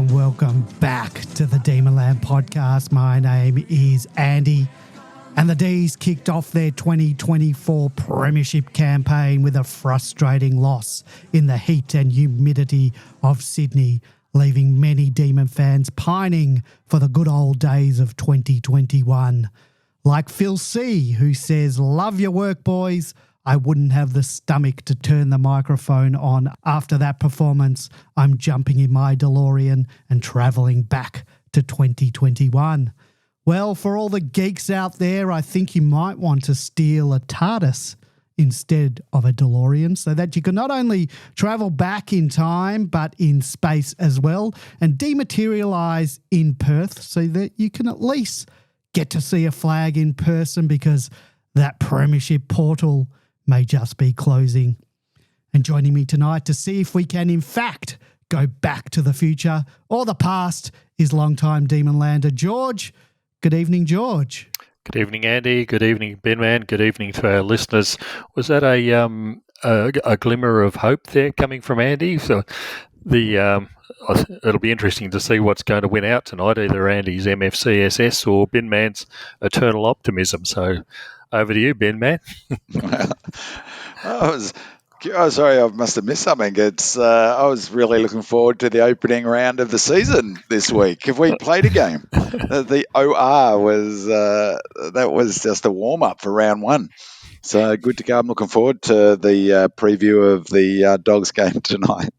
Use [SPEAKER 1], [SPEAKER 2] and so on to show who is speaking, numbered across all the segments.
[SPEAKER 1] and welcome back to the Demonland podcast. My name is Andy, and the D's kicked off their 2024 premiership campaign with a frustrating loss in the heat and humidity of Sydney, leaving many Demon fans pining for the good old days of 2021. Like 𝗟𝗟, who says, "Love your work, boys. I wouldn't have the stomach to turn the microphone on after that performance. I'm jumping in my DeLorean and travelling back to 2021. Well, for all the geeks out there, I think you might want to steal a 𝗨𝗏 instead of a DeLorean so that you can not only travel back in time but in space as well and dematerialise in Perth so that you can at least get to see a flag in person because that premiership portal may just be closing." And joining me tonight to see if we can in fact go back to the future or the past is longtime Demonlander George. Good evening, George.
[SPEAKER 2] Good evening, Andy. Good evening, Ben Man. Good evening to our listeners. Was that a glimmer of hope there coming from Andy? So it'll be interesting to see what's going to win out tonight, either Andy's MFCSS or Ben Man's eternal optimism. So over to you, Ben Man.
[SPEAKER 3] Sorry, I must have missed something. I was really looking forward to the opening round of the season this week. Have we played a game? The OR was just a warm up for round one. So good to go. I'm looking forward to the preview of the Dogs game tonight.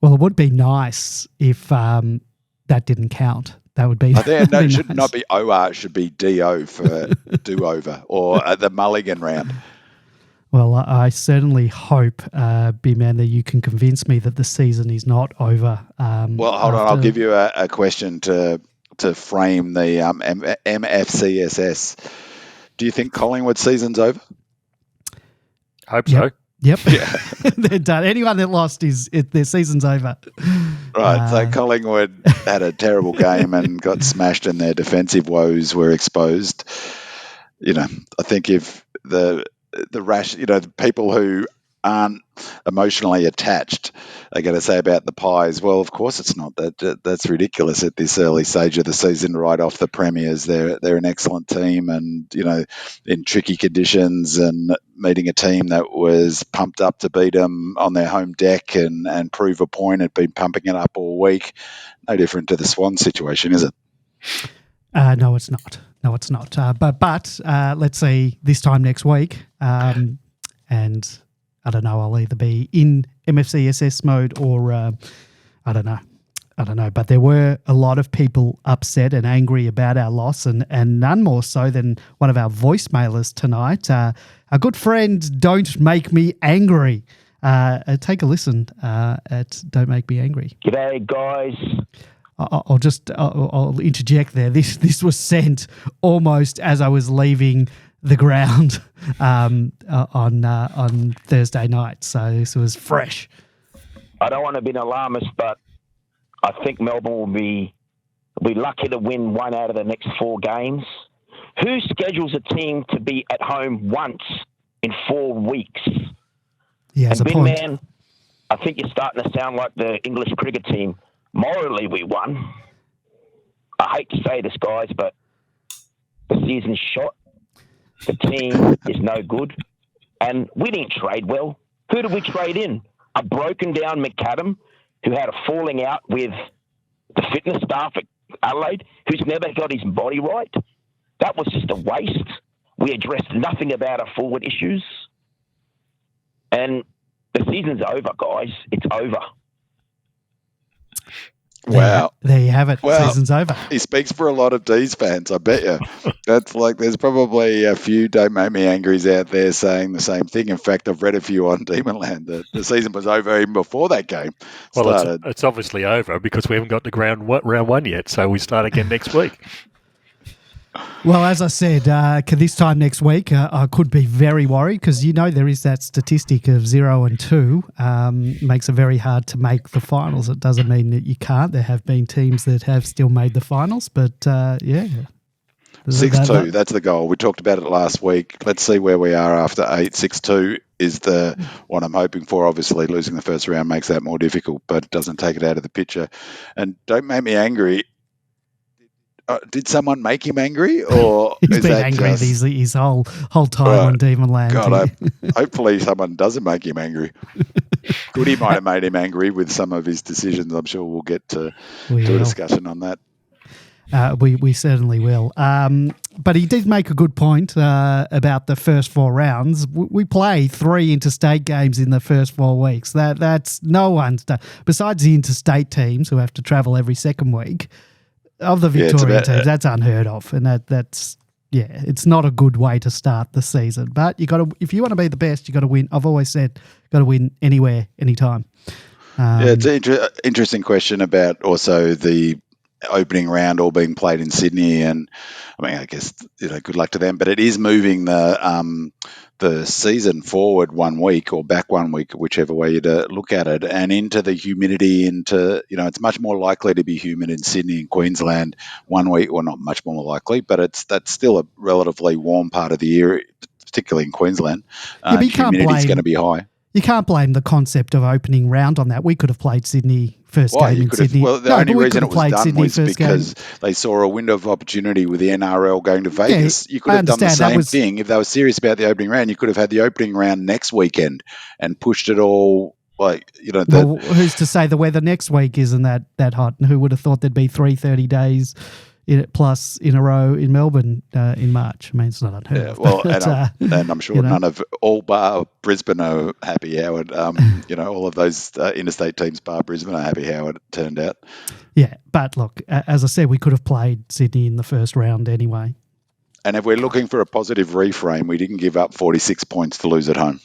[SPEAKER 1] Well, it would be nice if that didn't count. That would be.
[SPEAKER 3] It should not be OR. It should be DO for do over or the Mulligan round.
[SPEAKER 1] Well, I certainly hope, B-Man, that you can convince me that the season is not over.
[SPEAKER 3] Well, hold on. I'll give you a question to frame the MFCSS. Do you think Collingwood season's over?
[SPEAKER 2] Hope so.
[SPEAKER 1] Yep. Yeah. They're done. Anyone that lost their season's over.
[SPEAKER 3] Right. So Collingwood had a terrible game and got smashed, and their defensive woes were exposed. I think if the people who aren't emotionally attached are going to say about the Pies, well, of course it's not. That's ridiculous at this early stage of the season, right off the premiers. They're an excellent team, and in tricky conditions, and meeting a team that was pumped up to beat them on their home deck and prove a point. Had been pumping it up all week. No different to the Swans situation, is it?
[SPEAKER 1] No, it's not. No, it's not. But let's see this time next week. And I don't know, I'll either be in MFCSS mode or I don't know. But there were a lot of people upset and angry about our loss, and none more so than one of our voicemailers tonight. Our good friend Don't Make Me Angry. Take a listen at Don't Make Me Angry.
[SPEAKER 4] G'day, guys.
[SPEAKER 1] I'll interject there. This was sent almost as I was leaving the ground on Thursday night, so this was fresh.
[SPEAKER 4] I don't want to be an alarmist, but I think Melbourne will be lucky to win one out of the next 4 games. Who schedules a team to be at home once in 4 weeks?
[SPEAKER 1] Yeah,
[SPEAKER 4] and Ben Man, I think you're starting to sound like the English cricket team. Morally, we won. I hate to say this, guys, but the season's shot. The team is no good. And we didn't trade well. Who did we trade in? A broken down McAdam who had a falling out with the fitness staff at Adelaide, who's never got his body right. That was just a waste. We addressed nothing about our forward issues. And the season's over, guys. It's over.
[SPEAKER 3] Wow.
[SPEAKER 1] There you have it.
[SPEAKER 3] Well,
[SPEAKER 1] season's over.
[SPEAKER 3] He speaks for a lot of D's fans, I bet you. That's like, there's probably a few Don't Make Me Angries out there saying the same thing. In fact, I've read a few on Demonland. The season was over even before that game started.
[SPEAKER 2] Well, it's obviously over because we haven't got to round one yet, so we start again next week.
[SPEAKER 1] Well, as I said, this time next week, I could be very worried because, there is that statistic of 0 and 2. Makes it very hard to make the finals. It doesn't mean that you can't. There have been teams that have still made the finals, but,
[SPEAKER 3] 6-2, that's the goal. We talked about it last week. Let's see where we are after 8. 6-2 is the one I'm hoping for. Obviously, losing the first round makes that more difficult, but it doesn't take it out of the picture. And don't make me angry. Did someone make him angry, or
[SPEAKER 1] he's
[SPEAKER 3] is
[SPEAKER 1] been
[SPEAKER 3] that
[SPEAKER 1] angry
[SPEAKER 3] just,
[SPEAKER 1] his whole time on Demonland?
[SPEAKER 3] God, hopefully someone doesn't make him angry. Goody might have made him angry with some of his decisions. I'm sure we'll get to a discussion on that.
[SPEAKER 1] We certainly will. But he did make a good point about the first 4 rounds. We play 3 interstate games in the first 4 weeks. That's no one's done. Besides the interstate teams who have to travel every second week, of the Victorian teams, that's unheard of. And that's it's not a good way to start the season. But if you want to be the best, you got to win. I've always said, got to win anywhere, anytime.
[SPEAKER 3] It's an interesting question about also the opening round all being played in Sydney, and I mean, I guess good luck to them. But it is moving the season forward 1 week or back 1 week, whichever way you look at it, and into the humidity. Into it's much more likely to be humid in Sydney and Queensland 1 week, or not much more likely, but that's still a relatively warm part of the year, particularly in Queensland. Humidity is going to be high.
[SPEAKER 1] You can't blame the concept of opening round on that. We could have played Sydney first game in Sydney.
[SPEAKER 3] Well, the only reason it was done was because they saw a window of opportunity with the NRL going to Vegas. You could have done the same thing if they were serious about the opening round. You could have had the opening round next weekend and pushed it all. Who's to say the weather next week isn't that hot? And who would have thought there'd be 30 days plus in a row in Melbourne in March? I mean, it's not unheard of. Well, and I'm sure none of all bar Brisbane are happy how it, all of those interstate teams bar Brisbane are happy how it turned out.
[SPEAKER 1] Yeah, but look, as I said, we could have played Sydney in the first round anyway.
[SPEAKER 3] And if we're looking for a positive reframe, we didn't give up 46 points to lose at home.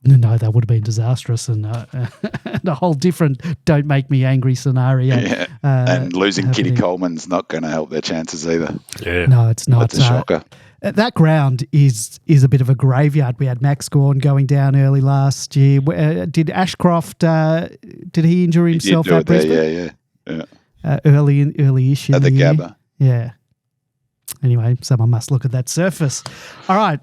[SPEAKER 1] No, that would have been disastrous and a whole different don't make me angry scenario.
[SPEAKER 3] Yeah. And losing Kitty Coleman's not going to help their chances either.
[SPEAKER 2] Yeah.
[SPEAKER 1] No, it's not.
[SPEAKER 3] That's a shocker.
[SPEAKER 1] That ground is a bit of a graveyard. We had Max Gawn going down early last year. Did Ashcroft, did he injure himself at Brisbane?
[SPEAKER 3] Yeah.
[SPEAKER 1] Early-ish in
[SPEAKER 3] at the
[SPEAKER 1] year.
[SPEAKER 3] Gabba.
[SPEAKER 1] Yeah. Anyway, someone must look at that surface. All right.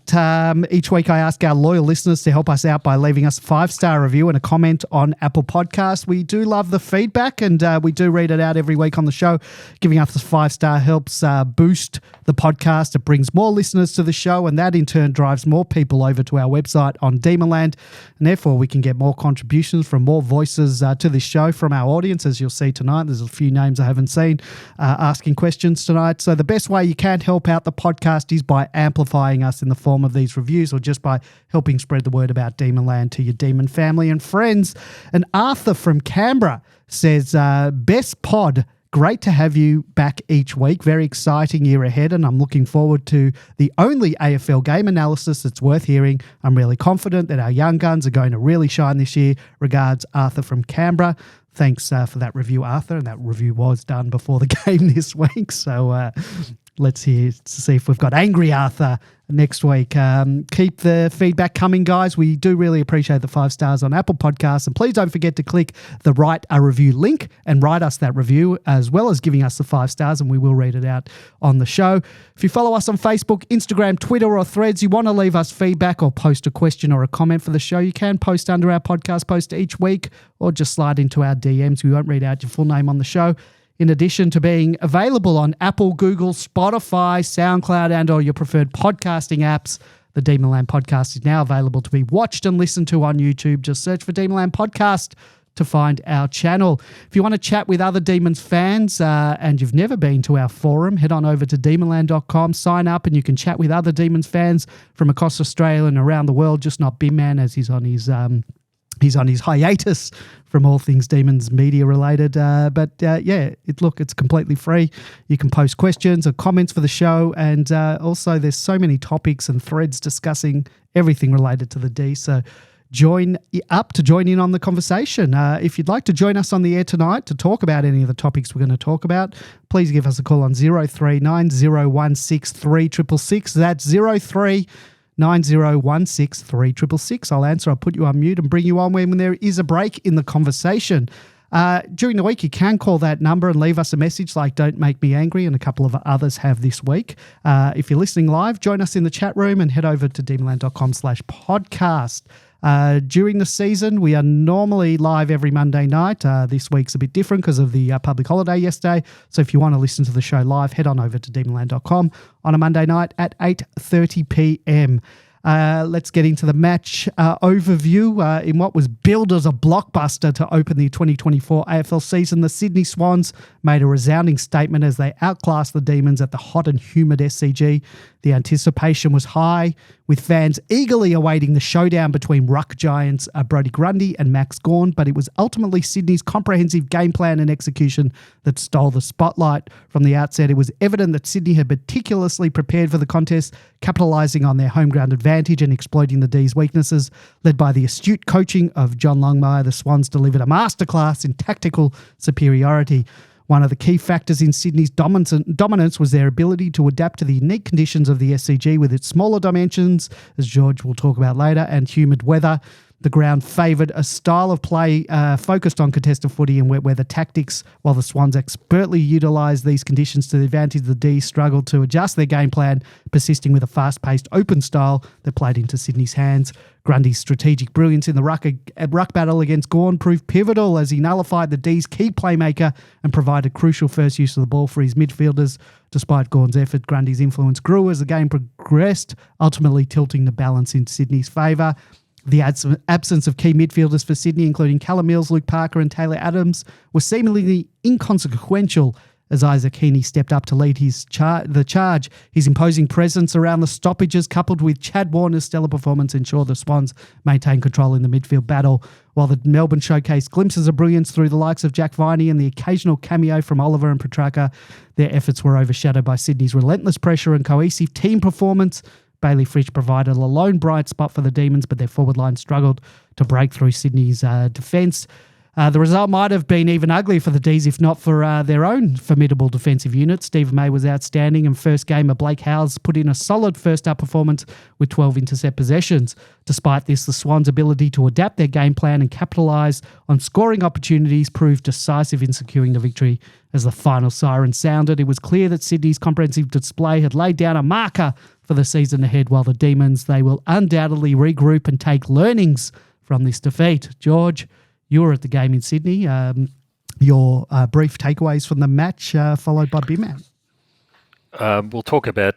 [SPEAKER 1] Each week I ask our loyal listeners to help us out by leaving us a 5-star review and a comment on Apple Podcasts. We do love the feedback, and we do read it out every week on the show. Giving us a 5-star helps boost the podcast. It brings more listeners to the show, and that in turn drives more people over to our website on Demonland. And therefore, we can get more contributions from more voices to this show from our audience. As you'll see tonight, there's a few names I haven't seen asking questions tonight. So the best way you can help out the podcast is by amplifying us in the form of these reviews, or just by helping spread the word about Demonland to your Demon family and friends. And Arthur from Canberra says, best pod. Great to have you back each week. Very exciting year ahead, and I'm looking forward to the only AFL game analysis that's worth hearing. I'm really confident that our young guns are going to really shine this year. Regards, Arthur from Canberra. Thanks for that review, Arthur, and that review was done before the game this week. So let's see if we've got angry Arthur next week. Keep the feedback coming, guys. We do really appreciate the 5 stars on Apple Podcasts. And please don't forget to click the Write a Review link and write us that review, as well as giving us the 5 stars, and we will read it out on the show. If you follow us on Facebook, Instagram, Twitter, or Threads, you want to leave us feedback or post a question or a comment for the show, you can post under our podcast post each week, or just slide into our DMs. We won't read out your full name on the show. In addition to being available on Apple, Google, Spotify, SoundCloud, and or your preferred podcasting apps, the Demonland podcast is now available to be watched and listened to on YouTube. Just search for Demonland Podcast to find our channel. If you want to chat with other Demons fans and you've never been to our forum, head on over to demonland.com, sign up, and you can chat with other Demons fans from across Australia and around the world, just not BIM-Man, as he's on his hiatus from all things Demons media related. It's completely free. You can post questions or comments for the show. And also there's so many topics and threads discussing everything related to the D. So join in on the conversation. If you'd like to join us on the air tonight to talk about any of the topics we're going to talk about, please give us a call on 0390163666. That's 0390163666. I'll answer. I'll put you on mute and bring you on when there is a break in the conversation. During the week, you can call that number and leave us a message like "Don't Make Me Angry," and a couple of others have this week. If you're listening live, join us in the chat room and head over to demonland.com/podcast. During the season, we are normally live every Monday night. This week's a bit different because of the public holiday yesterday. So if you want to listen to the show live, head on over to demonland.com on a Monday night at 8:30 p.m. Let's get into the match overview. In what was billed as a blockbuster to open the 2024 AFL season, the Sydney Swans made a resounding statement as they outclassed the Demons at the hot and humid SCG. The anticipation was high, with fans eagerly awaiting the showdown between ruck giants Brodie Grundy and Max Gawn, but it was ultimately Sydney's comprehensive game plan and execution that stole the spotlight. From the outset, it was evident that Sydney had meticulously prepared for the contest, capitalising on their home ground advantage and exploiting the D's weaknesses. Led by the astute coaching of John Longmire, the Swans delivered a masterclass in tactical superiority. One of the key factors in Sydney's dominance was their ability to adapt to the unique conditions of the SCG with its smaller dimensions, as George will talk about later, and humid weather. The ground favoured a style of play focused on contested footy and wet weather tactics, while the Swans expertly utilised these conditions to the advantage. The D's struggled to adjust their game plan, persisting with a fast-paced open style that played into Sydney's hands. Grundy's strategic brilliance in the ruck battle against Gawn proved pivotal as he nullified the D's key playmaker and provided crucial first use of the ball for his midfielders. Despite Gawn's effort, Grundy's influence grew as the game progressed, ultimately tilting the balance in Sydney's favour. The absence of key midfielders for Sydney, including Callum Mills, Luke Parker and Taylor Adams, was seemingly inconsequential as Isaac Heaney stepped up to lead the charge. His imposing presence around the stoppages, coupled with Chad Warner's stellar performance, ensured the Swans maintained control in the midfield battle. While the Melbourne showcased glimpses of brilliance through the likes of Jack Viney and the occasional cameo from Oliver and Petrarca, their efforts were overshadowed by Sydney's relentless pressure and cohesive team performance. Bailey Fritsch provided a lone bright spot for the Demons, but their forward line struggled to break through Sydney's defence. The result might have been even uglier for the D's if not for their own formidable defensive unit. Stephen May was outstanding, and first gamer Blake Howes put in a solid first-up performance with 12 intercept possessions. Despite this, the Swans' ability to adapt their game plan and capitalise on scoring opportunities proved decisive in securing the victory. As the final siren sounded, it was clear that Sydney's comprehensive display had laid down a marker for the season ahead, while the Demons, they will undoubtedly regroup and take learnings from this defeat. George, you were at the game in Sydney. Your brief takeaways from the match, followed by Binman.
[SPEAKER 2] We'll talk about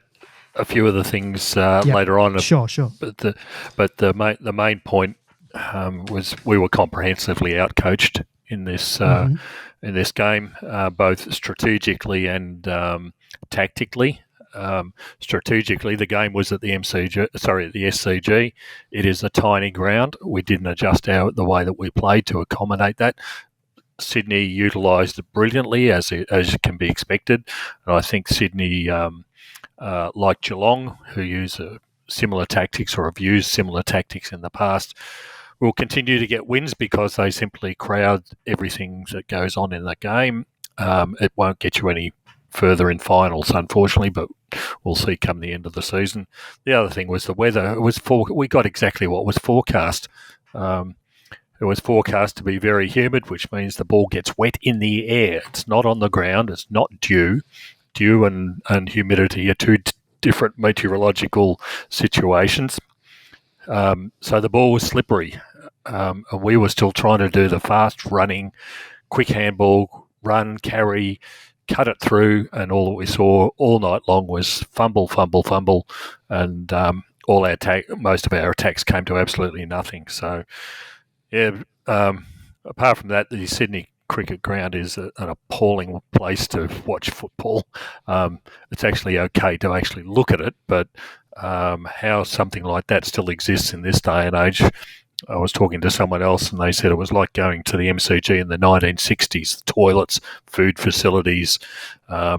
[SPEAKER 2] a few of the things later on.
[SPEAKER 1] Sure.
[SPEAKER 2] But the main point was we were comprehensively outcoached in this in this game, both strategically and tactically. Strategically, the game was at the SCG. It is a tiny ground. We didn't adjust the way that we played to accommodate that. Sydney utilised it brilliantly, as can be expected. And I think Sydney, like Geelong, who use similar tactics or have used similar tactics in the past, will continue to get wins because they simply crowd everything that goes on in the game. It won't get you any further in finals, unfortunately, but we'll see come the end of the season. The other thing was the weather. We got exactly what was forecast. It was forecast to be very humid, which means the ball gets wet in the air. It's not on the ground. It's not dew. Dew and humidity are two different meteorological situations. So the ball was slippery, and we were still trying to do the fast-running, quick handball, run, carry, cut it through, and all that we saw all night long was fumble, and most of our attacks came to absolutely nothing. So, apart from that, the Sydney cricket ground is an appalling place to watch football. It's actually okay to actually look at it, but how something like that still exists in this day and age. I was talking to someone else and they said it was like going to the MCG in the 1960s, toilets, food facilities. I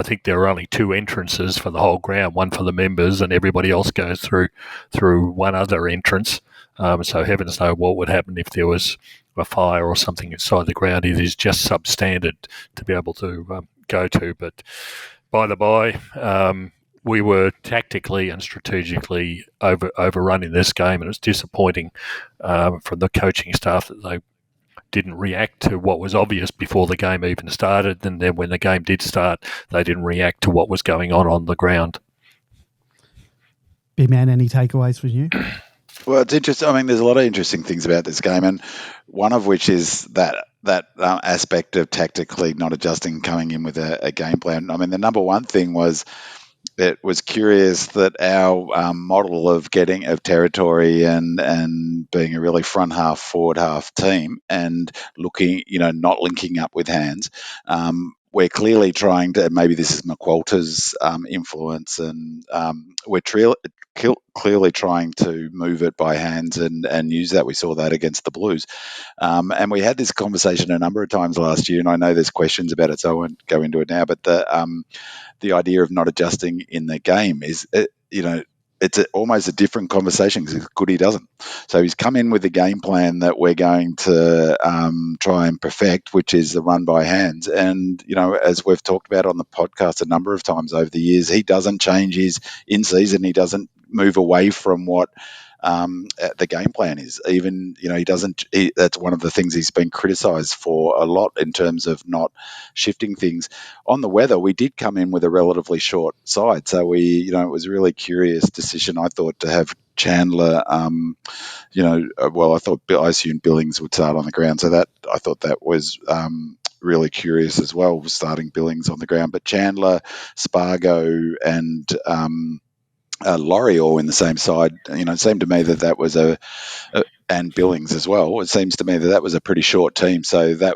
[SPEAKER 2] think there are only two entrances for the whole ground, one for the members and everybody else goes through one other entrance. So heavens knows what would happen if there was a fire or something inside the ground. It is just substandard to be able to go to. But by the by, we were tactically and strategically overrun in this game, and it's disappointing from the coaching staff that they didn't react to what was obvious before the game even started, and then when the game did start, they didn't react to what was going on the ground.
[SPEAKER 1] Big man, any takeaways for you?
[SPEAKER 3] Well, it's interesting. I mean, there's a lot of interesting things about this game, and one of which is that aspect of tactically not adjusting, coming in with a game plan. I mean, the number one thing was it was curious that our model of territory and being a really front half, forward half team, and looking, not linking up with hands. We're clearly trying to. Maybe this is 𝗍𝗀𝗀𝘁𝗃's influence, and we're clearly trying to move it by hands and use that. We saw that against the Blues. And we had this conversation a number of times last year, and I know there's questions about it, so I won't go into it now, but the idea of not adjusting in the game is, it's almost a different conversation because Goody doesn't. So he's come in with a game plan that we're going to try and perfect, which is the run by hands. And, as we've talked about on the podcast a number of times over the years, he doesn't change his in-season. He doesn't move away from what the game plan is. Even, he doesn't. That's one of the things he's been criticised for a lot in terms of not shifting things. On the weather, we did come in with a relatively short side, so it was a really curious decision, I thought, to have Chandler. I assumed Billings would start on the ground, so that I thought that was really curious as well, starting Billings on the ground. But Chandler, Spargo, and Laurie all in the same side. It seemed to me that was and Billings as well. It seems to me that was a pretty short team. So that,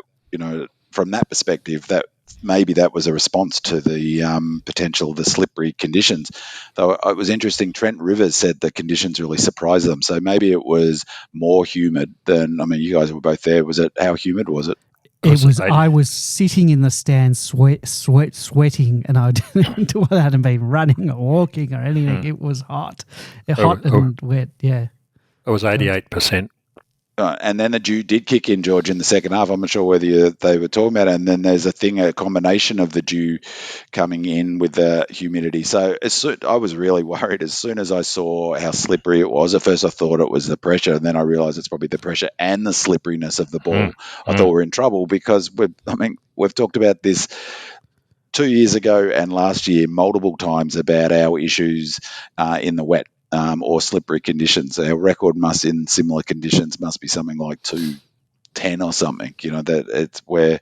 [SPEAKER 3] from that perspective, that maybe that was a response to the potential of the slippery conditions. Though it was interesting, Trent Rivers said the conditions really surprised them. So maybe it was more humid than, you guys were both there. How humid was it?
[SPEAKER 1] I was sitting in the stands sweating, and I hadn't been running or walking or anything. It was hot. And wet, yeah.
[SPEAKER 2] It was 88%.
[SPEAKER 3] And then the dew did kick in, George, in the second half. I'm not sure whether they were talking about it. And then there's a combination of the dew coming in with the humidity. So I was really worried as soon as I saw how slippery it was. At first I thought it was the pressure, and then I realised it's probably the pressure and the slipperiness of the ball. I thought we were in trouble because we've talked about this 2 years ago and last year multiple times about our issues in the wet. Or slippery conditions. Our record in similar conditions must be something like 210 or something. That it's where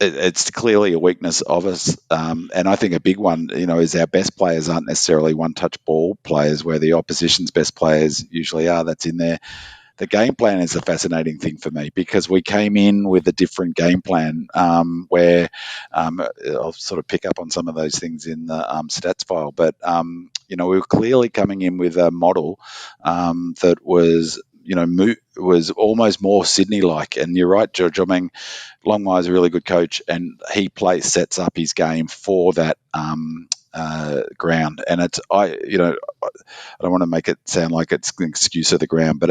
[SPEAKER 3] it's clearly a weakness of us. And I think a big one, is our best players aren't necessarily one-touch ball players, where the opposition's best players usually are. That's in there. The game plan is a fascinating thing for me because we came in with a different game plan where I'll sort of pick up on some of those things in the stats file. But, we were clearly coming in with a model that was, was almost more Sydney-like. And you're right, George. Longmire's a really good coach, and he sets up his game for that ground. And I don't want to make it sound like it's an excuse of the ground, but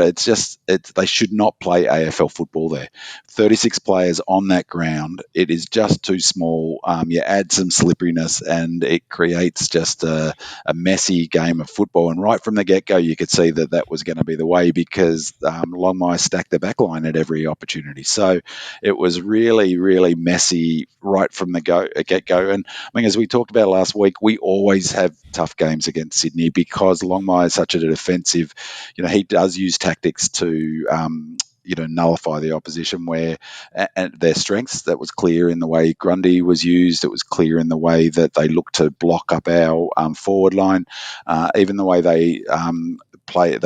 [SPEAKER 3] they should not play AFL football there. 36 players on that ground, it is just too small. You add some slipperiness and it creates just a messy game of football. And right from the get-go, you could see that was going to be the way because Longmire stacked the back line at every opportunity. So it was really, really messy right from the get-go. And as we talked about last week, we always have tough games against Sydney because Longmire is such a defensive, he does use tactics to, nullify the opposition and their strengths. That was clear in the way Grundy was used. It was clear in the way that they looked to block up our forward line. Even the way they play,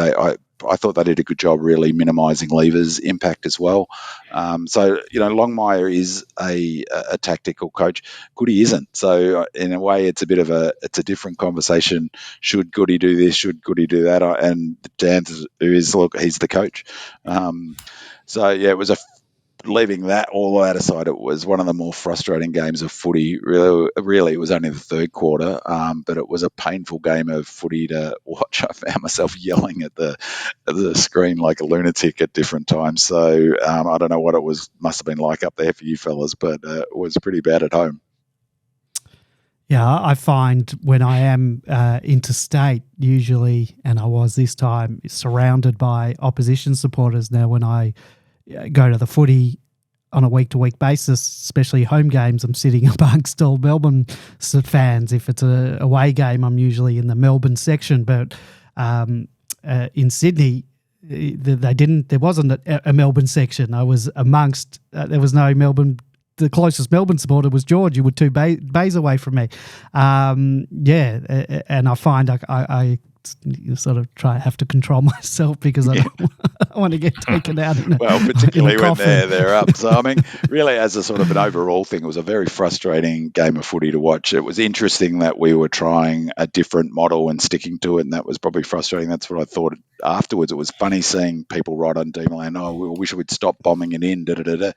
[SPEAKER 3] I thought they did a good job really minimising Lever's impact as well. So, Longmire is a tactical coach. Goody isn't. So, in a way, it's a different conversation. Should Goody do this? Should Goody do that? And the answer is, look, he's the coach. It was leaving all that aside, it was one of the more frustrating games of footy. Really, it was only the third quarter, but it was a painful game of footy to watch. I found myself yelling at the screen like a lunatic at different times. So I don't know what it must have been like up there for you fellas, but it was pretty bad at home.
[SPEAKER 1] Yeah, I find when I am interstate, usually, and I was this time, surrounded by opposition supporters. Now, when I go to the footy on a week-to-week basis, especially home games. I'm sitting amongst all Melbourne fans. If it's a away game, I'm usually in the Melbourne section. But in Sydney, there wasn't a Melbourne section. I was amongst. There was no Melbourne. The closest Melbourne supporter was George. You were 2 bays away from me. And I find I sort of have to control myself because I don't want to get taken out.
[SPEAKER 3] Particularly
[SPEAKER 1] in
[SPEAKER 3] when
[SPEAKER 1] coffin.
[SPEAKER 3] they're up. So, I mean, really, as a sort of an overall thing, it was a very frustrating game of footy to watch. It was interesting that we were trying a different model and sticking to it, and that was probably frustrating. That's what I thought afterwards. It was funny seeing people write on Demonland, we wish we'd stop bombing it in, It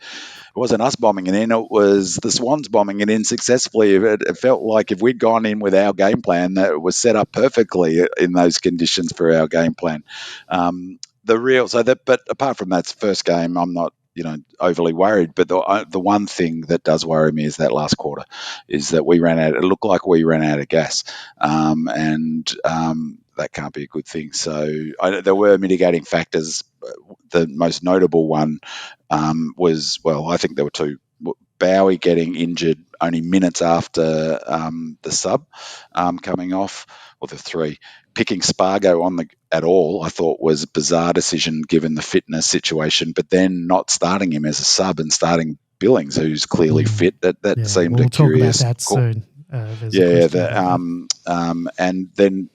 [SPEAKER 3] wasn't us bombing it in, it was the Swans bombing it in successfully. It felt like if we'd gone in with our game plan, that it was set up perfectly in those conditions for our game plan. But apart from that first game, I'm not overly worried. But the one thing that does worry me is that last quarter, is that we ran out. It looked like we ran out of gas, and that can't be a good thing. So there were mitigating factors. The most notable one was, I think there were 2. 𝗟𝗶𝘀𝘁𝗲 getting injured only minutes after the sub coming off, or the 3. Picking Spargo at all, I thought was a bizarre decision given the fitness situation, but then not starting him as a sub and starting Billings, who's clearly fit. That seemed a curious.
[SPEAKER 1] We'll talk about that soon.
[SPEAKER 3] And then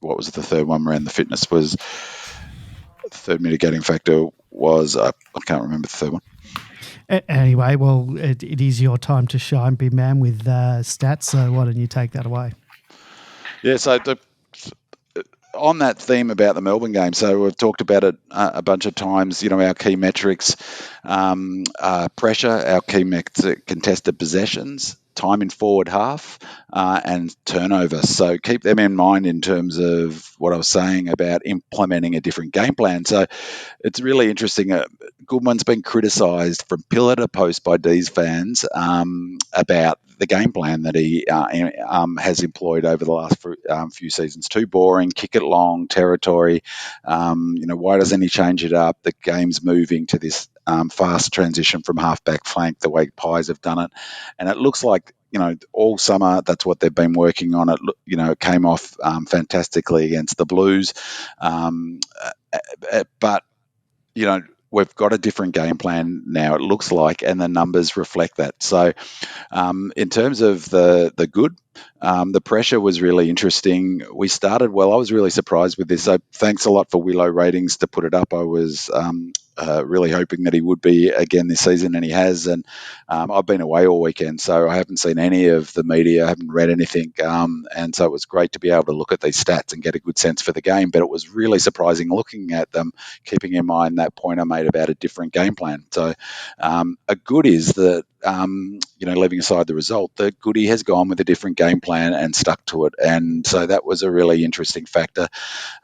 [SPEAKER 3] what was the third one around the fitness was the third mitigating factor was I can't remember the third one.
[SPEAKER 1] Anyway, it is your time to shine, big man, with stats. So why don't you take that away?
[SPEAKER 3] Yeah. So on that theme about the Melbourne game, so we've talked about it a bunch of times. Our key metrics: pressure, our key contested possessions, time in forward half, and turnover. So keep them in mind in terms of what I was saying about implementing a different game plan. So it's really interesting. Goodwin's been criticised from pillar to post by D's fans about the game plan that he has employed over the last few seasons. Too boring, kick it long, territory. Why doesn't he change it up? The game's moving to this fast transition from half-back flank, the way Pies have done it. And it looks like, all summer, that's what they've been working on. It came off fantastically against the Blues. But we've got a different game plan now, it looks like, and the numbers reflect that. So in terms of the good, the pressure was really interesting. We started well. I was really surprised with this. So thanks a lot for Willow Ratings to put it up. I was really hoping that he would be again this season, and he has. And I've been away all weekend, so I haven't seen any of the media. I haven't read anything. And so it was great to be able to look at these stats and get a good sense for the game. But it was really surprising looking at them, keeping in mind that point I made about a different game plan. So a good is that, leaving aside the result, the Goody has gone with a different game plan and stuck to it. And so that was a really interesting factor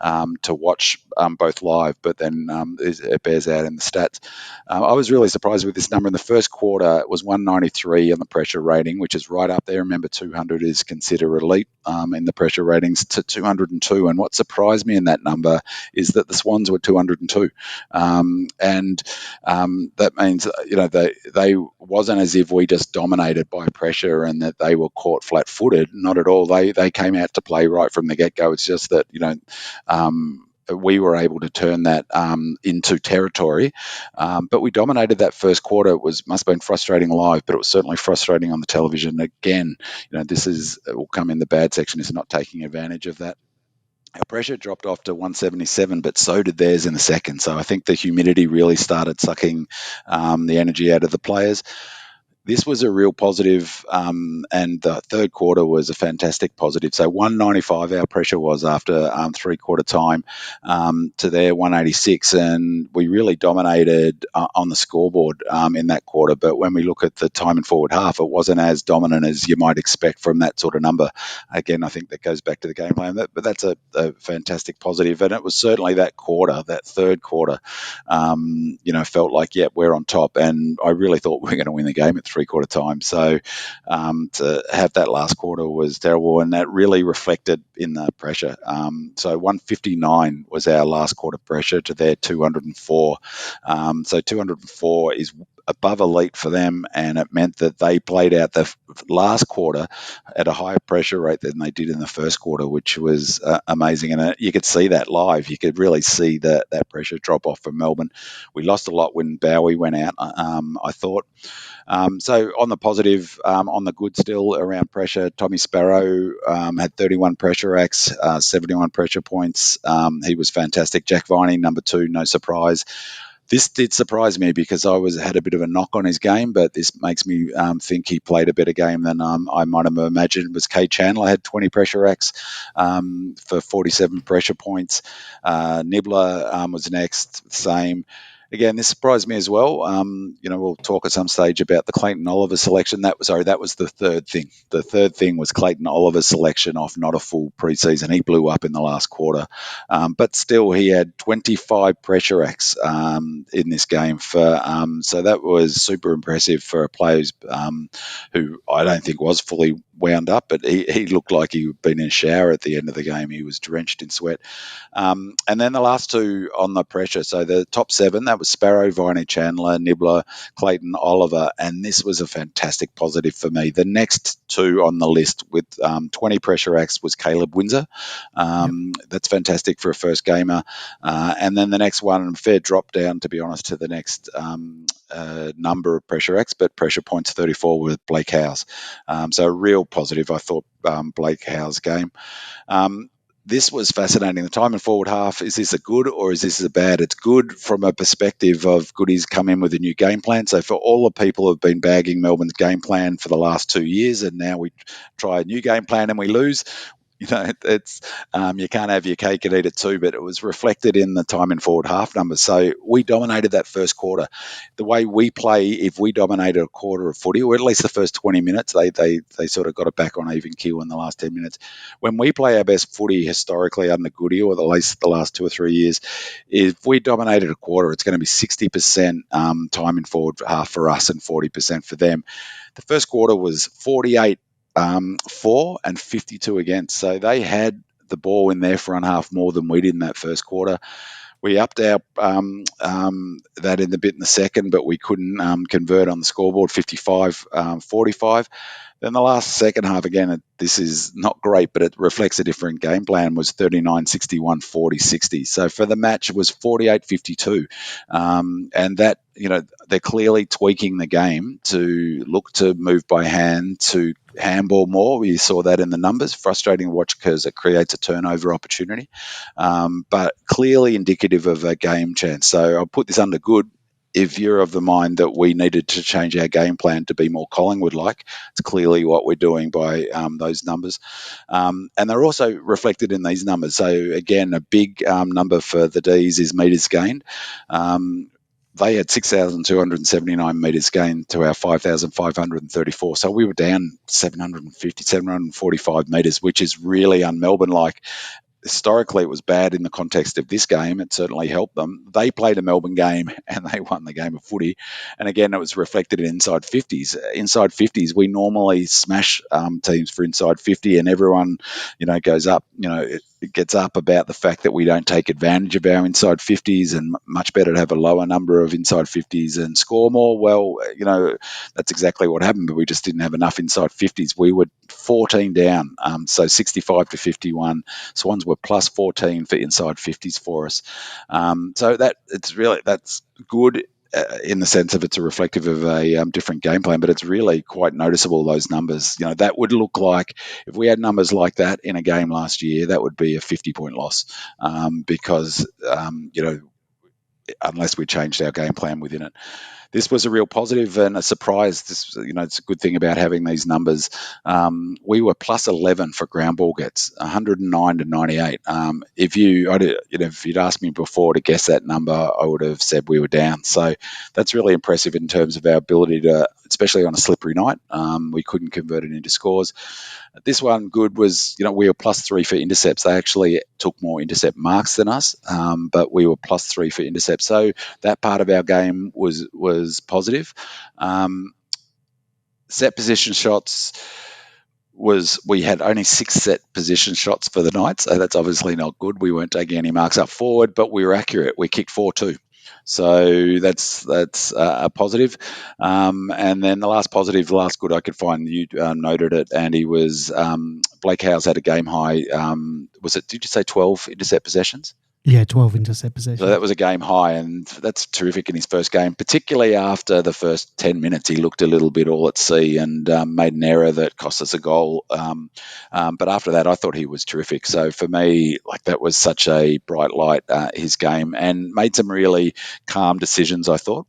[SPEAKER 3] to watch both live, but then it bears out in the stats. I was really surprised with this number. In the first quarter, it was 193 on the pressure rating, which is right up there. Remember, 200 is considered elite in the pressure ratings, to 202. And what surprised me in that number is that the Swans were 202. And that means, they wasn't as if we just dominated by pressure and that they were caught flat-footed. Not at all. They came out to play right from the get-go. It's just that, we were able to turn that into territory, but we dominated that first quarter. It must have been frustrating live, but it was certainly frustrating on the television. Again, it will come in the bad section, is not taking advantage of that. Our pressure dropped off to 177, but so did theirs in the second. So I think the humidity really started sucking the energy out of the players. This was a real positive, and the third quarter was a fantastic positive. So 195 our pressure was after three-quarter time to their 186, and we really dominated on the scoreboard in that quarter. But when we look at the time in forward half, it wasn't as dominant as you might expect from that sort of number. Again, I think that goes back to the game plan, but that's a fantastic positive. And it was certainly that quarter, that third quarter, felt like, we're on top. And I really thought we were going to win the game at three-quarter time. So to have that last quarter was terrible, and that really reflected in the pressure. So 159 was our last quarter pressure to their 204. So 204 is above elite for them, and it meant that they played out the last quarter at a higher pressure rate than they did in the first quarter, which was amazing. And you could see that live. You could really see that pressure drop off from Melbourne. We lost a lot when 𝗟𝗀𝘀𝘁𝗃 went out, I thought. So on the positive, on the good still around pressure, 𝗦cie𝗰𝗃𝗁𝘀 had 31 pressure acts, 71 pressure points. He was fantastic. Jack Viney, number 2, no surprise. This did surprise me because I had a bit of a knock on his game, but this makes me think he played a better game than I might have imagined. Was Kate Chandler, had 20 pressure acts for 47 pressure points. 𝗏𝗏 was next, same. Again, this surprised me as well. We'll talk at some stage about the Clayton Oliver selection. That was the third thing. The third thing was Clayton Oliver's selection off not a full preseason. He blew up in the last quarter. But still, he had 25 pressure acts in this game. So that was super impressive for a player who I don't think was fully wound up, but he looked like he'd been in a shower at the end of the game. He was drenched in sweat. And then the last two on the pressure. So the top 7, that was Sparrow, Viney, Chandler, 𝗏𝗏, Clayton, Oliver, and this was a fantastic positive for me. The next 2 on the list with 20 pressure acts was Caleb Windsor. That's fantastic for a first gamer. And then the next one, fair drop down, to be honest, to the next number of pressure acts, but pressure points 34 with Blake Howes. So a real positive, I thought, Blake Howes' game. This was fascinating. The time and forward half, is this a good or is this a bad? It's good from a perspective of Goody's come in with a new game plan. So for all the people who have been bagging Melbourne's game plan for the last 2 years, and now we try a new game plan and we lose, it's you can't have your cake and eat it too, but it was reflected in the time and forward half numbers. So we dominated that first quarter. The way we play, if we dominated a quarter of footy, or at least the first 20 minutes, they sort of got it back on even keel in the last 10 minutes. When we play our best footy historically under Goody, or at least the last 2 or 3 years, if we dominated a quarter, it's going to be 60% time and forward half for us and 40% for them. The first quarter was 48 4 and 52 against. So they had the ball in their front half more than we did in that first quarter. We upped our that in the bit in the second, but we couldn't convert on the scoreboard, 55-45. Then the last second half, again, this is not great, but it reflects a different game plan, was 39-61, 40-60. So for the match, it was 48-52. And that, they're clearly tweaking the game to look to move by hand, to handball more. We saw that in the numbers. Frustrating to watch because it creates a turnover opportunity, but clearly indicative of a game chance. So I'll put this under good. If you're of the mind that we needed to change our game plan to be more Collingwood-like, it's clearly what we're doing by those numbers. And they're also reflected in these numbers. So, again, a big number for the Ds is metres gained. They had 6,279 metres gained to our 5,534. So we were down 745 metres, which is really un-Melbourne-like. Historically, it was bad in the context of this game. It certainly helped them. They played a Melbourne game and they won the game of footy. And again, it was reflected in inside 50s. Inside 50s, we normally smash teams for inside 50, and everyone, goes up, it gets up about the fact that we don't take advantage of our inside 50s, and much better to have a lower number of inside 50s and score more. Well, that's exactly what happened, but we just didn't have enough inside 50s. We were 14 down, so 65-51. Swans were plus 14 for inside 50s for us. So that's good in the sense of it's a reflective of a different game plan, but it's really quite noticeable, those numbers. That would look like, if we had numbers like that in a game last year, that would be a 50-point loss because, unless we changed our game plan within it. This was a real positive and a surprise. This, it's a good thing about having these numbers. We were plus 11 for ground ball gets, 109-98. If you'd asked me before to guess that number, I would have said we were down. So that's really impressive in terms of our ability to, especially on a slippery night. We couldn't convert it into scores. This one good was, we were plus 3 for intercepts. They actually took more intercept marks than us, but we were plus 3 for intercepts. So that part of our game was positive. Set position shots we had only 6 set position shots for the night, so that's obviously not good. We weren't taking any marks up forward, but we were accurate. We kicked 4-2. So that's a positive. And then the last positive, the last good I could find, you noted it, Andy, was Blake Howes had a game high. Did you say 12 intercept possessions?
[SPEAKER 1] Yeah, 12 intercept possessions.
[SPEAKER 3] So that was a game high, and that's terrific in his first game, particularly after the first 10 minutes. He looked a little bit all at sea and made an error that cost us a goal. But after that, I thought he was terrific. So for me, that was such a bright light, his game, and made some really calm decisions, I thought.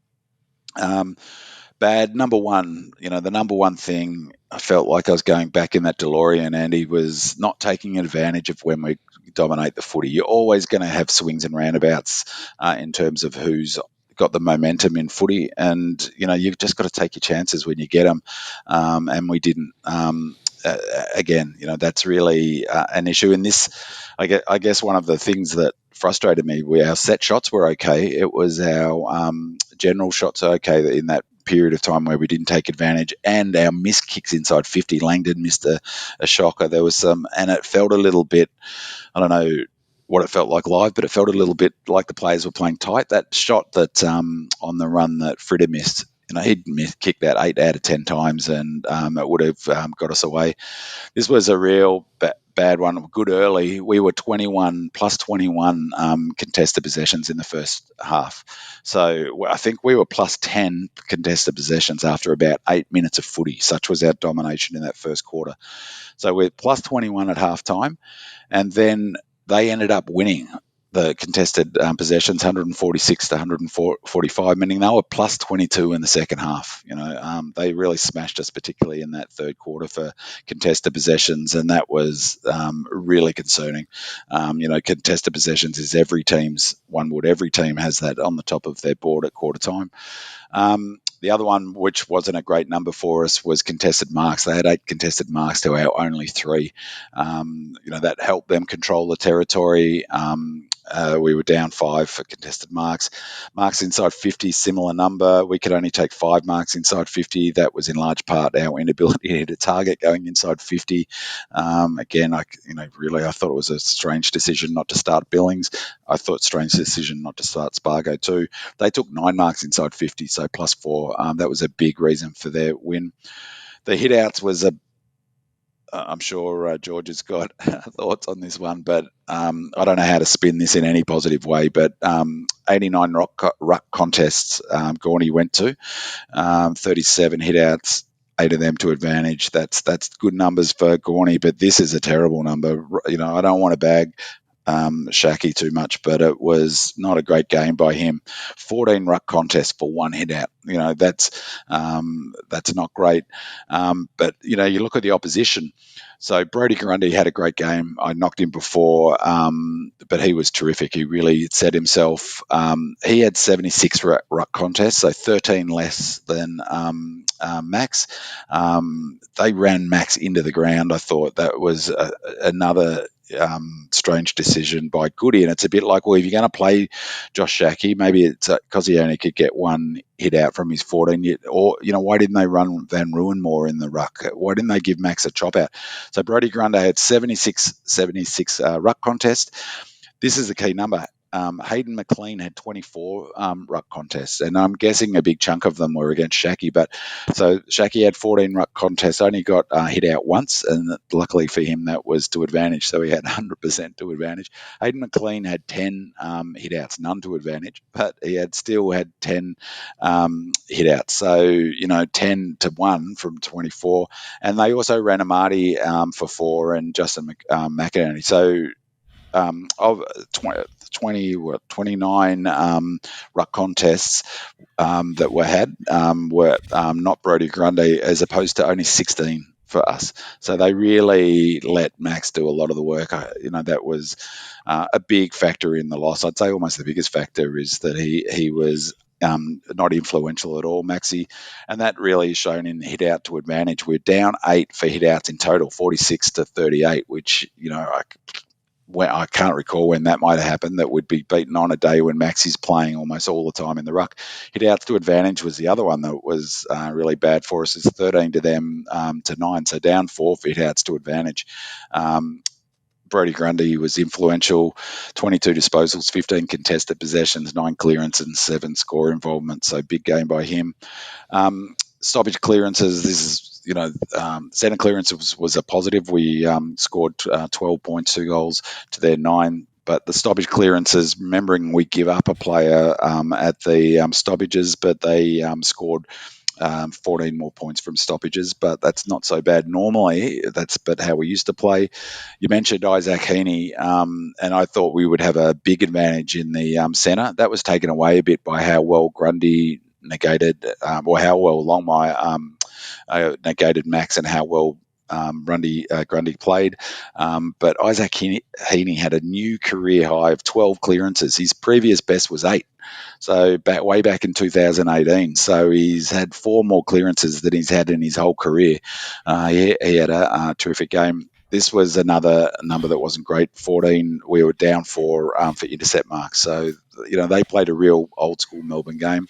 [SPEAKER 3] Bad, number one, the number one thing I felt like I was going back in that DeLorean, Andy, was not taking advantage of when we dominate the footy. You're always going to have swings and roundabouts in terms of who's got the momentum in footy, and you've just got to take your chances when you get them, and we didn't. Again, that's really an issue in this. I guess one of the things that frustrated me, our set shots were okay. It was our general shots okay in that period of time where we didn't take advantage, and our missed kicks inside 50. Langdon missed a shocker. There was some, and it felt a little bit, I don't know what it felt like live, but it felt a little bit like the players were playing tight. That shot that on the run that Frida missed, he'd kicked that 8 out of 10 times, and it would have got us away. This was a real bad one. Good early. We were 21 contested possessions in the first half. So I think we were plus 10 contested possessions after about 8 minutes of footy. Such was our domination in that first quarter. So we're plus 21 at halftime, and then they ended up winning the contested possessions, 146 to 145, meaning they were plus 22 in the second half. They really smashed us, particularly in that third quarter for contested possessions, and that was really concerning. Contested possessions is every team has that on the top of their board at quarter time. The other one, which wasn't a great number for us, was contested marks. They had 8 contested marks to our only 3. That helped them control the territory. We were down 5 for contested marks. Marks inside 50, similar number. We could only take 5 marks inside 50. That was in large part our inability to hit a target going inside 50. Again, I thought it was a strange decision not to start Billings. I thought strange decision not to start Spargo too. They took 9 marks inside 50, so plus 4. That was a big reason for their win. The hit-outs was I'm sure George has got thoughts on this one, but I don't know how to spin this in any positive way. But 89 ruck contests 𝗟𝗄𝗀 went to, 37 hit-outs, 8 of them to advantage. That's good numbers for 𝗟𝗄𝗀, but this is a terrible number. I don't want to bag 𝗟𝗂𝗃 too much, but it was not a great game by him. 14 ruck contests for 1 hit out. That's not great. But you look at the opposition. So Brodie Grundy had a great game. I knocked him before, but he was terrific. He really set himself. He had 76 ruck contests, so 13 less than Max. They ran Max into the ground. I thought that was another strange decision by Goody, and it's a bit like, well, if you're going to play Josh 𝗟𝗂𝗃, maybe it's because he only could get 1 hit out from his 14, or why didn't they run Van Ruin more in the ruck? Why didn't they give Max a chop out? So Brodie Grundy had 76 ruck contest. This is the key number. Hayden McLean had 24 ruck contests, and I'm guessing a big chunk of them were against 𝗟𝗂𝗃. But so 𝗟𝗂𝗃 had 14 ruck contests, only got hit out once, and luckily for him, that was to advantage. So he had 100% to advantage. Hayden McLean had 10 hit outs, none to advantage, but he still had 10 hit outs. So 10 to 1 from 24, and they also ran Amati for 4 and Justin McInerney. So of 29 ruck contests that were had were not Brodie Grundy, as opposed to only 16 for us. So they really let Max do a lot of the work. That was a big factor in the loss. I'd say almost the biggest factor is that he was not influential at all, Maxi, and that really is shown in hit out to advantage. We're down 8 for hit outs in total, 46 to 38, which I can't recall when that might have happened, that would be beaten on a day when 𝗪ici's playing almost all the time in the ruck. Hit outs to advantage was the other one that was really bad for us. It's 13 to them to 9, so down 4 for hit outs to advantage. Brodie Grundy was influential, 22 disposals, 15 contested possessions, 9 clearance and 7 score involvement, so big game by him. Stoppage clearances, this is, centre clearance was a positive. We scored 12 points, 2 goals to their 9. But the stoppage clearances, remembering we give up a player at the stoppages, but they scored 14 more points from stoppages, but that's not so bad normally. That's but how we used to play. You mentioned Isaac Heaney, and I thought we would have a big advantage in the centre. That was taken away a bit by how well Grundy negated, or how well Longmire negated Max, and how well Grundy played. But Isaac Heaney had a new career high of 12 clearances. His previous best was 8. So way back in 2018. So he's had 4 more clearances than he's had in his whole career. He had a terrific game. This was another number that wasn't great. 14, we were down for intercept marks. So, they played a real old school Melbourne game.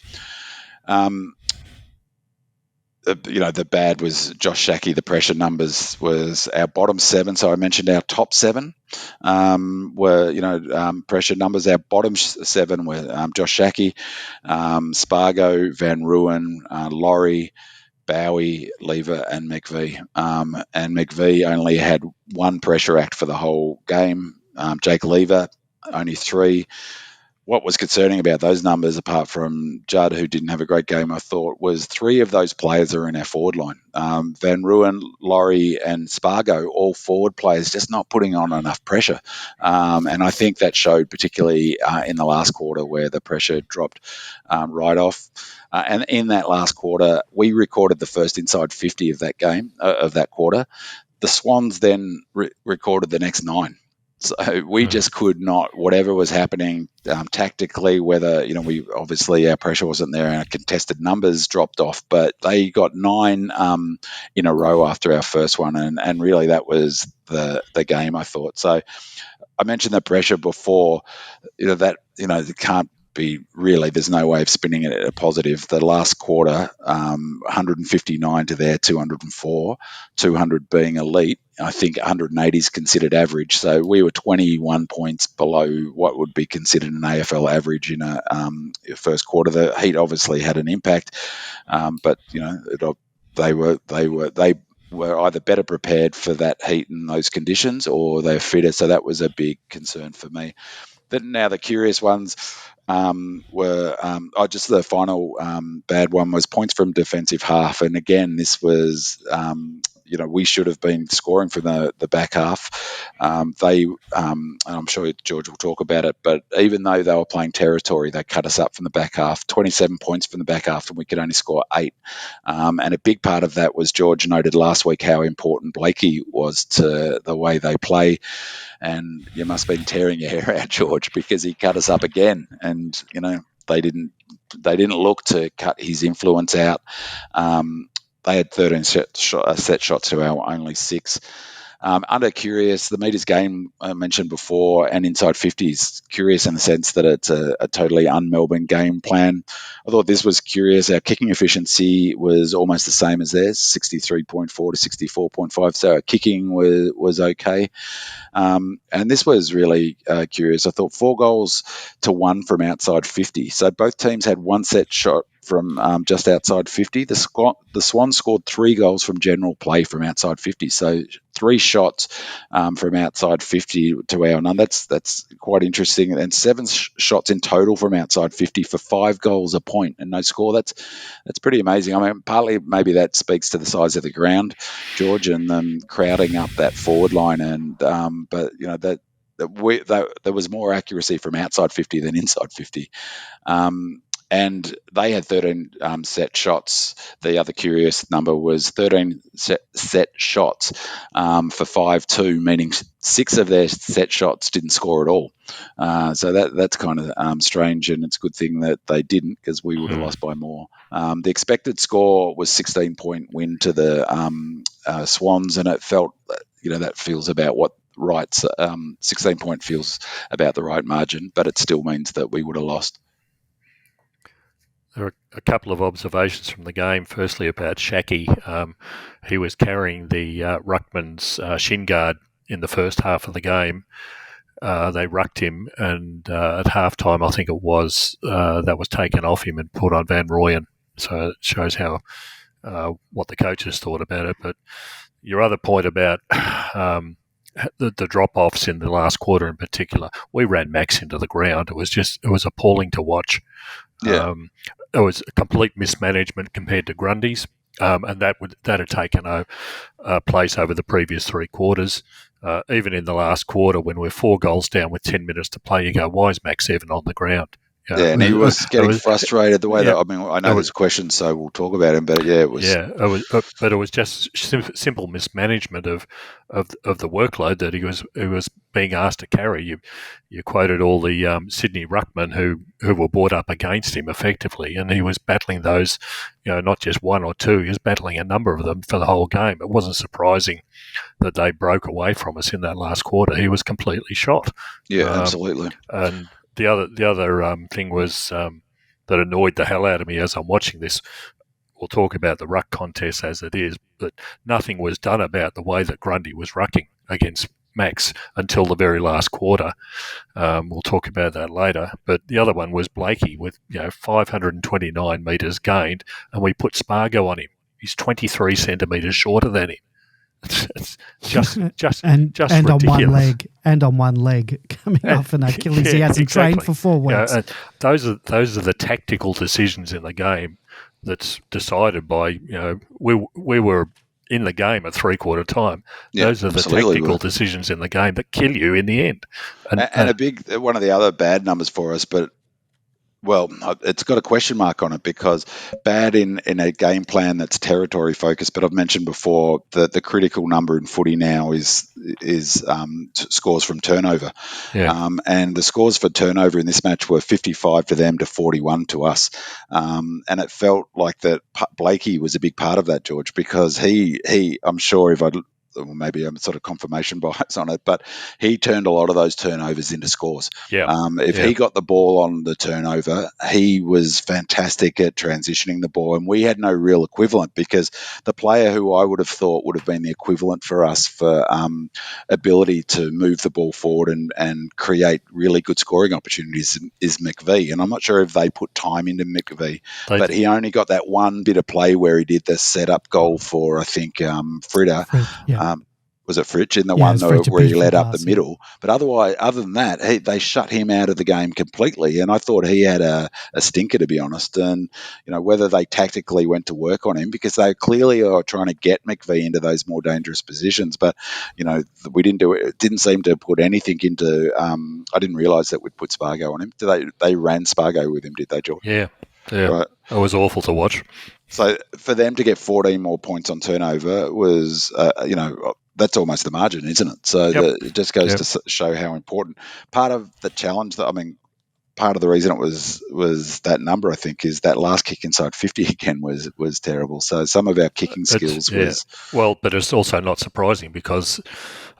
[SPEAKER 3] The bad was Josh 𝗪𝗍. The pressure numbers was our bottom 7. So I mentioned our top 7 were, pressure numbers. Our bottom 7 were Josh 𝗪𝗍, Spargo, Van Rooyen, Laurie, Bowie, Lever, and McVie. And McVie only had 1 pressure act for the whole game. Jake Lever, only 3. What was concerning about those numbers, apart from Judd, who didn't have a great game, I thought, was 3 of those players are in our forward line. Van Rooyen, Laurie, and Spargo, all forward players, just not putting on enough pressure. And I think that showed particularly in the last quarter, where the pressure dropped right off. And in that last quarter, we recorded the first inside 50 of that game, of that quarter. The Swans then recorded the next 9. So we just could not, whatever was happening tactically, whether, we obviously our pressure wasn't there and our contested numbers dropped off, but they got 9 in a row after our first one. And really that was the game, I thought. So I mentioned the pressure before, it can't be really, there's no way of spinning it at a positive. The last quarter, 159 to their 204, 200 being elite. I think 180 is considered average. So we were 21 points below what would be considered an AFL average in a first quarter. The heat obviously had an impact, but they were either better prepared for that heat and those conditions, or they're fitter. So that was a big concern for me. Then now the curious ones were just the final bad one was points from defensive half. And again, this was, we should have been scoring from the back half. And I'm sure George will talk about it, but even though they were playing territory, they cut us up from the back half, 27 points from the back half, and we could only score 8. And a big part of that was George noted last week how important 𝗪𝗧𝗍𝗯 was to the way they play. And you must have been tearing your hair out, George, because he cut us up again. And, they didn't look to cut his influence out. They had 13 set shots to our only 6. Under curious, the meters game I mentioned before, and inside 50s, curious in the sense that it's a totally un-Melbourne game plan. I thought this was curious. Our kicking efficiency was almost the same as theirs, 63.4 to 64.5. So our kicking was okay. And this was really curious. I thought 4 goals to 1 from outside 50. So both teams had 1 set shot from just outside 50. The Swans scored 3 goals from general play from outside 50. So 3 shots from outside 50 to our none. That's quite interesting. And 7 shots in total from outside 50 for 5 goals a point and no score. That's pretty amazing. I mean, partly maybe that speaks to the size of the ground, George, and them crowding up that forward line. And but there was more accuracy from outside 50 than inside 50. And they had 13 set shots. The other curious number was 13 set shots for 5-2, meaning 6 of their set shots didn't score at all. So that's kind of strange, and it's a good thing that they didn't, because we would have lost by more. The expected score was 16-point win to the Swans, and it felt, that feels about what right. 16 point feels about the right margin, but it still means that we would have lost.
[SPEAKER 2] There are a couple of observations from the game. Firstly, about 𝗟𝗏𝗀𝗁. He was carrying the ruckman's shin guard in the first half of the game. They rucked him, and at halftime, I think it was, that was taken off him and put on Van Rooyen. So it shows how what the coaches thought about it. But your other point about the drop-offs in the last quarter in particular, we ran Max into the ground. It was appalling to watch.
[SPEAKER 3] Yeah.
[SPEAKER 2] It was a complete mismanagement compared to Grundy's, and that had taken place over the previous three quarters. Even in the last quarter, when we're 4 goals down with 10 minutes to play, you go, why is Max Evan on the ground?
[SPEAKER 3] And he was getting frustrated the way that, I mean, I know there's questions, so we'll talk about him, but it was.
[SPEAKER 2] Yeah, but it was just simple mismanagement of the workload that he was being asked to carry. You quoted all the Sydney ruckmen who were brought up against him effectively, and he was battling those, not just one or two, he was battling a number of them for the whole game. It wasn't surprising that they broke away from us in that last quarter. He was completely shot.
[SPEAKER 3] Yeah, absolutely.
[SPEAKER 2] And the other thing was that annoyed the hell out of me as I'm watching this. We'll talk about the ruck contest as it is, but nothing was done about the way that Grundy was rucking against Max until the very last quarter. We'll talk about that later. But the other one was Blakey with 529 metres gained, and we put 𝗟𝗏𝘀𝗁𝘁 on him. He's 23 centimetres shorter than him. It's just
[SPEAKER 1] and
[SPEAKER 2] ridiculous.
[SPEAKER 1] on one leg coming off an Achilles. He hasn't trained for 4 weeks.
[SPEAKER 2] Those are the tactical decisions in the game that's decided by we were in the game at 3/4 time. Those are the tactical decisions in the game that kill you in the end.
[SPEAKER 3] And a big one of the other bad numbers for us, but. Well, it's got a question mark on it because bad in a game plan that's territory focused. But I've mentioned before that the critical number in footy now is scores from turnover, and the scores for turnover in this match were 55 to them to 41 to us, and it felt like that Blakey was a big part of that, George, because he I'm sure if I maybe I'm sort of confirmation bias on it, but he turned a lot of those turnovers into scores. If he got the ball on the turnover, he was fantastic at transitioning the ball, and we had no real equivalent because the player who I would have thought would have been the equivalent for us for ability to move the ball forward and create really good scoring opportunities is McVie, and I'm not sure if they put time into McVie, but he only got that one bit of play where he did the set-up goal for, I think, Frida. Was it Fritsch in the one where he led up the middle? But other than that, they shut him out of the game completely. And I thought he had a stinker, to be honest. And whether they tactically went to work on him because they clearly are trying to get McVie into those more dangerous positions. But we didn't do it. It didn't seem to put anything into. I didn't realise that we'd put 𝗟𝗏𝘀𝗁𝘁 on him. They ran 𝗟𝗏𝘀𝗁𝘁 with him, did they, George?
[SPEAKER 2] Yeah. Right. It was awful to watch.
[SPEAKER 3] So for them to get 14 more points on turnover was, that's almost the margin, isn't it? So it just goes to show how important. Part of the challenge, part of the reason it was that number, I think, is that last kick inside 50 again was terrible. So some of our kicking skills was...
[SPEAKER 2] Well, but it's also not surprising because,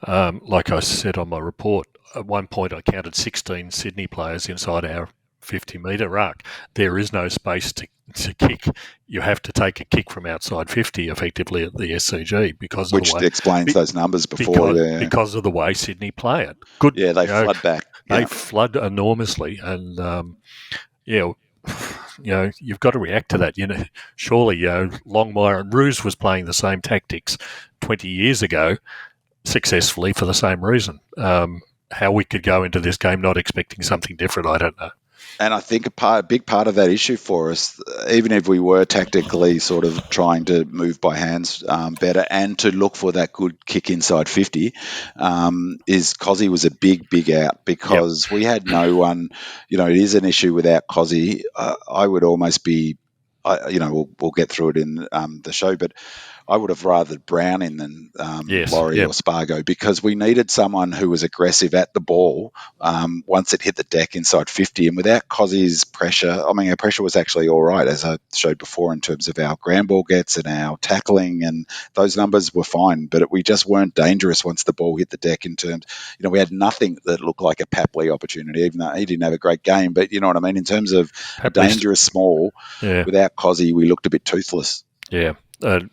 [SPEAKER 2] like I said on my report, at one point I counted 16 Sydney players inside our 50-metre arc. There is no space to kick. You have to take a kick from outside 50 effectively at the SCG because of the way... Which
[SPEAKER 3] explains those numbers before.
[SPEAKER 2] Because of the way Sydney play it. Good.
[SPEAKER 3] Yeah, they flood back.
[SPEAKER 2] They flood enormously and, you've got to react to that. Surely, Longmire and Roos was playing the same tactics 20 years ago successfully for the same reason. How we could go into this game not expecting something different, I don't know.
[SPEAKER 3] And I think a big part of that issue for us, even if we were tactically sort of trying to move by hands better and to look for that good kick inside 50, is 𝗍𝗁𝗀𝗁𝗁 was a big out because we had no one. It is an issue without 𝗍𝗁𝗁𝗁𝗁. I would almost be, we'll get through it in the show, but I would have rathered Brown in than Laurie or 𝗟𝗶𝘀𝘁𝗀, because we needed someone who was aggressive at the ball once it hit the deck inside 50. And without 𝗍𝗲's pressure, I mean, our pressure was actually all right, as I showed before, in terms of our ground ball gets and our tackling, and those numbers were fine, but we just weren't dangerous once the ball hit the deck in terms, we had nothing that looked like a 𝗟𝗶𝘀 opportunity, even though he didn't have a great game. But you know what I mean? In terms of a dangerous small, without 𝗍𝗲, we looked a bit toothless.
[SPEAKER 2] Yeah. And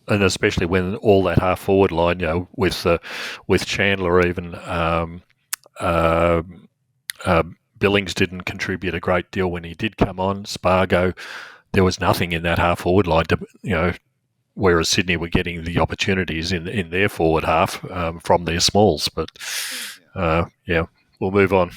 [SPEAKER 2] especially when all that half forward line, with Chandler even, Billings didn't contribute a great deal when he did come on. 𝗟𝗏𝘀, there was nothing in that half forward line to, whereas Sydney were getting the opportunities in their forward half from their smalls. But we'll move on.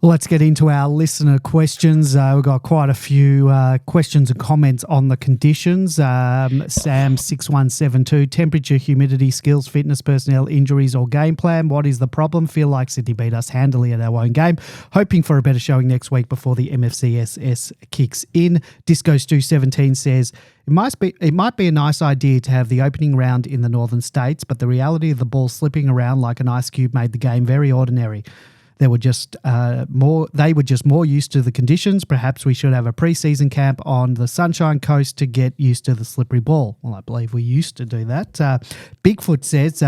[SPEAKER 1] Well, let's get into our listener questions. We've got quite a few questions and comments on the conditions. Sam6172, temperature, humidity, skills, fitness, personnel, injuries or game plan. What is the problem? Feel like Sydney beat us handily at our own game. Hoping for a better showing next week before the MFCSS kicks in. Disco Stu17 says, It might be a nice idea to have the opening round in the northern states, but the reality of the ball slipping around like an ice cube made the game very ordinary. They were just more used to the conditions. Perhaps we should have a pre-season camp on the Sunshine Coast to get used to the slippery ball. Well, I believe we used to do that. Bigfoot says,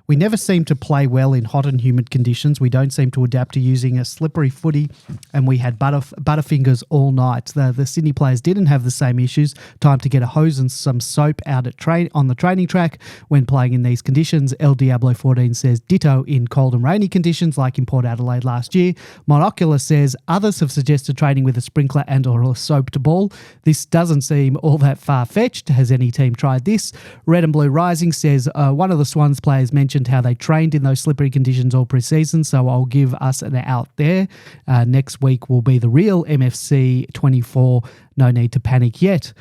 [SPEAKER 1] we never seem to play well in hot and humid conditions. We don't seem to adapt to using a slippery footy, and we had butterfingers all night. The Sydney players didn't have the same issues. Time to get a hose and some soap out on the training track when playing in these conditions. 𝗟𝗶𝘀𝘁𝗀14 says, ditto in cold and rainy conditions like in Port Adelaide last year. Monocular says, others have suggested training with a sprinkler and or a soaped ball. This doesn't seem all that far-fetched. Has any team tried this? Red and Blue Rising says, one of the Swans players mentioned how they trained in those slippery conditions all pre-season, so I'll give us an out there. Next week will be the real MFC 24. No need to panic yet.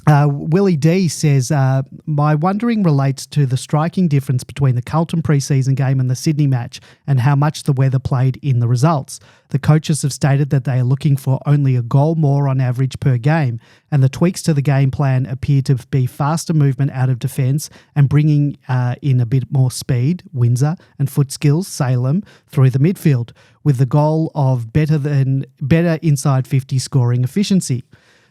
[SPEAKER 1] Willie D says, my wondering relates to the striking difference between the Carlton pre-season game and the Sydney match and how much the weather played in the results. The coaches have stated that they are looking for only a goal more on average per game, and the tweaks to the game plan appear to be faster movement out of defence and bringing in a bit more speed, Windsor, and foot skills, Salem, through the midfield, with the goal of better inside 50 scoring efficiency.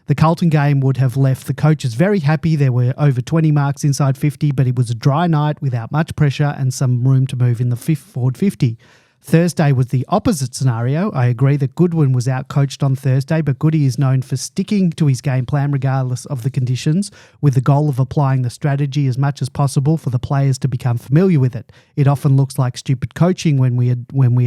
[SPEAKER 1] The Carlton game would have left the coaches very happy. There were over 20 marks inside 50, but it was a dry night without much pressure and some room to move in the forward 50. Thursday was the opposite scenario. I agree that Goodwin was out-coached on Thursday, but Goody is known for sticking to his game plan regardless of the conditions, with the goal of applying the strategy as much as possible for the players to become familiar with it. It often looks like stupid coaching when we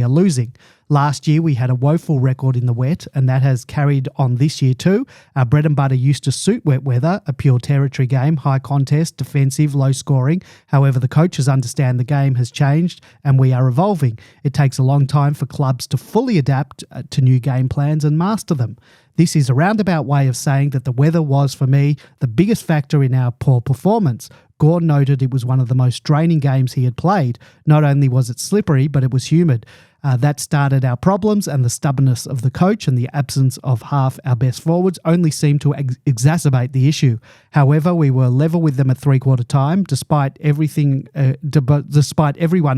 [SPEAKER 1] are losing. Last year, we had a woeful record in the wet, and that has carried on this year too. Our bread and butter used to suit wet weather, a pure territory game, high contest, defensive, low scoring. However, the coaches understand the game has changed and we are evolving. It takes a long time for clubs to fully adapt to new game plans and master them. This is a roundabout way of saying that the weather was, for me, the biggest factor in our poor performance. Gore noted it was one of the most draining games he had played. Not only was it slippery, but it was humid. That started our problems, and the stubbornness of the coach and the absence of half our best forwards only seemed to exacerbate the issue. However, we were level with them at three-quarter time, despite everyone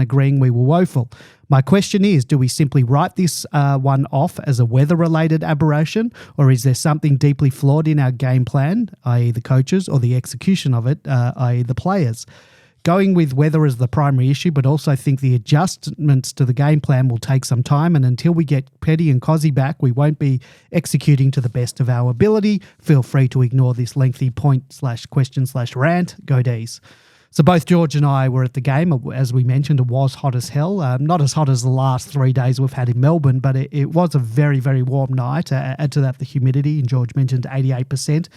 [SPEAKER 1] agreeing we were woeful. My question is, do we simply write this one off as a weather-related aberration, or is there something deeply flawed in our game plan, i.e. the coaches, or the execution of it, i.e. the players? Going with weather as the primary issue, but also think the adjustments to the game plan will take some time, and until we get Petty and 𝗍𝗲 back, we won't be executing to the best of our ability. Feel free to ignore this lengthy point/question/rant. Go D's. So both George and I were at the game. As we mentioned, it was hot as hell. Not as hot as the last 3 days we've had in Melbourne, but it was a very, very warm night. Add to that the humidity, and George mentioned 88%.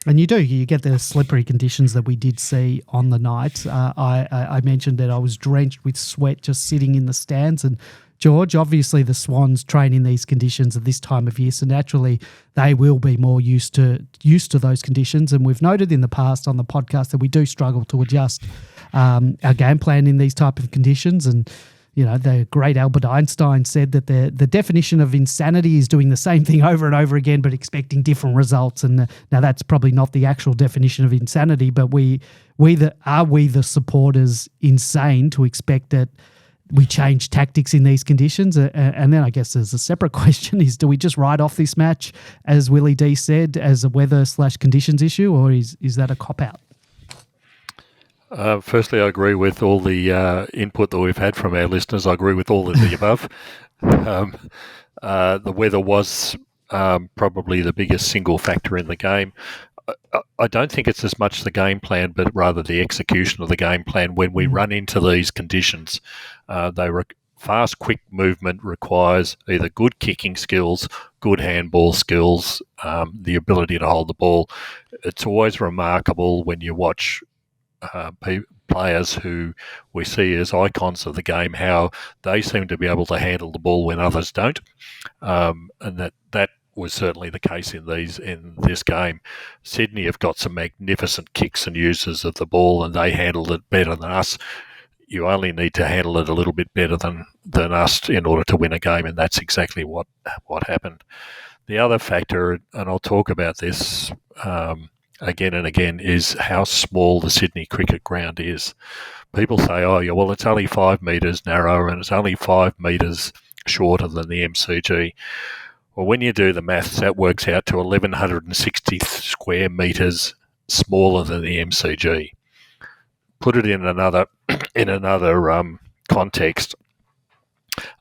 [SPEAKER 1] And you get the slippery conditions that we did see on the night. I mentioned that I was drenched with sweat just sitting in the stands. And George, obviously the Swans train in these conditions at this time of year, so naturally they will be more used to those conditions. And we've noted in the past on the podcast that we do struggle to adjust our game plan in these type of conditions. And the great Albert Einstein said that the definition of insanity is doing the same thing over and over again but expecting different results. And now that's probably not the actual definition of insanity, but are we the supporters insane to expect that we change tactics in these conditions? And then I guess there's a separate question is, do we just write off this match, as Willie D said, as a weather/conditions issue, or is that a cop-out?
[SPEAKER 2] Firstly, I agree with all the input that we've had from our listeners. I agree with all of the above. The weather was probably the biggest single factor in the game. I don't think it's as much the game plan, but rather the execution of the game plan. When we run into these conditions, fast, quick movement requires either good kicking skills, good handball skills, the ability to hold the ball. It's always remarkable when you watch players who we see as icons of the game, how they seem to be able to handle the ball when others don't, and that was certainly the case in this game. Sydney have got some magnificent kicks and uses of the ball, and they handled it better than us. You only need to handle it a little bit better than us in order to win a game, and that's exactly what happened. The other factor, and I'll talk about this again and again, is how small the Sydney cricket ground is. People say, oh, yeah, well, it's only 5 metres narrower and it's only 5 metres shorter than the MCG. Well, when you do the maths, that works out to 1,160 square metres smaller than the MCG. Put it in another context.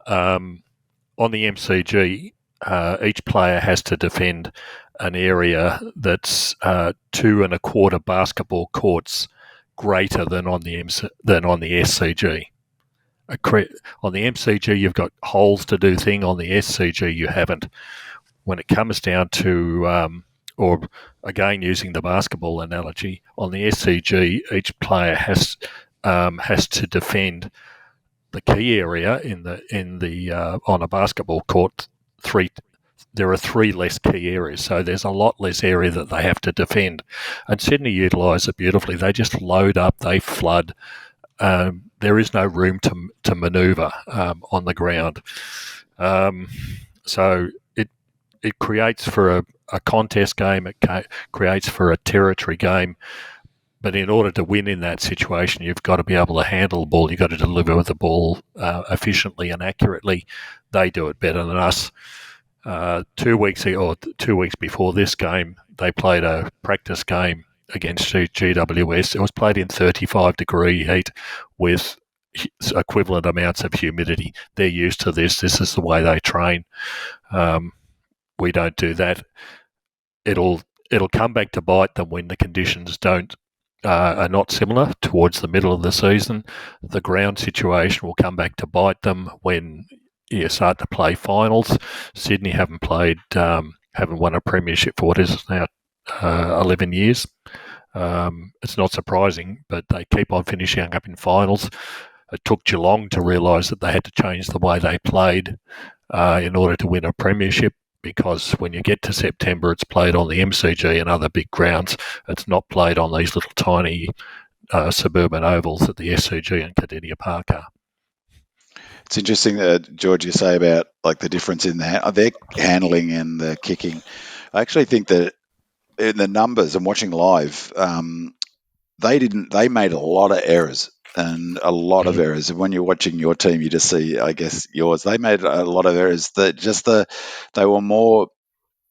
[SPEAKER 2] On the MCG, each player has to defend an area that's 2 1/4 basketball courts greater than on the SCG. On the MCG, you've got holes to do thing. On the SCG, you haven't. When it comes down to, or again using the basketball analogy, on the SCG, each player has to defend the key area on a basketball court. There are 3 less key areas, so there's a lot less area that they have to defend. And Sydney utilise it beautifully. They just load up, they flood. There is no room to manoeuvre on the ground. So it creates for a contest game, it creates for a territory game. But in order to win in that situation, you've got to be able to handle the ball. You've got to deliver the ball efficiently and accurately. They do it better than us. 2 weeks before this game, they played a practice game against GWS. It was played in 35-degree heat with equivalent amounts of humidity. They're used to this. This is the way they train. We don't do that. It'll come back to bite them when the conditions are not similar towards the middle of the season. The ground situation will come back to bite them when you start to play finals. Sydney haven't won a premiership for what is now 11 years. It's not surprising, but they keep on finishing up in finals. It took Geelong to realise that they had to change the way they played in order to win a premiership, because when you get to September, it's played on the MCG and other big grounds. It's not played on these little tiny suburban ovals that the SCG and Kardinia Park are.
[SPEAKER 3] It's interesting that, George, you say about like the difference in their handling and the kicking. I actually think that in the numbers, I'm watching live, they made a lot of errors and a lot of errors. And when you're watching your team, you just see, I guess, yours. They made a lot of errors that they were more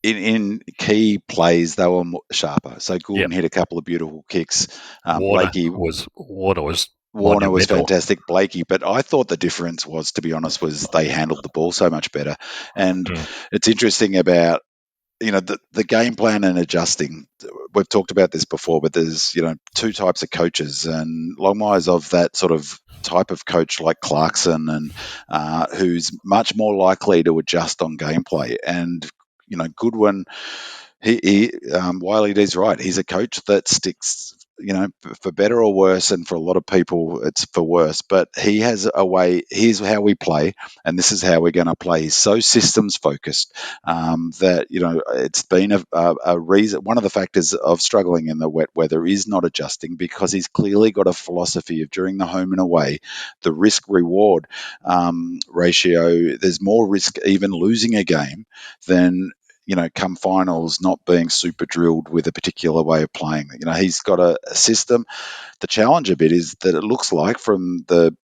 [SPEAKER 3] in key plays. They were more sharper. So Gordon hit a couple of beautiful kicks. Warner was fantastic, Blakey, but I thought the difference was, to be honest, was they handled the ball so much better. And it's interesting about, the game plan and adjusting. We've talked about this before, but there's, 2 types of coaches, and Longmire's of that sort of type of coach like Clarkson, and who's much more likely to adjust on gameplay. And, Goodwin, Wiley D's right. He's a coach that sticks for better or worse, and for a lot of people, it's for worse. But he has a way. Here's how we play, and this is how we're going to play. He's so systems focused that it's been a reason. One of the factors of struggling in the wet weather is not adjusting, because he's clearly got a philosophy of, during the home and away, the risk reward ratio. There's more risk even losing a game than come finals, not being super drilled with a particular way of playing. He's got a system. The challenge a bit is that it looks like, from the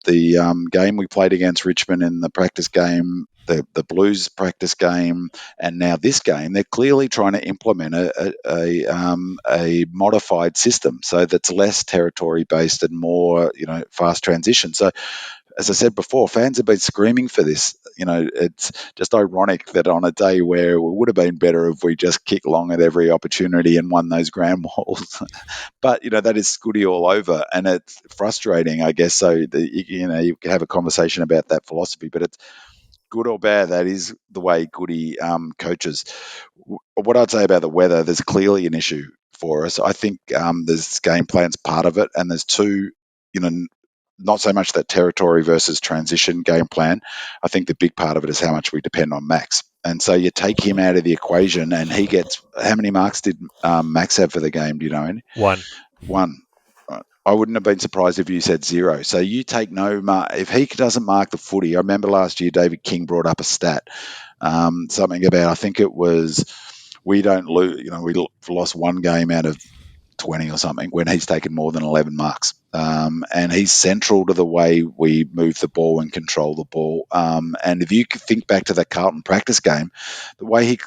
[SPEAKER 3] game we played against Richmond in the practice game, the Blues practice game, and now this game, they're clearly trying to implement a modified system, so that's less territory based and more fast transition. So, as I said before, fans have been screaming for this. It's just ironic that on a day where it would have been better if we just kicked long at every opportunity and won those ground balls. But, that is Scooty all over, and it's frustrating, I guess. So, you can have a conversation about that philosophy, but it's good or bad. That is the way Goody coaches. What I'd say about the weather, there's clearly an issue for us. I think there's game plan's part of it, and there's two, not so much that territory versus transition game plan. I think the big part of it is how much we depend on Max. And so you take him out of the equation, and he gets, how many marks did Max have for the game? Do you know any? One. I wouldn't have been surprised if you said 0. So you take no mark. If he doesn't mark the footy, I remember last year David King brought up a stat, something about, I think it was, we don't lose, we lost one game out of 20 or something when he's taken more than 11 marks. And he's central to the way we move the ball and control the ball. And if you could think back to that Carlton practice game, the way he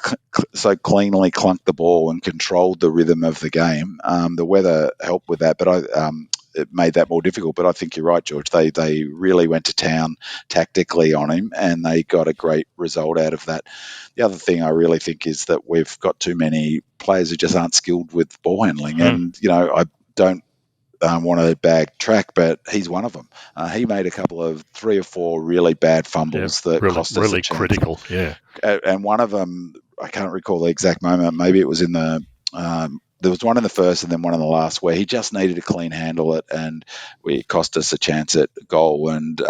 [SPEAKER 3] so cleanly clunked the ball and controlled the rhythm of the game, the weather helped with that, but it made that more difficult. But I think you're right, George. They really went to town tactically on him, and they got a great result out of that. The other thing I really think is that we've got too many players who just aren't skilled with ball handling. And, I don't want to bag Track, but he's one of them. He made a couple of 3 or 4 really bad fumbles that cost us
[SPEAKER 2] really
[SPEAKER 3] a chance.
[SPEAKER 2] Critical, yeah.
[SPEAKER 3] And one of them, I can't recall the exact moment. Maybe it was in the there was one in the first and then one in the last where he just needed to clean handle it, and it cost us a chance at goal. And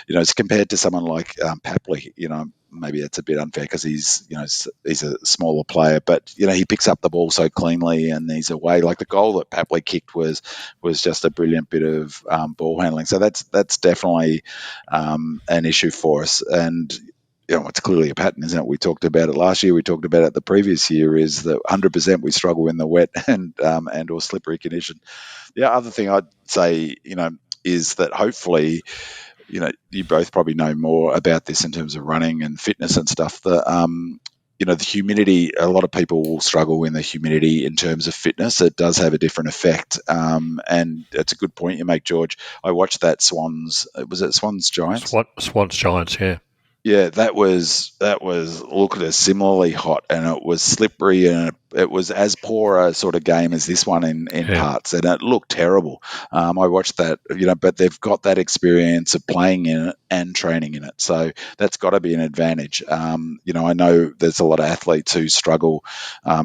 [SPEAKER 3] it's compared to someone like 𝗟𝗶𝘀𝘁𝗃, maybe that's a bit unfair because he's a smaller player, but he picks up the ball so cleanly and he's away. Like the goal that 𝗟𝗂𝘃 kicked was just a brilliant bit of ball handling. So that's definitely an issue for us. And it's clearly a pattern, isn't it? We talked about it last year. We talked about it the previous year. Is that 100% we struggle in the wet and or slippery condition. The other thing I'd say, is that hopefully, you both probably know more about this in terms of running and fitness and stuff. The humidity. A lot of people will struggle in the humidity in terms of fitness. It does have a different effect, and it's a good point you make, George. I watched that Swans. Was it Swans Giants?
[SPEAKER 2] Swans Giants, yeah.
[SPEAKER 3] Yeah, that was looked as similarly hot, and it was slippery, and it was as poor a sort of game as this one in parts, and it looked terrible. I watched that, but they've got that experience of playing in it and training in it, so that's got to be an advantage. I know there's a lot of athletes who struggle,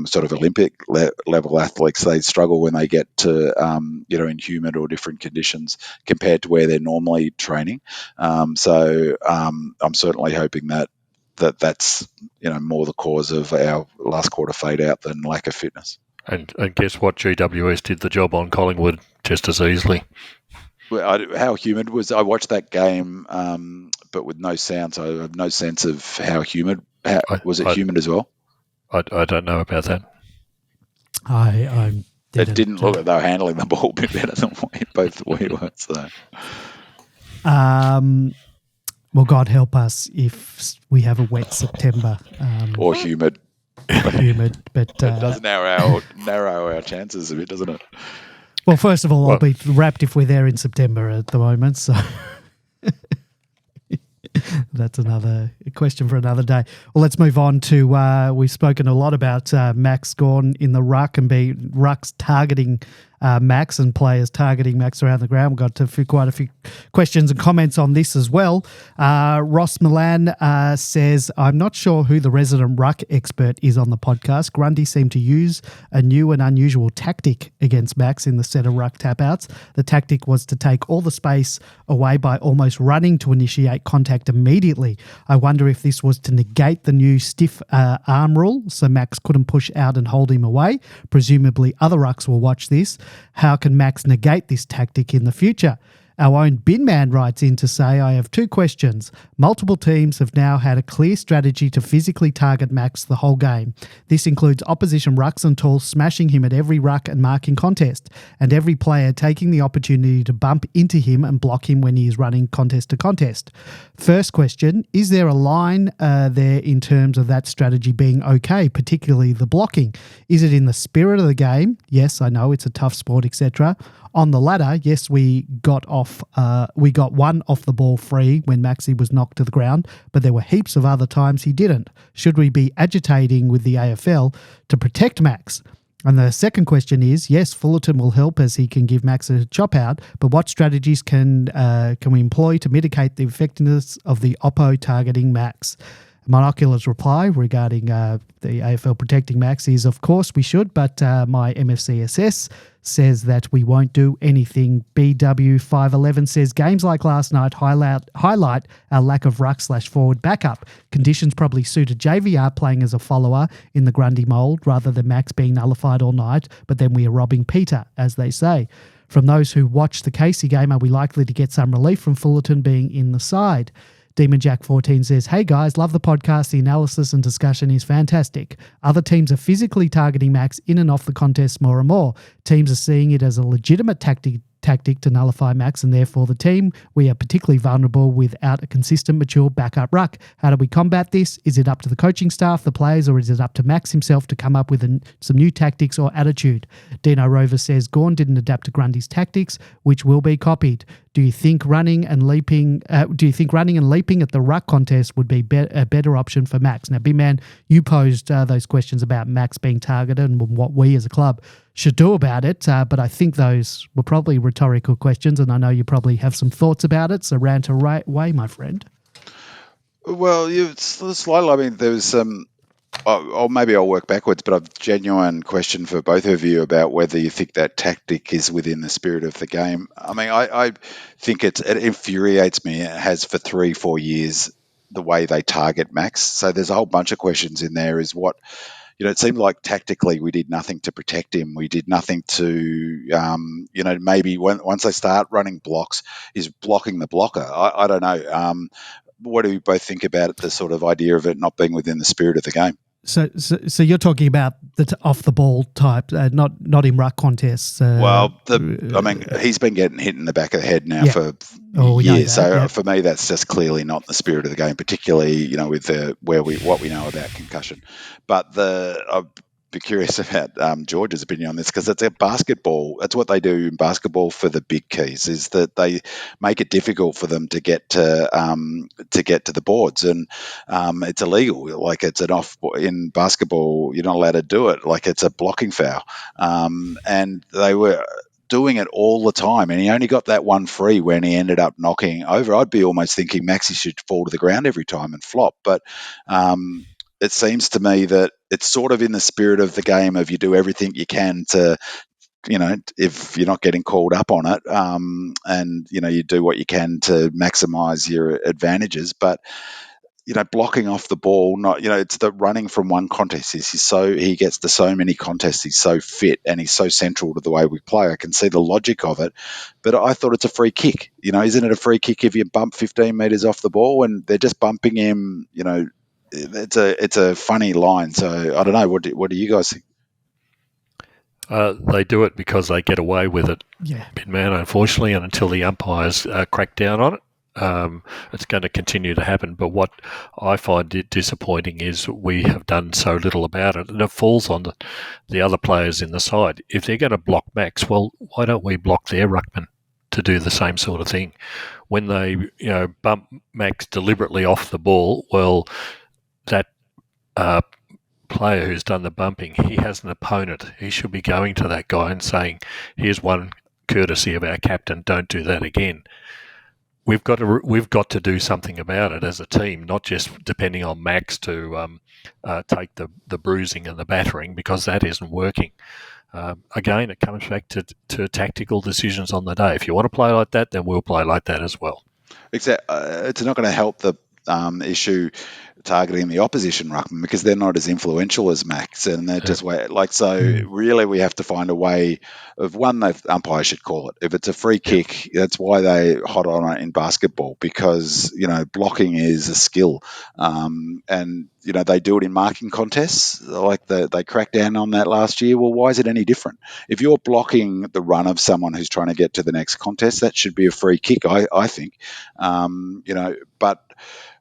[SPEAKER 3] sort of Olympic level athletes. They struggle when they get to in humid or different conditions compared to where they're normally training. So I'm certainly hoping that's more the cause of our last quarter fade out than lack of fitness.
[SPEAKER 2] And guess what? GWS did the job on Collingwood just as easily.
[SPEAKER 3] Well, how humid was? I watched that game, but with no sound, so I have no sense of how humid. Was it humid as well?
[SPEAKER 2] I don't know about that.
[SPEAKER 1] I didn't.
[SPEAKER 3] It didn't look like they were handling the ball a bit better than both we were. So.
[SPEAKER 1] Well, God help us if we have a wet September.
[SPEAKER 3] Or humid.
[SPEAKER 1] Humid, but...
[SPEAKER 3] it does narrow our chances a bit, doesn't it?
[SPEAKER 1] Well, first of all, I'll be wrapped if we're there in September at the moment, so... That's another question for another day. Well, let's move on to, we've spoken a lot about Max Gawn in the ruck and Ruck's targeting Max and players targeting Max around the ground. We've got quite a few questions and comments on this as well. Ross Milan says, I'm not sure who the resident ruck expert is on the podcast. Grundy seemed to use a new and unusual tactic against Max in the set of ruck tap-outs. The tactic was to take all the space away by almost running to initiate contact immediately. I wonder if this was to negate the new stiff arm rule, so Max couldn't push out and hold him away. Presumably other rucks will watch this. How can Max negate this tactic in the future? Our own Bin Man writes in to say, I have 2 questions. Multiple teams have now had a clear strategy to physically target Max the whole game. This includes opposition rucks and talls smashing him at every ruck and marking contest, and every player taking the opportunity to bump into him and block him when he is running contest to contest. First question, is there a line there in terms of that strategy being okay, particularly the blocking? Is it in the spirit of the game? Yes, I know it's a tough sport, etc. On the latter, yes, we got one off the ball free when Maxi was knocked to the ground, but there were heaps of other times he didn't. Should we be agitating with the AFL to protect Max? And the second question is, yes, Fullerton will help as he can give Max a chop out, but what strategies can we employ to mitigate the effectiveness of the Oppo targeting Max? Monocular's reply regarding the AFL protecting Max is, of course we should, but my MFCSS says that we won't do anything. BW511 says, games like last night highlight our lack of ruck/forward backup. Conditions probably suited JVR playing as a follower in the Grundy mould rather than Max being nullified all night, but then we are robbing Peter, as they say. From those who watched the Casey game, are we likely to get some relief from Fullerton being in the side? Demon Jack 14 says, hey guys, love the podcast. The analysis and discussion is fantastic. Other teams are physically targeting Max in and off the contest more and more. Teams are seeing it as a legitimate tactic to nullify Max, and therefore the team, we are particularly vulnerable without a consistent, mature backup ruck. How do we combat this? Is it up to the coaching staff, the players, or is it up to Max himself to come up with some new tactics or attitude? Dino Rover says, Gawn didn't adapt to Grundy's tactics, which will be copied. Do you think running and leaping at the ruck contest would be a better option for Max? Now, Big Man, you posed those questions about Max being targeted and what we as a club should do about it, but I think those were probably rhetorical questions, and I know you probably have some thoughts about it, so rant away, my friend.
[SPEAKER 3] Well, slightly. I mean, there was some. Or maybe I'll work backwards, but I've a genuine question for both of you about whether you think that tactic is within the spirit of the game. I mean, I think it infuriates me. It has for 3-4 years the way they target Max. So there's a whole bunch of questions in there. Is what it seemed like tactically we did nothing to protect him. We did nothing to, maybe once they start running blocks, is blocking the blocker. I don't know. What do you both think about the sort of idea of it not being within the spirit of the game?
[SPEAKER 1] So you're talking about the off the ball type, not in ruck contests.
[SPEAKER 3] He's been getting hit in the back of the head now for years. For me, that's just clearly not the spirit of the game, particularly with what we know about concussion. But I'd be curious about George's opinion on this, because it's a basketball. That's what they do in basketball for the big keys, is that they make it difficult for them to get to the boards, and it's illegal. Like, it's an off in basketball. You're not allowed to do it. Like, it's a blocking foul, and they were doing it all the time, and he only got that one free when he ended up knocking over. I'd be almost thinking Maxi should fall to the ground every time and flop, but it seems to me that it's sort of in the spirit of the game of you do everything you can to, if you're not getting called up on it, and, you do what you can to maximise your advantages. But, blocking off the ball, it's the running from one contest. He gets to so many contests. He's so fit and he's so central to the way we play. I can see the logic of it, but I thought it's a free kick. Isn't it a free kick if you bump 15 metres off the ball and they're just bumping him, It's a funny line, so I don't know. What do you guys think?
[SPEAKER 2] They do it because they get away with it, man, unfortunately, and until the umpires crack down on it, it's going to continue to happen. But what I find disappointing is we have done so little about it, and it falls on the other players in the side. If they're going to block Max, well, why don't we block their ruckman to do the same sort of thing? When they bump Max deliberately off the ball, well, that player who's done the bumping, he has an opponent. He should be going to that guy and saying, here's one courtesy of our captain, don't do that again. We've got to do something about it as a team, not just depending on Max to take the bruising and the battering, because that isn't working. Again, it comes back to tactical decisions on the day. If you want to play like that, then we'll play like that as well.
[SPEAKER 3] Exactly. It's not going to help the issue targeting the opposition ruckman, because they're not as influential as Max, and they're just really we have to find a way of, one, the umpire should call it. If it's a free kick, that's why they hot on it in basketball, because blocking is a skill, and they do it in marking contests. Like they cracked down on that last year. Well, why is it any different? If you're blocking the run of someone who's trying to get to the next contest, that should be a free kick, I think. But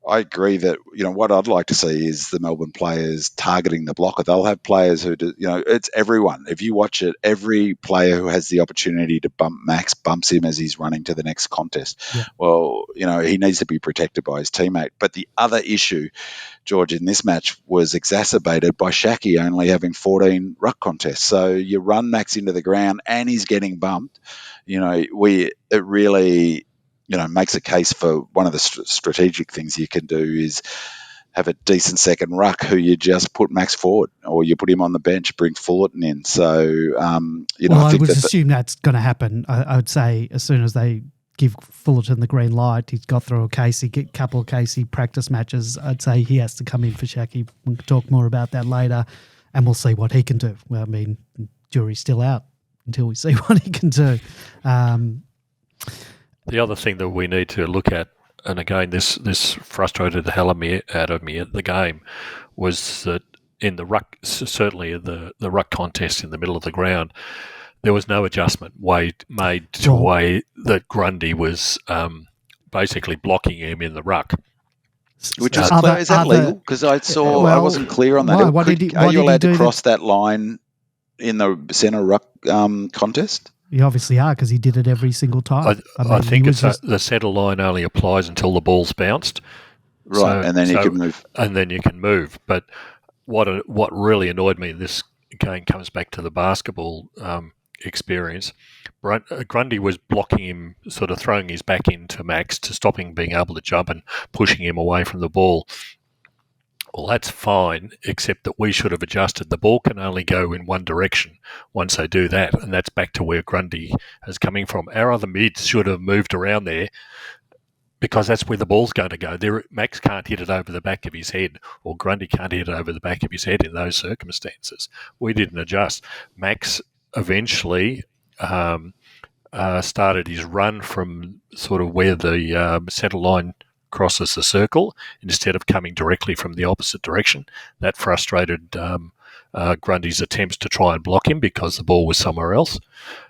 [SPEAKER 3] I agree that, what I'd like to see is the Melbourne players targeting the blocker. They'll have players who do, it's everyone. If you watch it, every player who has the opportunity to bump Max bumps him as he's running to the next contest. Yeah. Well, he needs to be protected by his teammate. But the other issue, George, in this match was exacerbated by 𝗟𝗶𝘀𝗁𝘀 only having 14 ruck contests. So you run Max into the ground and he's getting bumped. It really makes a case for one of the strategic things you can do is have a decent second ruck who you just put Max forward, or you put him on the bench, bring Fullerton in. So,
[SPEAKER 1] I would assume that's going to happen. I would say as soon as they give Fullerton the green light, he's got through a couple of 𝗟𝗶𝘀𝗁𝘀 practice matches. I'd say he has to come in for 𝗟𝗶𝘀𝗁𝘀. We can talk more about that later, and we'll see what he can do. Well, I mean, jury's still out until we see what he can do.
[SPEAKER 2] The other thing that we need to look at, and again, this frustrated the hell out of me at the game, was that in the ruck, certainly in the ruck contest in the middle of the ground, there was no adjustment made to a way that Grundy was basically blocking him in the ruck.
[SPEAKER 3] Which is that legal? Because I wasn't clear on that. Are you allowed to cross that line in the centre ruck contest?
[SPEAKER 1] You obviously are, because he did it every single time.
[SPEAKER 2] I think the centre line only applies until the ball's bounced.
[SPEAKER 3] Right, and then you can move.
[SPEAKER 2] And then you can move. But what really annoyed me, this again comes back to the basketball experience. Grundy was blocking him, sort of throwing his back into Max to stop him being able to jump and pushing him away from the ball. Well, that's fine, except that we should have adjusted. The ball can only go in one direction once they do that, and that's back to where Grundy is coming from. Our other mids should have moved around there, because that's where the ball's going to go. Max can't hit it over the back of his head, or Grundy can't hit it over the back of his head in those circumstances. We didn't adjust. Max eventually started his run from sort of where the centre line crosses the circle instead of coming directly from the opposite direction. That frustrated Grundy's attempts to try and block him because the ball was somewhere else.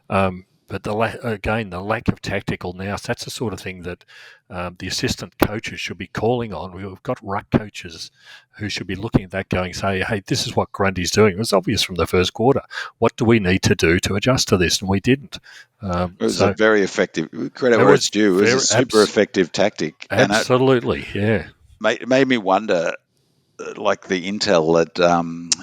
[SPEAKER 2] But the lack of tactical nous, that's the sort of thing that the assistant coaches should be calling on. We've got ruck coaches who should be looking at that going, say, hey, this is what Grundy's doing. It was obvious from the first quarter. What do we need to do to adjust to this? And we didn't.
[SPEAKER 3] It was a very effective, credit where it's due, it was a super effective tactic.
[SPEAKER 2] Absolutely, yeah.
[SPEAKER 3] Made me wonder, like the intel that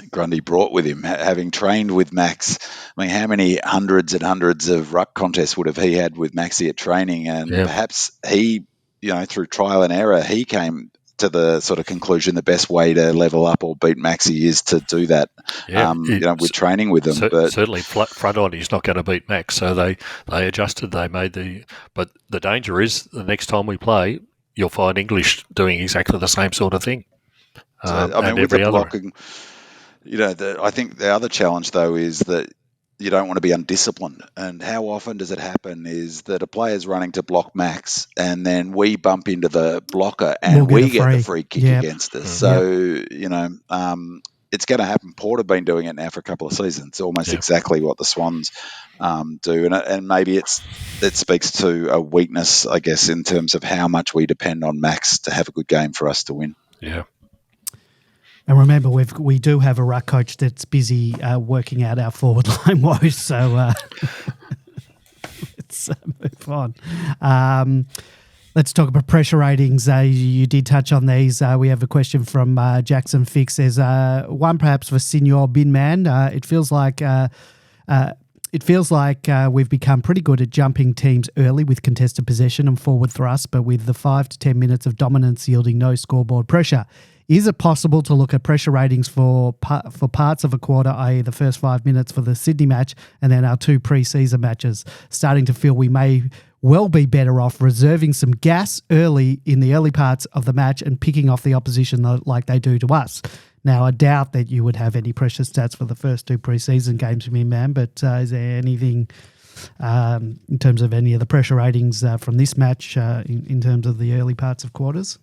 [SPEAKER 3] Grundy brought with him, having trained with Max. I mean, how many hundreds and hundreds of ruck contests would have he had with Maxie at training? And perhaps he, through trial and error, he came to the sort of conclusion the best way to level up or beat Maxie is to do that, with training with them. But
[SPEAKER 2] certainly front on, he's not going to beat Max. So they adjusted, but the danger is the next time we play, you'll find English doing exactly the same sort of thing.
[SPEAKER 3] With the blocking, I think the other challenge, though, is that you don't want to be undisciplined. And how often does it happen is that a player's running to block Max and then we bump into the blocker and we get the free kick against us. So, it's going to happen. Port have been doing it now for a couple of seasons, almost exactly what the Swans do. And maybe it speaks to a weakness, I guess, in terms of how much we depend on Max to have a good game for us to win.
[SPEAKER 2] Yeah.
[SPEAKER 1] And remember, we do have a ruck coach that's busy working out our forward line woes, so let's move on. Let's talk about pressure ratings. You did touch on these. We have a question from Jackson Fix. There's one perhaps for 𝗟𝗶𝘀𝘁𝗃. It feels like we've become pretty good at jumping teams early with contested possession and forward thrust, but with the 5 to 10 minutes of dominance yielding no scoreboard pressure. Is it possible to look at pressure ratings for parts of a quarter, i.e. the first 5 minutes for the Sydney match and then our 2 pre-season matches? Starting to feel we may well be better off reserving some gas early in the early parts of the match and picking off the opposition like they do to us. Now, I doubt that you would have any pressure stats for the first 2 pre-season games, man, but is there anything in terms of any of the pressure ratings from this match in terms of the early parts of quarters?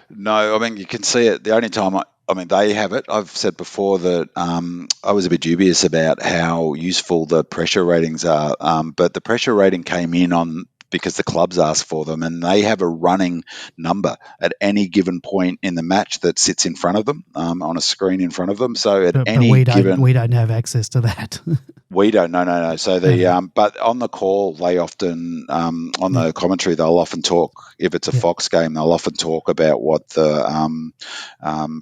[SPEAKER 3] No, I mean, you can see it. The only time they have it. I've said before that I was a bit dubious about how useful the pressure ratings are, but the pressure rating came in because the clubs asked for them, and they have a running number at any given point in the match that sits in front of them on a screen in front of them. So
[SPEAKER 1] we don't have access to that.
[SPEAKER 3] We don't. No. So but on the call, they often on the commentary they'll often talk. If it's a Fox game, they'll often talk about what the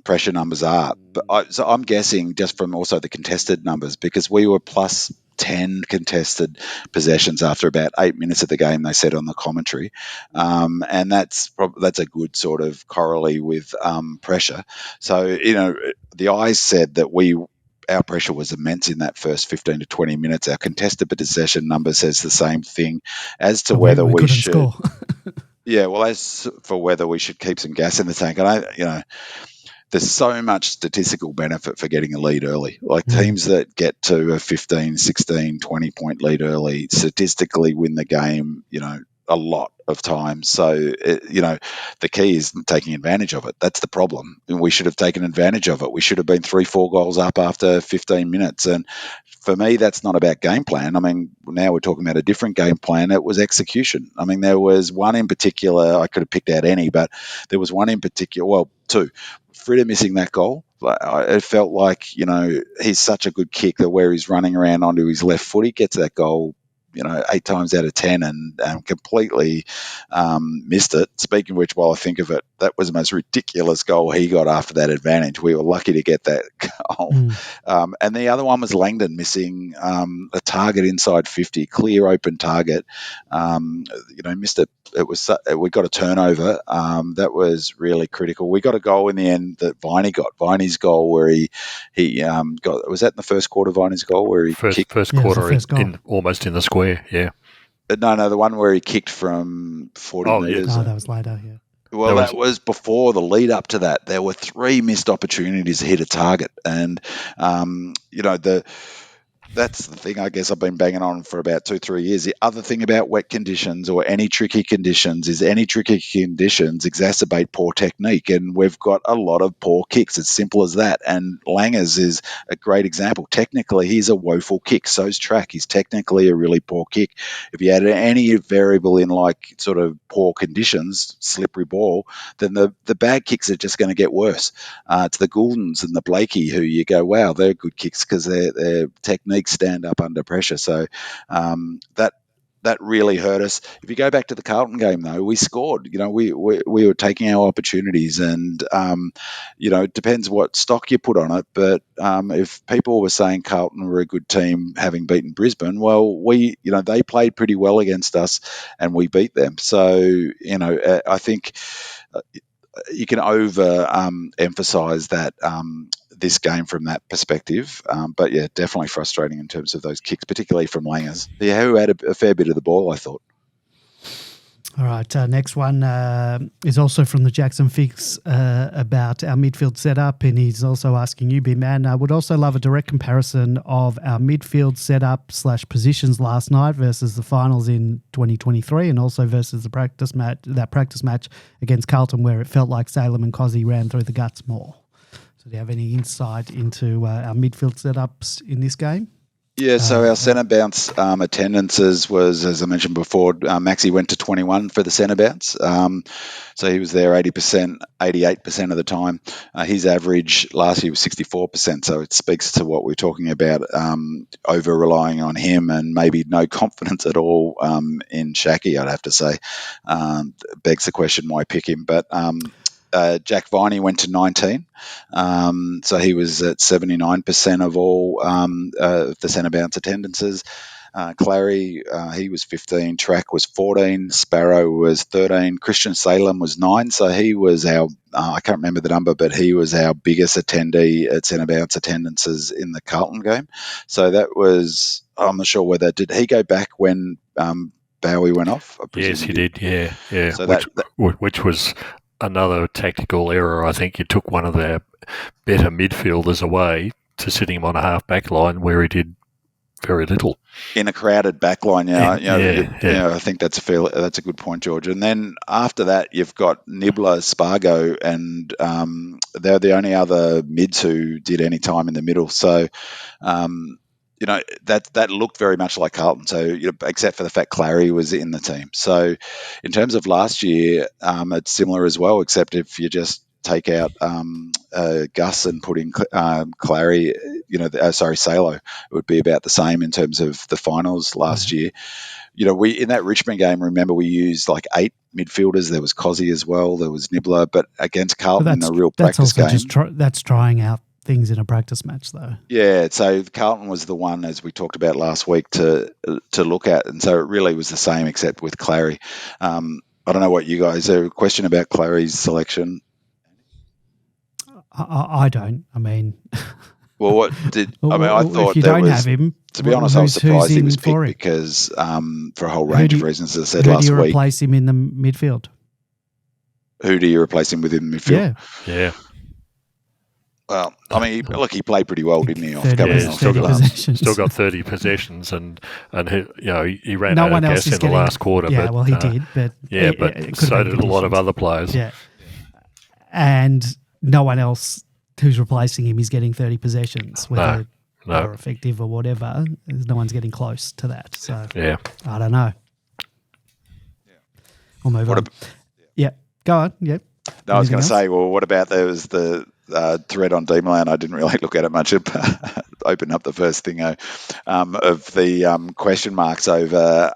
[SPEAKER 3] pressure numbers are. But so I'm guessing just from also the contested numbers, because we were plus 10 contested possessions after about 8 minutes of the game, they said on the commentary, and that's a good sort of correlate with pressure. So the eyes said that our pressure was immense in that first 15 to 20 minutes. Our contested possession number says the same thing as to whether we should
[SPEAKER 1] score.
[SPEAKER 3] Yeah, well, as for whether we should keep some gas in the tank, and there's so much statistical benefit for getting a lead early. Like teams that get to a 15, 16, 20-point lead early statistically win the game, a lot of times. So, the key is taking advantage of it. That's the problem. And we should have taken advantage of it. We should have been 3-4 goals up after 15 minutes. And for me, that's not about game plan. I mean, now we're talking about a different game plan. It was execution. I mean, there was one in particular, I could have picked out any, but there was one in particular, well, 2. Frida missing that goal, it felt like, he's such a good kick that where he's running around onto his left foot, he gets that goal, 8 times out of 10 and completely missed it. Speaking of which, while I think of it, that was the most ridiculous goal he got after that advantage. We were lucky to get that goal. And the other one was Langdon missing a target inside 50, clear open target. Missed it. We got a turnover. That was really critical. We got a goal in the end that 𝗍𝗀 got. 𝗍𝗀's goal where he got. Was that in the first quarter? 𝗍𝗀's goal where he kicked
[SPEAKER 2] first quarter almost in the square. Yeah.
[SPEAKER 3] No, the one where he kicked from 40 metres.
[SPEAKER 1] Oh, that was later. Yeah.
[SPEAKER 3] Well, that was before the lead up to that. There were 3 missed opportunities to hit a target, and that's the thing I guess I've been banging on for about 2-3 years. The other thing about wet conditions or any tricky conditions is any tricky conditions exacerbate poor technique, and we've got a lot of poor kicks. It's simple as that. And Langers is a great example. Technically, he's a woeful kick. So's Track. He's technically a really poor kick. If you add any variable in like sort of poor conditions, slippery ball, then the bad kicks are just going to get worse. To the Gouldens and the Blakey, who you go, wow, they're good kicks because their technique stand up under pressure. So that really hurt us. If you go back to the Carlton game, though, we scored. We were taking our opportunities, and it depends what stock you put on it. But if people were saying Carlton were a good team having beaten Brisbane, well, they played pretty well against us, and we beat them. So I think you can emphasize that this game from that perspective. But yeah, definitely frustrating in terms of those kicks, particularly from Langers, who had a fair bit of the ball, I thought.
[SPEAKER 1] All right, next one is also from the Jackson Fix about our midfield setup, and he's also asking you, B-Man, I would also love a direct comparison of our midfield setup / positions last night versus the finals in 2023, and also versus the practice match against Carlton, where it felt like 𝗟𝗶𝘀𝘁𝗃 and 𝗍𝗏 ran through the guts more. So do you have any insight into our midfield setups in this game?
[SPEAKER 3] Yeah, so our centre bounce attendances was, as I mentioned before, Maxi went to 21 for the centre bounce. So he was there 80%, 88% of the time. His average last year was 64%. So it speaks to what we're talking about, over relying on him and maybe no confidence at all in 𝗟𝗍𝗃𝗁, I'd have to say. Begs the question why pick him. But Jack Viney went to 19. So he was at 79% of all the centre bounce attendances. 𝗟𝗶𝘀𝗁𝘀, he was 15. Track was 14. Sparrow was 13. Christian Salem was 9. So he was our, I can't remember the number, but he was our biggest attendee at centre bounce attendances in the Carlton game. So that was, I'm not sure whether, did he go back when Bowie went off?
[SPEAKER 2] Yes, he did. Yeah.
[SPEAKER 3] So
[SPEAKER 2] which was another tactical error. I think you took one of their better midfielders away to sit him on a half-back line where he did very little.
[SPEAKER 3] In a crowded back line, I think that's a good point, George. And then after that, you've got Nibbler, Spargo, and they're the only other mids who did any time in the middle. So, that looked very much like Carlton. So, except for the fact 𝗟𝗏𝘀𝗃𝗁𝘀 was in the team. So, in terms of last year, it's similar as well, except if you just take out Gus and put in 𝗟𝗏𝘀, it would be about the same in terms of the finals last year. We in that Richmond game, remember we used like 8 midfielders. There was 𝗏𝗏𝘃 as well. There was Nibbler, but against Carlton in a real practice game.
[SPEAKER 1] That's trying out things in a practice match, though.
[SPEAKER 3] Yeah, so Carlton was the one, as we talked about last week, to look at, and so it really was the same except with 𝗟𝗏𝘀𝗃𝗁𝘀. I don't know what you guys. A question about 𝗟𝗏𝘀𝗃's selection.
[SPEAKER 1] I don't. I mean,
[SPEAKER 3] well, I thought
[SPEAKER 1] if you don't have him,
[SPEAKER 3] to be honest, I was surprised he was picked because for a whole range of reasons, as I said last week.
[SPEAKER 1] Who do you replace him in the midfield?
[SPEAKER 3] Who do you replace him with in the midfield?
[SPEAKER 2] Yeah.
[SPEAKER 3] Well, I mean, he played pretty well, didn't he?
[SPEAKER 2] Still got 30 possessions, and he ran out of gas in the last quarter.
[SPEAKER 1] Yeah, but, he did, but
[SPEAKER 2] so did a lot of other players.
[SPEAKER 1] Yeah, and no one else who's replacing him is getting 30 possessions, whether they're effective or whatever. No one's getting close to that. So
[SPEAKER 2] yeah,
[SPEAKER 1] I don't know. We'll move on. Go on. Yeah.
[SPEAKER 3] No, I was going to say, well, what about there was the thread on Demonland? I didn't really look at it much. Open up the first thing of the question marks over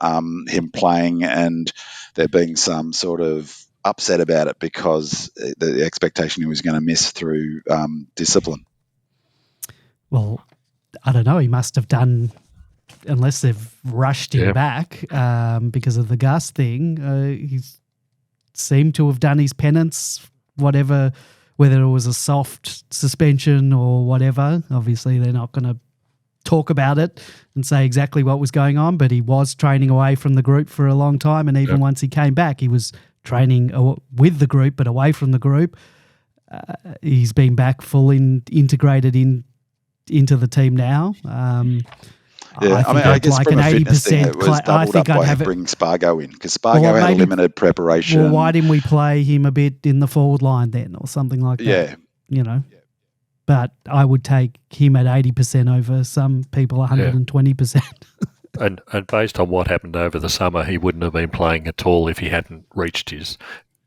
[SPEAKER 3] him playing and there being some sort of upset about it because the expectation he was going to miss through discipline.
[SPEAKER 1] Well, I don't know. He must have done, unless they've rushed him back because of the Gus thing. He's seemed to have done his penance, whether it was a soft suspension or whatever. Obviously, they're not going to talk about it and say exactly what was going on, but he was training away from the group for a long time, and even once he came back, he was training with the group but away from the group. He's been back fully integrated into the team now.
[SPEAKER 3] I guess like from a fitness thing, it was doubled up by bringing 𝗏𝗏𝘃𝗃 in because 𝗏𝗏𝗃𝗃 had a limited preparation.
[SPEAKER 1] Well, why didn't we play him a bit in the forward line then or something like that? Yeah. But I would take him at 80% over some people 120%.
[SPEAKER 2] And based on what happened over the summer, he wouldn't have been playing at all if he hadn't reached his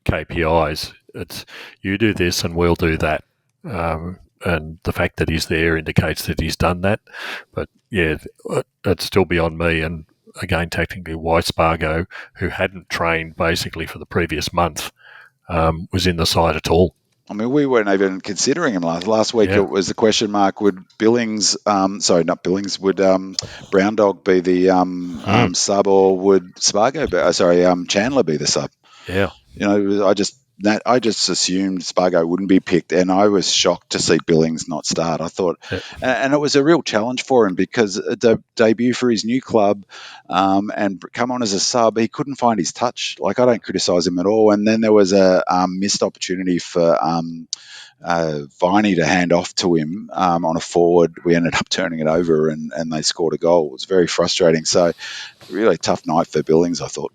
[SPEAKER 2] KPIs. It's you do this and we'll do that. And the fact that he's there indicates that he's done that. But yeah, it's still beyond me. And again, tactically, why 𝗏𝗏𝘃𝗃𝗁𝘀, who hadn't trained basically for the previous month, was in the side at all.
[SPEAKER 3] I mean, we weren't even considering him last week. It was a question mark. Would Billings, would Brown Dog be the sub, or would Chandler be the sub?
[SPEAKER 2] Yeah.
[SPEAKER 3] I just assumed 𝗏𝗏𝘃𝗃𝗁𝘀 wouldn't be picked, and I was shocked to see Billings not start. I thought, and it was a real challenge for him because a debut for his new club, and come on as a sub, he couldn't find his touch. Like, I don't criticise him at all. And then there was a missed opportunity for Viney to hand off to him on a forward. We ended up turning it over, and they scored a goal. It was very frustrating. So, really tough night for Billings, I thought.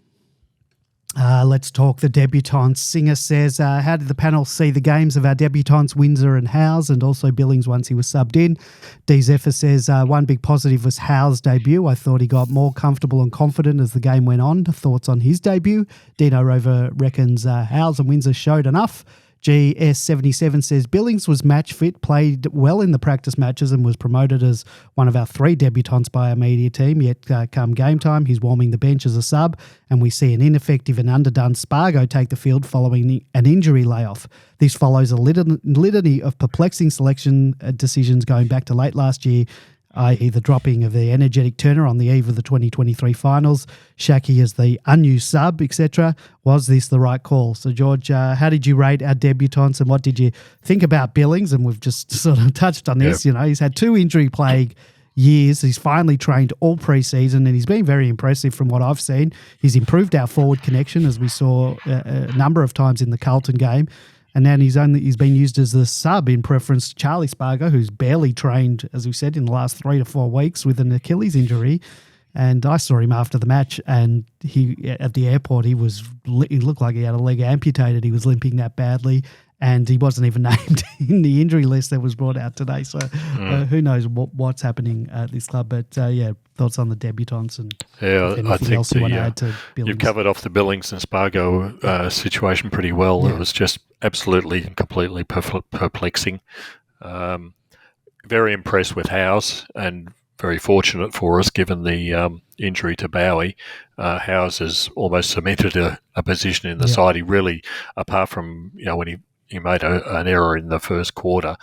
[SPEAKER 1] Let's talk the debutants. Singer says, how did the panel see the games of our debutants, Windsor and Howes, and also Billings once he was subbed in? D. Zephyr says, one big positive was Howes' debut. I thought he got more comfortable and confident as the game went on. Thoughts on his debut? Dino Rover reckons Howes and Windsor showed enough. GS77 says Billings was match fit, played well in the practice matches and was promoted as one of our 3 debutants by our media team, yet come game time he's warming the bench as a sub and we see an ineffective and underdone 𝗟𝗏𝘀𝘁𝗁 take the field following an injury layoff. This follows a litany of perplexing selection decisions going back to late last year, i.e. the dropping of the energetic Turner on the eve of the 2023 finals, 𝗟𝗏𝗀𝗁 as the unused sub, etc. Was this the right call? So, George, how did you rate our debutants and what did you think about Billings? And we've just sort of touched on this.
[SPEAKER 2] Yep.
[SPEAKER 1] He's had 2 injury-plagued years. He's finally trained all pre-season and he's been very impressive from what I've seen. He's improved our forward connection, as we saw a number of times in the Carlton game. And now he's been used as the sub in preference to Charlie 𝗟𝗏𝘀𝗁, who's barely trained, as we said, in the last 3 to 4 weeks with an Achilles injury. And I saw him after the match, and he at the airport, he looked like he had a leg amputated. He was limping that badly, and he wasn't even named in the injury list that was brought out today. So who knows what's happening at this club? But thoughts on the debutants and
[SPEAKER 2] I think
[SPEAKER 1] else you want to add to Billings?
[SPEAKER 2] You've covered off the Billings and 𝗟𝗏𝘀𝗁 situation pretty well. Yeah. It was just absolutely and completely perplexing. Very impressed with Howes and very fortunate for us given the injury to Bowie. Howes has almost cemented a position in the side. He really, apart from when he made an error in the first quarter,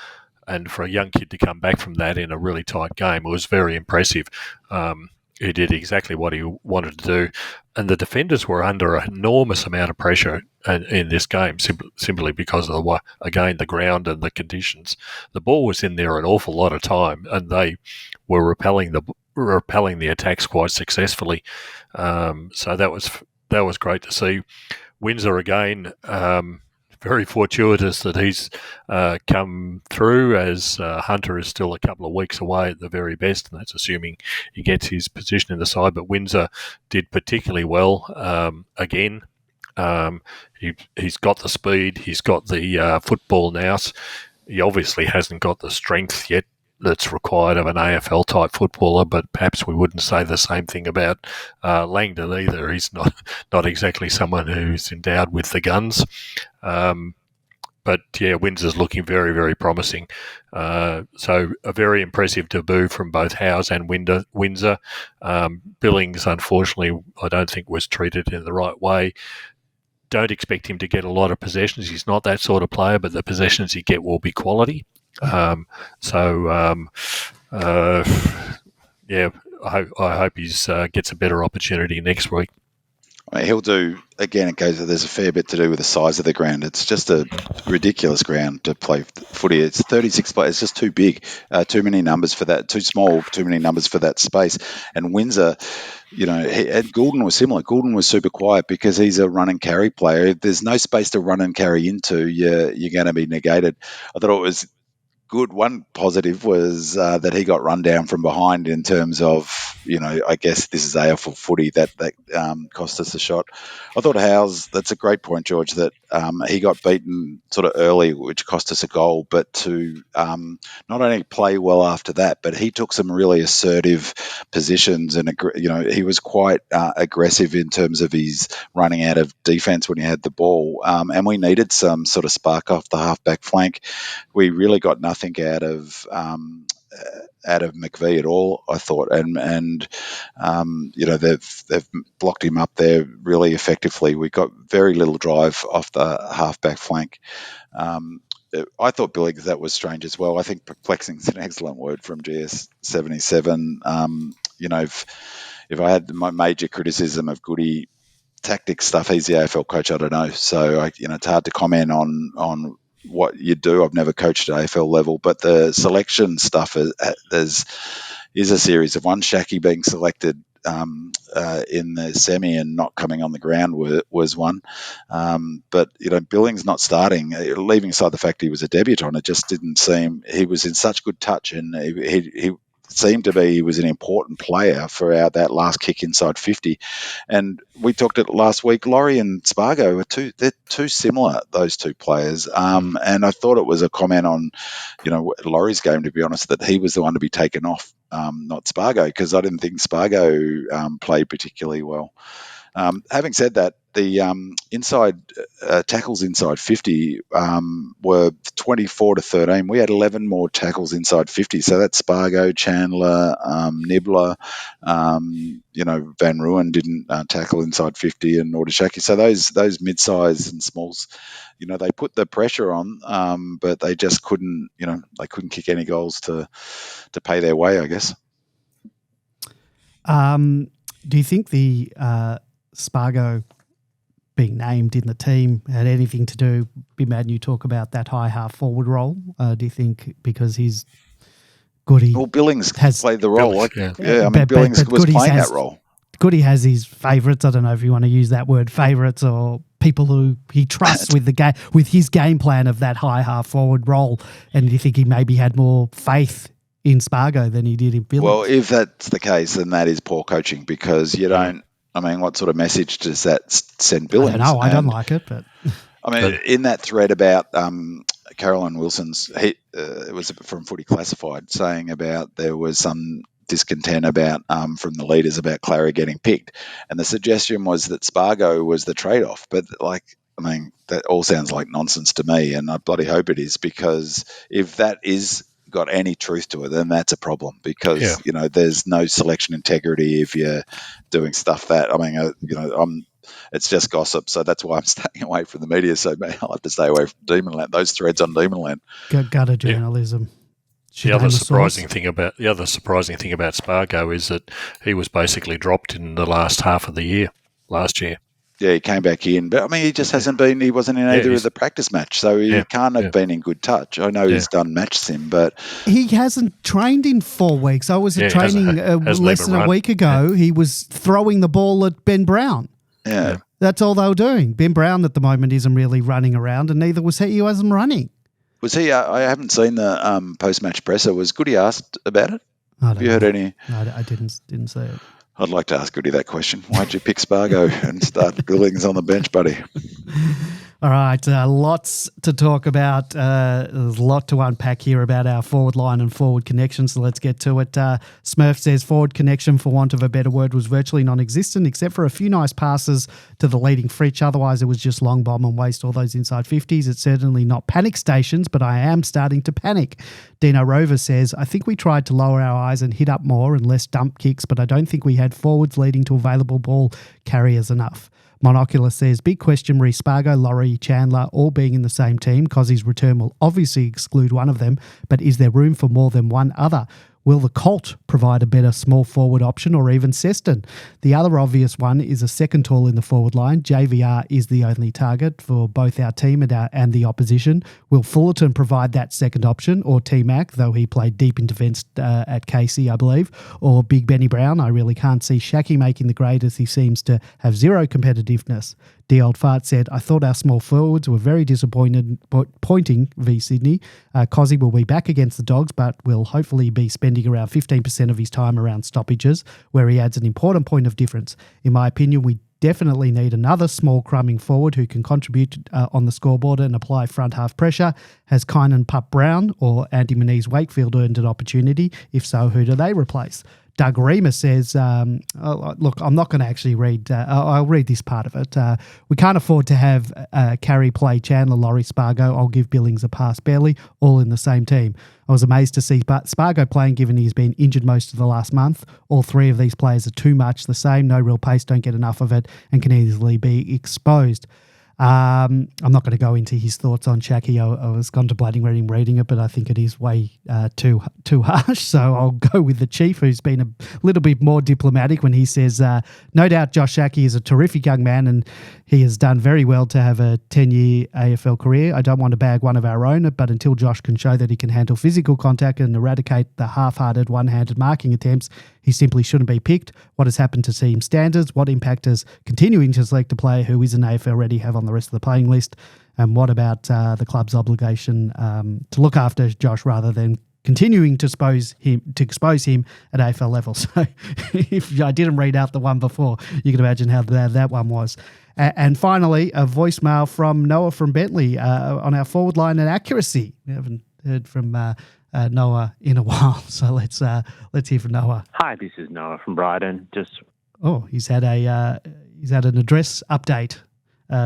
[SPEAKER 2] and for a young kid to come back from that in a really tight game, it was very impressive. He did exactly what he wanted to do. And the defenders were under an enormous amount of pressure in this game, simply because of, the ground and the conditions. The ball was in there an awful lot of time, and they were repelling the attacks quite successfully. So that was great to see. Windsor again, very fortuitous that he's come through, as Hunter is still a couple of weeks away at the very best, and that's assuming he gets his position in the side. But Windsor did particularly well again. He's got the speed, he's got the football nous. He obviously hasn't got the strength yet that's required of an AFL type footballer, but perhaps we wouldn't say the same thing about Langdon either. He's not exactly someone who's endowed with the guns. But yeah, Windsor's looking very, very promising. So a very impressive debut from both Howes and Windsor. Billings, unfortunately, I don't think was treated in the right way. Don't expect him to get a lot of possessions. He's not that sort of player, but the possessions he get will be quality. I hope he gets a better opportunity next week.
[SPEAKER 3] He'll do, again, there's a fair bit to do with the size of the ground. It's just a ridiculous ground to play footy. It's 36 players. It's just too big, too many numbers for that, too small, too many numbers for that space. And Windsor, and Goulden was similar. Goulden was super quiet because he's a run and carry player. If there's no space to run and carry into, you're going to be negated. I thought it was good. One positive was that he got run down from behind in terms of, I guess this is AFL footy that cost us a shot. I thought Howes, that's a great point, George, that he got beaten sort of early, which cost us a goal, but to not only play well after that, but he took some really assertive positions and, he was quite aggressive in terms of his running out of defence when he had the ball. And we needed some sort of spark off the halfback flank. We really got nothing out of 𝗟𝗏𝘀𝗁𝘀𝗁 at all, I thought, and they've blocked him up there really effectively. We got very little drive off the halfback flank. I thought Billings, that was strange as well. I think perplexing is an excellent word from GS77. If I had my major criticism of Goody tactics stuff, he's the AFL coach. I don't know, so it's hard to comment on what you do. I've never coached at AFL level, but the selection stuff is a series of one. 𝗟𝗏𝘀𝗁𝘀𝗁 being selected in the semi and not coming on the ground was one. But Billings not starting, leaving aside the fact he was a debutant, it just didn't seem he was in such good touch, and he seemed to be he was an important player for that last kick inside 50. And we talked it last week. Laurie and 𝗟𝗏𝘀𝘁 they're too similar, those two players. And I thought it was a comment on, Laurie's game, to be honest, that he was the one to be taken off, not 𝗟𝗏𝘀𝘁, because I didn't think 𝗟𝗏𝘀𝘁 played particularly well. Having said that, the inside tackles inside 50 were 24-13. We had 11 more tackles inside 50. So that's 𝗟𝗏𝘀𝘁, Chandler, Nibbler, Van Ruin didn't tackle inside 50, and 𝗦liche. So those mid-size and smalls, they put the pressure on, but they just couldn't, they couldn't kick any goals to pay their way, I guess.
[SPEAKER 1] Do you think the 𝗟𝗏𝘀 being named in the team had anything to do? Be mad you talk about that high half forward role. Do you think because he's Goody?
[SPEAKER 3] Well, Billings has played the role.
[SPEAKER 2] Yeah.
[SPEAKER 3] Billings was playing that role.
[SPEAKER 1] Goody has his favourites. I don't know if you want to use that word, favourites, or people who he trusts with the game, with his game plan of that high half forward role. And do you think he maybe had more faith in 𝗟𝗏𝘀 than he did in Billings?
[SPEAKER 3] Well, if that's the case, then that is poor coaching, because you don't. I mean, what sort of message does that send Billings?
[SPEAKER 1] I don't like it, but
[SPEAKER 3] in that thread about Caroline Wilson's, it was from Footy Classified, saying about there was some discontent about from the leaders about Clara getting picked, and the suggestion was that 𝗟𝗏𝘀 was the trade-off. But that all sounds like nonsense to me, and I bloody hope it is, because if that is got any truth to it, then that's a problem, because there's no selection integrity if you're doing stuff that it's just gossip. So that's why I'm staying away from the media. So I'll have to stay away from Demonland, those threads on Demonland.
[SPEAKER 1] Gutter journalism.
[SPEAKER 2] The other surprising thing about 𝗟𝗏𝘀𝘁 is that he was basically dropped in the last half of the year last year.
[SPEAKER 3] Yeah, he came back in, but he just hasn't been. He wasn't in either of the practice match, so he can't have been in good touch. I know he's done match sim, but
[SPEAKER 1] he hasn't trained in 4 weeks. I was at training less than a week ago. He was throwing the ball at Ben Brown.
[SPEAKER 3] Yeah,
[SPEAKER 1] that's all they were doing. Ben Brown at the moment isn't really running around, and neither was he. He wasn't running.
[SPEAKER 3] Was he? I haven't seen the post-match presser. Was Goody asked about it? Have you heard any?
[SPEAKER 1] No, I didn't see it.
[SPEAKER 3] I'd like to ask Goody that question. Why'd you pick 𝗟𝗏𝘀𝘁 and start Billings on the bench, buddy?
[SPEAKER 1] All right, lots to talk about. There's a lot to unpack here about our forward line and forward connection, so let's get to it. Smurf says forward connection, for want of a better word, was virtually non-existent, except for a few nice passes to the leading Fritsch. Otherwise, it was just long bomb and waste all those inside 50s. It's certainly not panic stations, but I am starting to panic. Dino Rover says, I think we tried to lower our eyes and hit up more and less dump kicks, but I don't think we had forwards leading to available ball carriers enough. Monocular says, big question, 𝗟𝗏𝘀𝘁𝗁, Laurie, Chandler, all being in the same team. 𝗍𝗏𝘀𝑆's return will obviously exclude one of them, but is there room for more than one other? Will the Colt provide a better small forward option, or even Seston? The other obvious one is a second tall in the forward line. JVR is the only target for both our team and the opposition. Will Fullerton provide that second option, or T-Mac, though he played deep in defence at 𝗍𝗃, I believe, or Big Benny Brown? I really can't see 𝗍𝗃 making the grade, as he seems to have zero competitiveness. The old fart said, I thought our small forwards were very disappointing v Sydney. 𝗍𝗃 will be back against the Dogs, but will hopefully be spending around 15% of his time around stoppages, where he adds an important point of difference. In my opinion, we definitely need another small crumbing forward who can contribute on the scoreboard and apply front half pressure. Has Kynan Pup Brown or Andy Manise Wakefield earned an opportunity? If so, who do they replace? Doug Remus says, look, I'm not going to actually read, I'll read this part of it. We can't afford to have Carey play Chandler, Laurie, 𝗟𝗏𝘀𝘁. I'll give Billings a pass, barely, all in the same team. I was amazed to see 𝗟𝗏𝘀𝘁 playing, given he's been injured most of the last month. All three of these players are too much the same, no real pace, don't get enough of it, and can easily be exposed. I'm not going to go into his thoughts on 𝗍𝗃. I was contemplating reading it, but I think it is way too harsh. So I'll go with the chief, who's been a little bit more diplomatic when he says, no doubt Josh 𝗍𝗃 is a terrific young man and he has done very well to have a 10-year AFL career. I don't want to bag one of our own, but until Josh can show that he can handle physical contact and eradicate the half-hearted, one-handed marking attempts, he simply shouldn't be picked. What has happened to team standards? What impact does continuing to select a player who is an AFL ready have on the rest of the playing list? And what about the club's obligation to look after Josh rather than continuing to expose him at AFL level. So if I didn't read out the one before, you can imagine how bad that one was. And finally, a voicemail from Noah from Bentley on our forward line and accuracy. We haven't heard from Noah in a while, so let's hear from Noah.
[SPEAKER 5] Hi, this is Noah from Brighton.
[SPEAKER 1] He's had an address update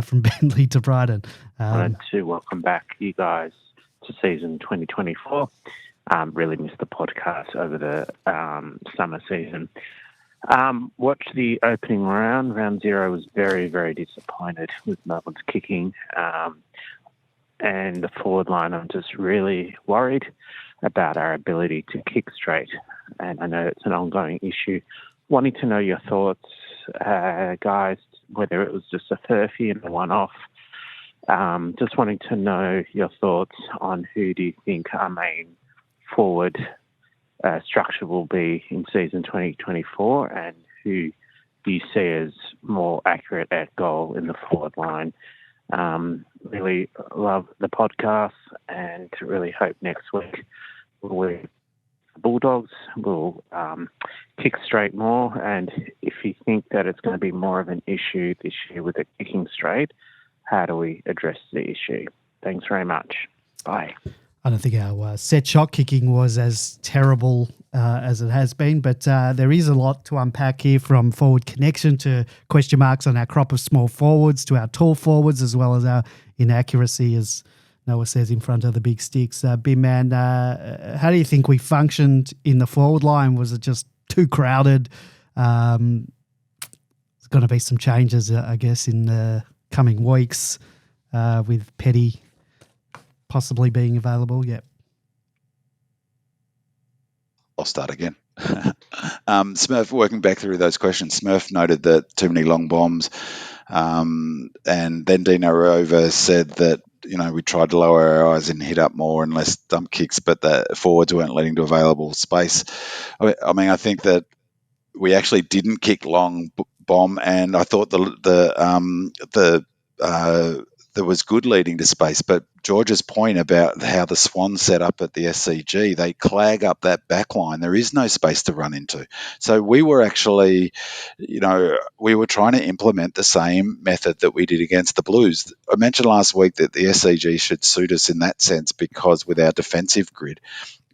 [SPEAKER 1] from Bentley to Brighton.
[SPEAKER 5] Wanted to welcome back you guys to season 2024. Really missed the podcast over the summer season. Watched the opening round. Round 0 was very, very disappointed with Melbourne's kicking. And the forward line, I'm just really worried about our ability to kick straight. And I know it's an ongoing issue. Wanting to know your thoughts, guys, whether it was just a 𝗟𝗶𝘀𝗁 and a one-off. Just wanting to know your thoughts on who do you think our main forward structure will be in season 2024, and who do you see as more accurate at goal in the forward line. Really love the podcast and really hope next week the Bulldogs will kick straight more. And if you think that it's going to be more of an issue this year with the kicking straight, how do we address the issue? Thanks very much. Bye.
[SPEAKER 1] I don't think our set shot kicking was as terrible as it has been, but there is a lot to unpack here, from forward connection to question marks on our crop of small forwards to our tall forwards, as well as our inaccuracy, as Noah says, in front of the big sticks. Bim Man, how do you think we functioned in the forward line? Was it just too crowded? There's going to be some changes, I guess, in the coming weeks with Petty possibly being available. Yep.
[SPEAKER 3] I'll start again. Smurf, working back through those questions, Smurf noted that too many long bombs, and then Dino Rover said that, we tried to lower our eyes and hit up more and less dump kicks, but the forwards weren't letting to available space. I think that we actually didn't kick long bomb, and I thought there was good leading to space. But George's point about how the Swans set up at the SCG, they clag up that back line. There is no space to run into. So we were actually, we were trying to implement the same method that we did against the Blues. I mentioned last week that the SCG should suit us in that sense, because with our defensive grid,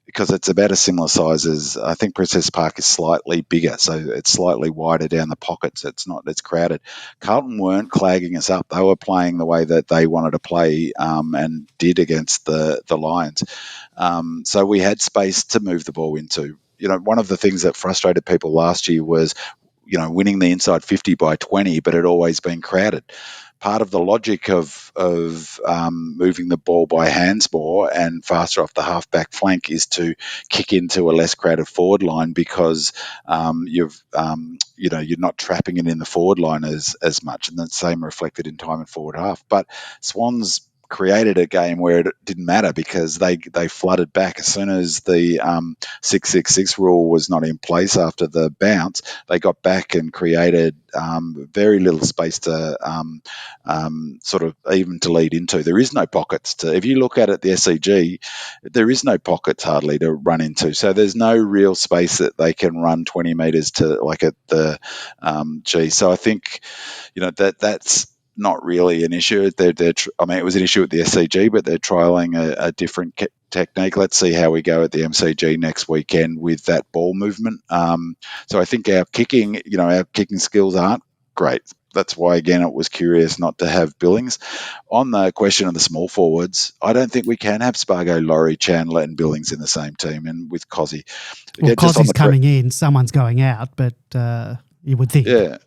[SPEAKER 3] because it's about a similar size as, I think Princess Park is slightly bigger, so it's slightly wider down the pockets. It's crowded. Carlton weren't clagging us up. They were playing the way that they wanted to play, and did against the Lions. So we had space to move the ball into. One of the things that frustrated people last year was, winning the inside 50 by 20, but it always been crowded. Part of the logic of moving the ball by hands more and faster off the half-back flank is to kick into a less crowded forward line, because you're not trapping it in the forward line as much, and the same reflected in time in forward half. But Swans created a game where it didn't matter, because they flooded back as soon as the 666 rule was not in place after the bounce. They got back and created very little space to sort of even to lead into. There is no pockets to. If you look at it, the SCG, there is no pockets hardly to run into. So there's no real space that they can run 20 metres to, like at the G. So I think that's not really an issue. It was an issue at the SCG, but they're trialling a different technique. Let's see how we go at the MCG next weekend with that ball movement. So I think our kicking skills aren't great. That's why, again, it was curious not to have Billings. On the question of the small forwards, I don't think we can have 𝗟𝗯𝗀𝘀𝗁, Laurie, Chandler and Billings in the same team, and with 𝗍𝗁.
[SPEAKER 1] Well, 𝗍𝗁's coming in, someone's going out, but you would think.
[SPEAKER 3] Yeah.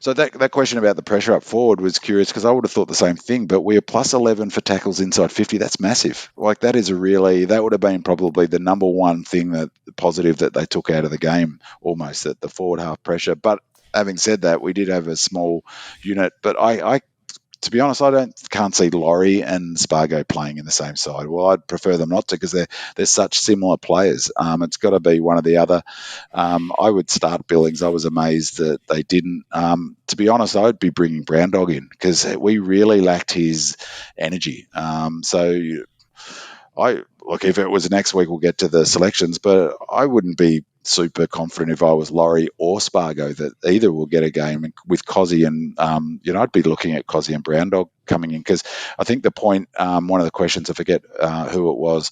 [SPEAKER 3] So that question about the pressure up forward was curious, because I would have thought the same thing, but we're plus 11 for tackles inside 50. That's massive. That would have been probably the number one thing positive that they took out of the game, almost, at the forward half pressure. But having said that, we did have a small unit, but I to be honest, I can't see Laurie and 𝗟𝗏𝘀 playing in the same side. Well, I'd prefer them not to, because they're such similar players. It's got to be one or the other. I would start Billings. I was amazed that they didn't. To be honest, I would be bringing Brown Dog in, because we really lacked his energy. So look, if it was next week, we'll get to the selections, but I wouldn't be super confident if I was Laurie or Spargo that either will get a game with kozzy and, I'd be looking at kozzy and Brown Dog coming in, because I think the point, one of the questions, I forget who it was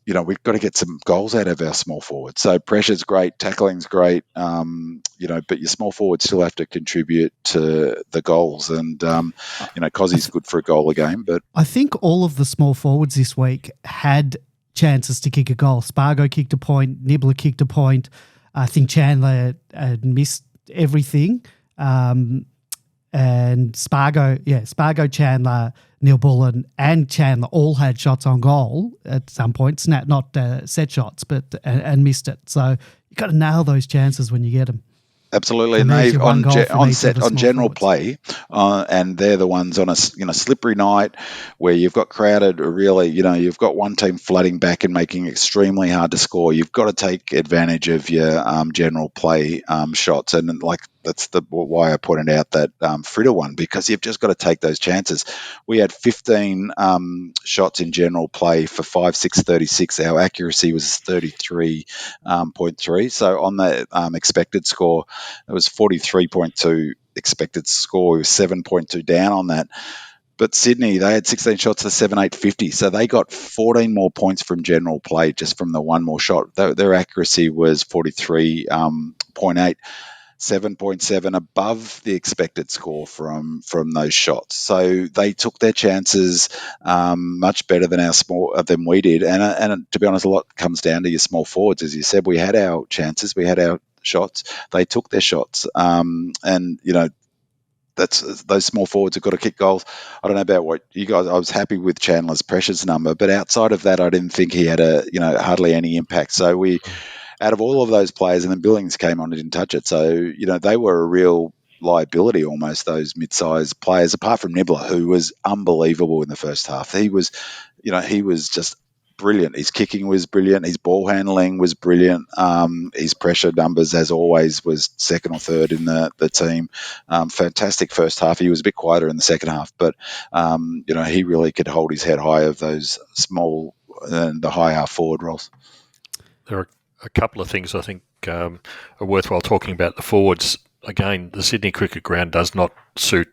[SPEAKER 3] we've got to get some goals out of our small forwards. So pressure's great, tackling's great, but your small forwards still have to contribute to the goals. And, kozzy's good for a goal a game. But
[SPEAKER 1] I think all of the small forwards this week had chances to kick a goal. Spargo kicked a point, Nibbler kicked a point. I think Chandler missed everything. And Spargo, Chandler, Neil Bullen and Chandler all had shots on goal at some point, not set shots, but and missed it. So you got to nail those chances when you get them.
[SPEAKER 3] Absolutely, and they've on general play, and they're the ones on a slippery night where you've got crowded. Really, you've got one team flooding back and making it extremely hard to score. You've got to take advantage of your general play shots, and that's why I pointed out that Fritter one, because you've just got to take those chances. We had 15 shots in general play for 5-6-36. Our accuracy was 33.3. So on the expected score, it was 43.2 expected score. We were 7.2 down on that. But Sydney, they had 16 shots to 7-8-50. So they got 14 more points from general play just from the one more shot. Their accuracy was 43.8. 7.7 above the expected score from those shots. So they took their chances much better than than we did. And to be honest, a lot comes down to your small forwards. As you said, we had our chances, we had our shots. They took their shots, those small forwards have got to kick goals. I don't know about what you guys. I was happy with Chandler's pressures number, but outside of that, I didn't think he had hardly any impact. So we. Out of all of those players, and then Billings came on and didn't touch it. So, they were a real liability almost, those mid-sized players, apart from Nibbler, who was unbelievable in the first half. He was just brilliant. His kicking was brilliant. His ball handling was brilliant. His pressure numbers, as always, was second or third in the team. Fantastic first half. He was a bit quieter in the second half, but, he really could hold his head high of those small and the high half forward roles.
[SPEAKER 2] There are a couple of things I think are worthwhile talking about. The forwards, again, the Sydney Cricket Ground does not suit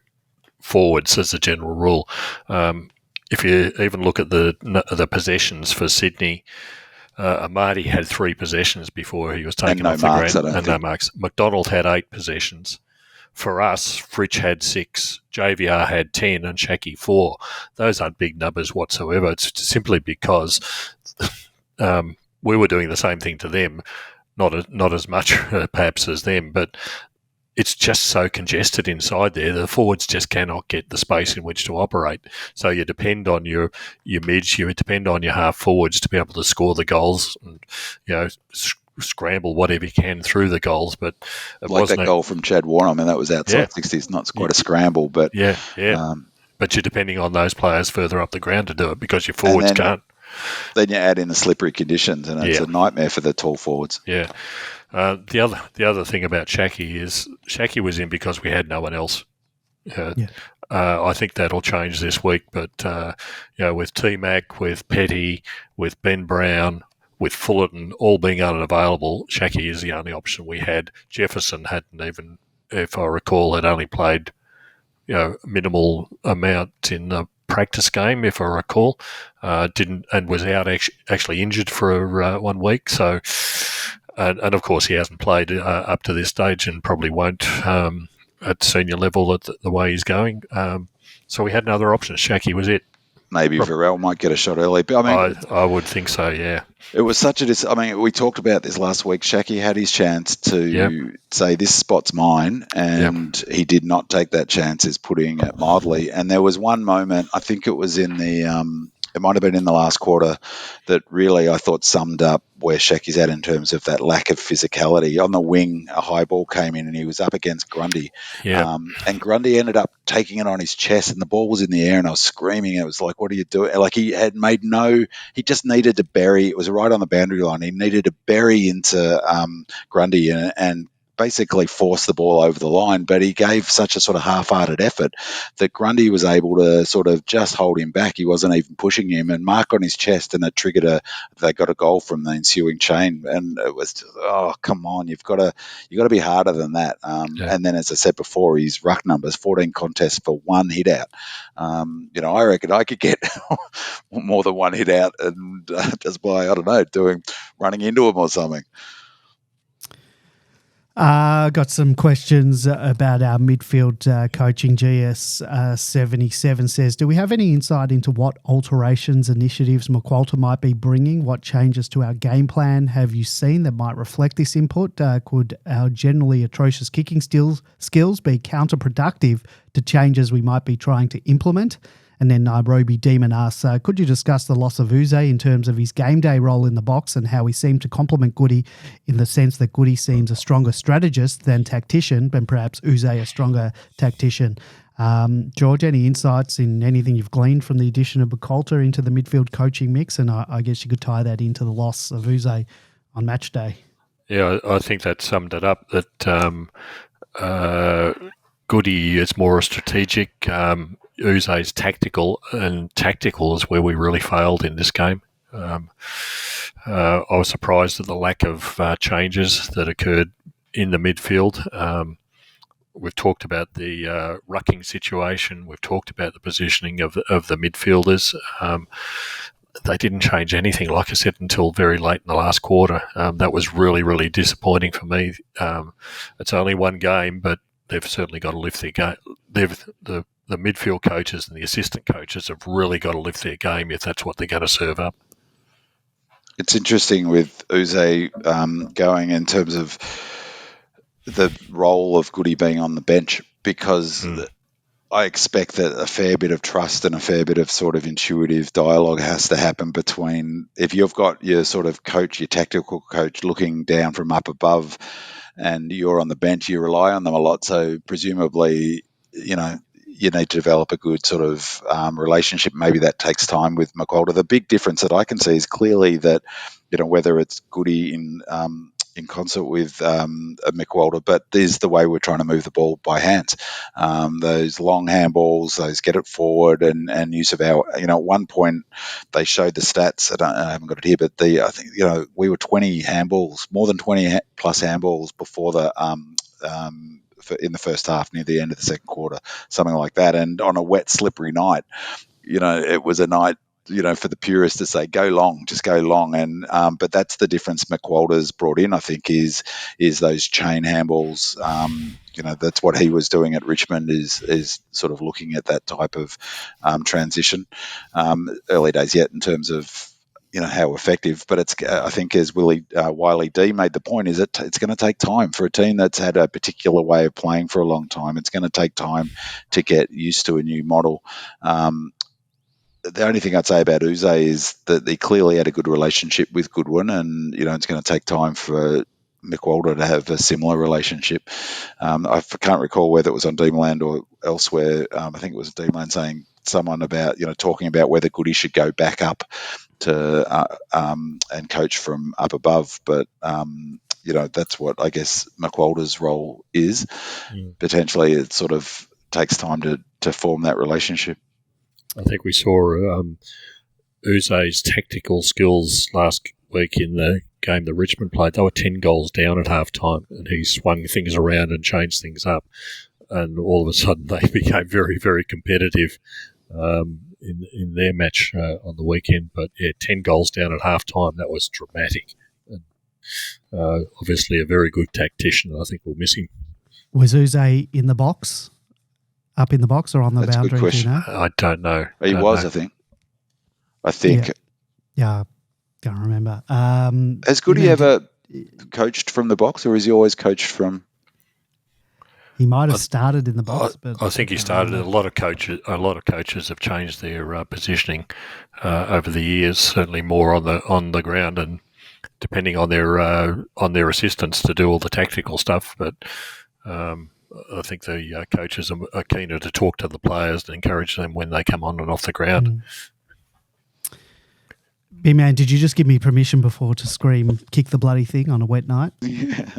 [SPEAKER 2] forwards as a general rule. If you even look at the possessions for Sydney, Amadi had 3 possessions before he was taken off the ground, and no marks. McDonald had 8 possessions. For us, Fritsch had 6, JVR had 10, and 𝗟𝗂 4. Those aren't big numbers whatsoever. It's simply because we were doing the same thing to them, not as much perhaps as them, but it's just so congested inside there. The forwards just cannot get the space in which to operate. So you depend on your mids, you depend on your half forwards to be able to score the goals and scramble whatever you can through the goals. But it wasn't
[SPEAKER 3] that goal from Chad Warner. I mean, that was outside 60s. Not quite a scramble, but
[SPEAKER 2] but you're depending on those players further up the ground to do it because your forwards can't.
[SPEAKER 3] Then you add in the slippery conditions, and it's a nightmare for the tall forwards.
[SPEAKER 2] Yeah. The other thing about 𝗟𝗂 is 𝗟𝗂 was in because we had no one else. I think that'll change this week, but with T-Mac, with Petty, with Ben Brown, with Fullerton all being unavailable, 𝗟𝗂 is the only option we had. Jefferson hadn't even, if I recall, had only played minimal amount in the practice game, if I recall, and was out actually injured for 1 week. So, and of course he hasn't played up to this stage and probably won't at senior level at the way he's going. So we had another option. 𝗟𝗂 was it.
[SPEAKER 3] Maybe Varel might get a shot early, but
[SPEAKER 2] I would think so. Yeah.
[SPEAKER 3] It was such a we talked about this last week. 𝗟𝗂 had his chance to say this spot's mine, and he did not take that chance, is putting it mildly. And there was one moment, I think it was in it might have been in the last quarter, that really I thought summed up where 𝗟𝗂's at in terms of that lack of physicality. On the wing, a high ball came in and he was up against Grundy. And Grundy ended up taking it on his chest and the ball was in the air and I was screaming. It was like, what are you doing? Like he had made he just needed to bury. It was right on the boundary line. He needed to bury into Grundy and basically forced the ball over the line, but he gave such a sort of half-hearted effort that Grundy was able to sort of just hold him back. He wasn't even pushing him, and mark on his chest, and it triggered they got a goal from the ensuing chain. And it was just, oh, come on, you've got to be harder than that. And then, as I said before, his ruck numbers, 14 contests for 1 hit out. I reckon I could get more than 1 hit out, and just by, I don't know, running into him or something.
[SPEAKER 1] Got some questions about our midfield coaching. 𝗟𝗶𝘀𝗁𝘀𝗁 says, do we have any insight into what alterations, initiatives 𝗍𝗀𝗀 might be bringing? What changes to our game plan have you seen that might reflect this input? Could our generally atrocious kicking skills be counterproductive to changes we might be trying to implement? And then Nairobi Demon asks, could you discuss the loss of 𝗍𝗀𝗀 in terms of his game day role in the box and how he seemed to complement 𝗍𝗀𝗀 in the sense that 𝗍𝗀𝗀 seems a stronger strategist than tactician, and perhaps 𝗍𝗀𝗀 a stronger tactician? George, any insights in anything you've gleaned from the addition of 𝗍𝗀𝗀 into the midfield coaching mix? And I guess you could tie that into the loss of 𝗍𝗀𝗀 on match day.
[SPEAKER 2] Yeah, I think that summed it up, that 𝗍𝗀𝗀 is more strategic. 𝗍𝗀𝗀 is tactical, and tactical is where we really failed in this game. I was surprised at the lack of changes that occurred in the midfield. We've talked about the rucking situation. We've talked about the positioning of the midfielders. They didn't change anything, like I said, until very late in the last quarter. That was really, really disappointing for me. It's only one game, but they've certainly got to lift their game. The midfield coaches and the assistant coaches have really got to lift their game if that's what they're going to serve up.
[SPEAKER 3] It's interesting with 𝗍𝗀𝗀 going in terms of the role of 𝗍𝗀𝗀 being on the bench, because I expect that a fair bit of trust and a fair bit of sort of intuitive dialogue has to happen between, if you've got your sort of coach, your tactical coach looking down from up above, and you're on the bench, you rely on them a lot. So presumably, you need to develop a good sort of relationship. Maybe that takes time with 𝗍𝗀𝗀. The big difference that I can see is clearly that, whether it's 𝗍𝗀𝗀 in concert with 𝗍𝗀𝗀, but there's the way we're trying to move the ball by hands. Those long handballs, those get it forward, and use of our, at one point they showed the stats. I haven't got it here, but I think we were 20 handballs, more than 20 plus handballs before the in the first half, near the end of the second quarter, something like that. And on a wet, slippery night, it was a night, for the purists to say, go long, just go long. And but that's the difference 𝗍𝗀𝗀's brought in, I think, is those chain handballs. That's what he was doing at Richmond, is sort of looking at that type of transition. Early days yet in terms of how effective, but it's, I think, as Wiley D made the point, is it's going to take time for a team that's had a particular way of playing for a long time. It's going to take time to get used to a new model. The only thing I'd say about 𝗍𝗀𝗀 is that they clearly had a good relationship with Goodwin, and it's going to take time for 𝗍𝗀𝗀𝗀 to have a similar relationship. I can't recall whether it was on Demonland or elsewhere. I think it was Demonland saying someone about talking about whether 𝗍𝗀𝗀 should go back up to and coach from up above, but that's what I guess 𝗍𝗀𝗀's role is. Potentially, it sort of takes time to form that relationship.
[SPEAKER 2] I think we saw 𝗍𝗀𝗀's tactical skills last week in the game that Richmond played. They were 10 goals down at halftime, and he swung things around and changed things up, and all of a sudden they became very, very competitive in their match on the weekend. But 10 goals down at halftime, that was dramatic. And, obviously a very good tactician. I think we'll miss him.
[SPEAKER 1] Was 𝗍𝗀𝗀 in the box? Up in the box or on the boundary?
[SPEAKER 3] That's a good question.
[SPEAKER 2] I don't know.
[SPEAKER 3] He was, know. I think.
[SPEAKER 1] Yeah, can't remember.
[SPEAKER 3] Has 𝗍𝗀𝗀 ever coached from the box, or has he always coached from?
[SPEAKER 1] He might have started in the box, but
[SPEAKER 2] I think he started. A lot of coaches have changed their positioning over the years. Certainly more on the ground, and depending on their assistants to do all the tactical stuff. But I think the coaches are keener to talk to the players and encourage them when they come on and off the ground.
[SPEAKER 1] B-Man, did you just give me permission before to scream, kick the bloody thing on a wet night?
[SPEAKER 3] Yeah.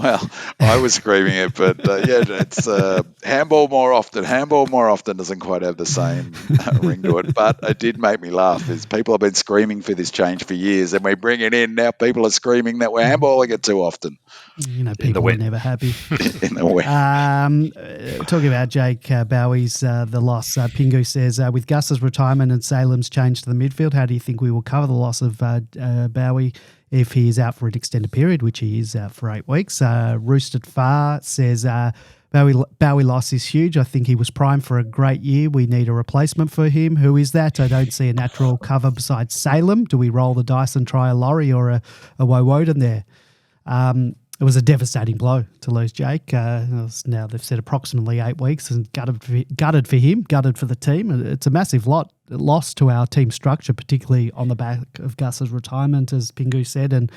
[SPEAKER 3] Well, I was screaming it, but it's handball more often. Handball more often doesn't quite have the same ring to it, but it did make me laugh. Is people have been screaming for this change for years, and we bring it in now. People are screaming that we're handballing it too often.
[SPEAKER 1] People are never happy.
[SPEAKER 3] In the wet.
[SPEAKER 1] Talking about Jake 𝗟𝗶𝘀𝘁𝗃's the loss, Pingu says, with Gus's retirement and Salem's change to the midfield, how do you think we will cover the loss of 𝗟𝗶𝘀𝗁 if he is out for an extended period, which he is out for 8 weeks? Roosted Far says, 𝗟𝗶𝘀𝗁 loss is huge. I think he was primed for a great year. We need a replacement for him. Who is that? I don't see a natural cover besides Salem. Do we roll the dice and try a Laurie or a Woden there? It was a devastating blow to lose Jake. Now they've said approximately 8 weeks, and gutted for him, gutted for the team. It's a massive loss to our team structure, particularly on the back of Gus's retirement, as Pingu said, and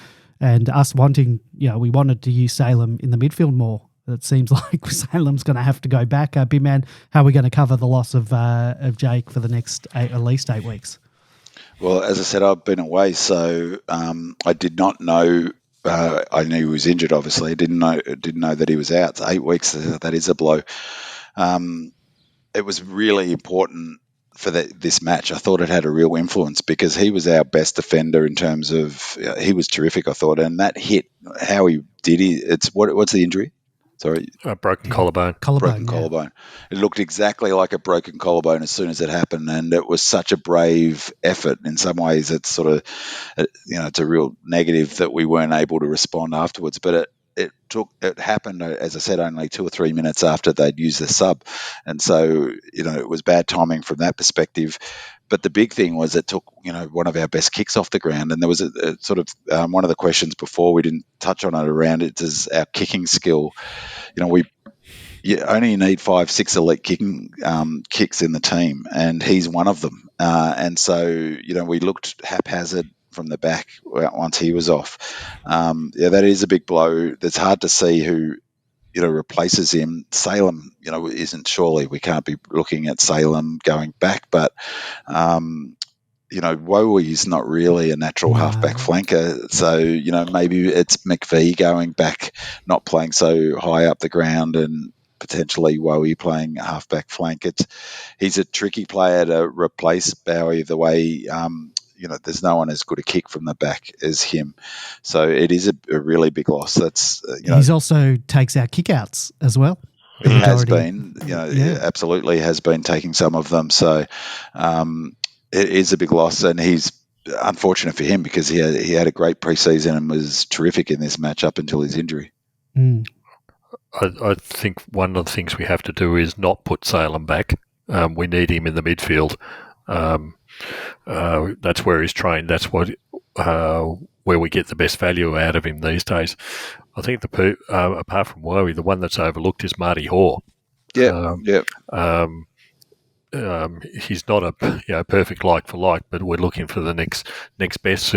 [SPEAKER 1] us wanting, we wanted to use Salem in the midfield more. It seems like Salem's going to have to go back. Big man, how are we going to cover the loss of Jake for the next at least 8 weeks?
[SPEAKER 3] Well, as I said, I've been away, so I did not know. I knew he was injured. Obviously, didn't know that he was out. 8 weeks. That is a blow. It was really important for this match. I thought it had a real influence because he was our best defender in terms of he was terrific. I thought, and that hit, how he did it. It's what's the injury? Sorry,
[SPEAKER 2] broken collarbone.
[SPEAKER 3] Broken collarbone. It looked exactly like a broken collarbone as soon as it happened, and it was such a brave effort. In some ways, it's sort of, it's a real negative that we weren't able to respond afterwards. But it happened, as I said, only 2 or 3 minutes after they'd used the sub, and so it was bad timing from that perspective. But the big thing was it took, one of our best kicks off the ground. And there was a sort of one of the questions before, we didn't touch on it around it, is our kicking skill. You only need 5-6 elite kicking kicks in the team, and he's one of them. And so, we looked haphazard from the back once he was off. That is a big blow. That's hard to see who replaces him. Salem, isn't, surely we can't be looking at Salem going back, but 𝗟𝗏𝘀𝘁𝗃's not really a natural halfback flanker, so maybe it's McVie going back, not playing so high up the ground, and potentially 𝗟𝗏𝘀𝘁𝗃 playing halfback flank. He's a tricky player to replace 𝗟𝗏𝘀𝘁𝗃 the way there's no one as good a kick from the back as him. So it is a really big loss. That's
[SPEAKER 1] He's also takes our kickouts as well.
[SPEAKER 3] He has been, absolutely has been taking some of them. So it is a big loss, and he's unfortunate for him because he had a great preseason and was terrific in this match up until his injury.
[SPEAKER 2] I think one of the things we have to do is not put Salem back. We need him in the midfield. That's where he's trained. That's where we get the best value out of him these days. I think apart from 𝗟𝗏𝘀𝘁𝗃, the one that's overlooked is Marty Hoare. He's not a perfect like for like, but we're looking for the next best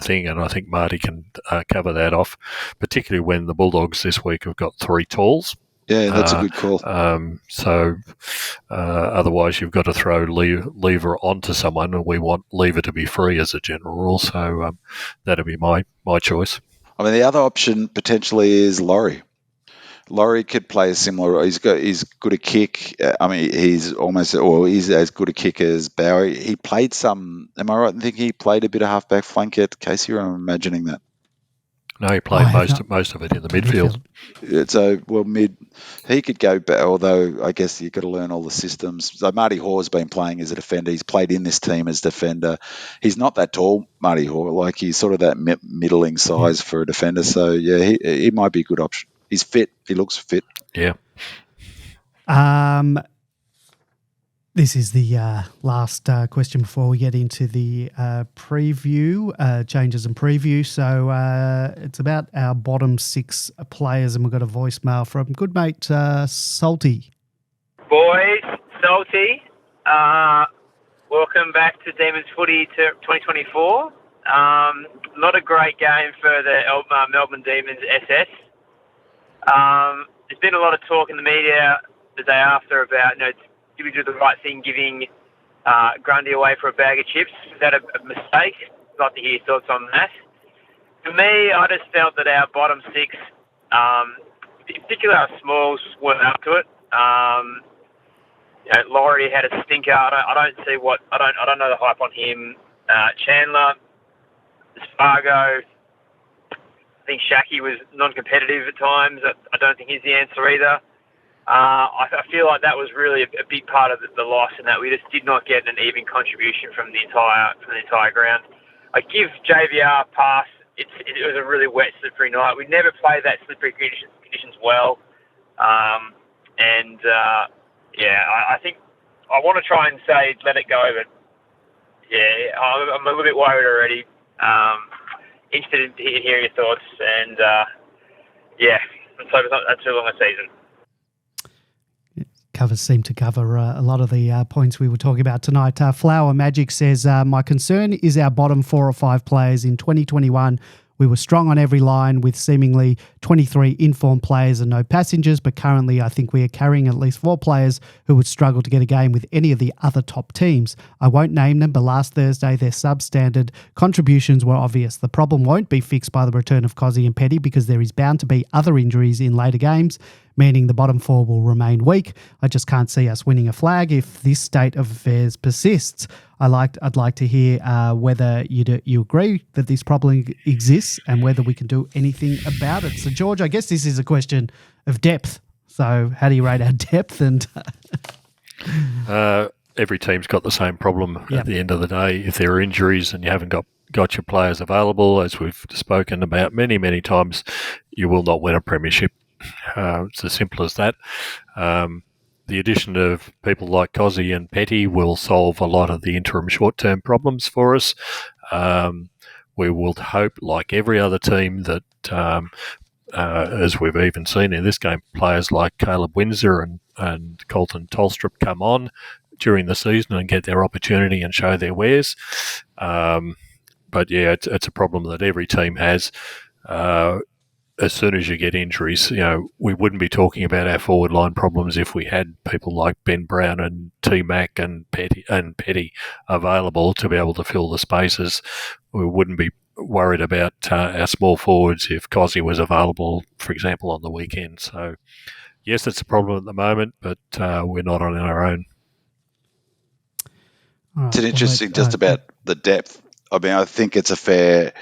[SPEAKER 2] thing, and I think Marty can cover that off, particularly when the Bulldogs this week have got 3 talls.
[SPEAKER 3] Yeah, that's a good call.
[SPEAKER 2] So otherwise you've got to throw Lever onto someone, and we want Lever to be free as a general rule, so that'll be my choice.
[SPEAKER 3] I mean, the other option potentially is Laurie. Laurie could play a similar. He's good a kick. He's as good a kick as 𝗟𝗏𝘀𝘁𝗃. He played some. Am I right in thinking he played a bit of halfback flank at 𝗚𝗏𝘀𝗁, or I'm imagining that?
[SPEAKER 2] No, he played most of it in the midfield.
[SPEAKER 3] Mid. He could go back, although I guess you've got to learn all the systems. So Marty Hoare's been playing as a defender. He's played in this team as defender. He's not that tall, Marty Hoare. Like, he's sort of that middling size for a defender. So yeah, he might be a good option. He's fit. He looks fit.
[SPEAKER 2] Yeah.
[SPEAKER 1] This is the last question before we get into the preview, changes and preview. So it's about our bottom 6 players, and we've got a voicemail from good mate 𝗟𝗏𝘀𝗁.
[SPEAKER 6] Boys, 𝗟𝗏𝘀𝗁, welcome back to Demons Footy to 2024. Not a great game for the Melbourne Demons SS. There's been a lot of talk in the media the day after about, did we do the right thing giving Grundy away for a bag of chips? Was that a mistake? I'd like to hear your thoughts on that. For me, I just felt that our bottom 6 In particular, our smalls weren't up to it. Laurie had a stinker. I don't know the hype on him. Chandler, Spargo. I think 𝗟𝗶𝘀𝗁𝘀𝗁 was non-competitive at times. I don't think he's the answer either. I feel like that was really a big part of the loss, in that we just did not get an even contribution from the entire ground. I give JVR a pass. It was a really wet, slippery night. We never played that slippery conditions well, I think I want to try and say let it go, but yeah, I'm a little bit worried already. Interested in hearing your thoughts, and let's hope it's not too long a season.
[SPEAKER 1] Covers seem to cover a lot of the points we were talking about tonight. Flower Magic says, my concern is our bottom 4 or 5 players. In 2021, we were strong on every line with seemingly 23 informed players and no passengers, but currently I think we are carrying at least 4 players who would struggle to get a game with any of the other top teams. I won't name them, but last Thursday their substandard contributions were obvious. The problem won't be fixed by the return of 𝗍𝗲𝗄𝗃 and Petty, because there is bound to be other injuries in later games, meaning the bottom 4 will remain weak. I just can't see us winning a flag if this state of affairs persists. I'd like to hear whether you agree that this problem exists and whether we can do anything about it. So, George, I guess this is a question of depth. So how do you rate our depth? And
[SPEAKER 2] every team's got the same problem at the end of the day. If there are injuries and you haven't got your players available, as we've spoken about many, many times, you will not win a premiership. It's as simple as that. The addition of people like 𝗍𝗲𝗄𝗃 and Petty will solve a lot of the interim short-term problems for us. We will hope, like every other team, that as we've even seen in this game, players like Caleb Windsor and Colton Tolstrup come on during the season and get their opportunity and show their wares. But yeah, it's a problem that every team has. As soon as you get injuries, we wouldn't be talking about our forward line problems if we had people like Ben Brown and T-Mac and Petty available to be able to fill the spaces. We wouldn't be worried about our small forwards if 𝗍𝗲𝗄𝗃 was available, for example, on the weekend. So, yes, it's a problem at the moment, but we're not on our own.
[SPEAKER 3] It's an interesting just about the depth. I mean, I think it's a fair...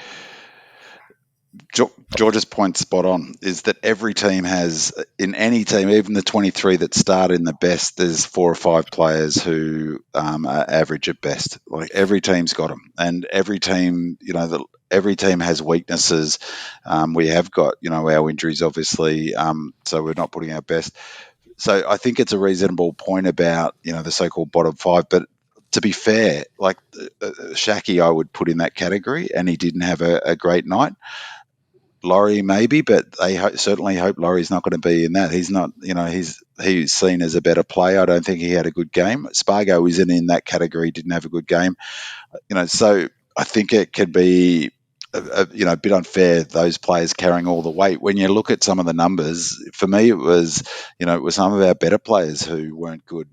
[SPEAKER 3] George's point spot on, is that every team has, in any team, even the 23 that start in the best, there's 4 or 5 players who are average at best. Like, every team's got them, and every team, every team has weaknesses. We have got, our injuries, obviously, so we're not putting our best. So I think it's a reasonable point about, the so-called bottom 5, but to be fair, like 𝗟𝗍𝗄𝗃, I would put in that category, and he didn't have a great night. Laurie maybe, but they certainly hope Laurie's not going to be in that. He's not, he's seen as a better player. I don't think he had a good game. Spargo isn't in that category, didn't have a good game. So I think it could be, a bit unfair, those players carrying all the weight. When you look at some of the numbers, for me, it was some of our better players who weren't good.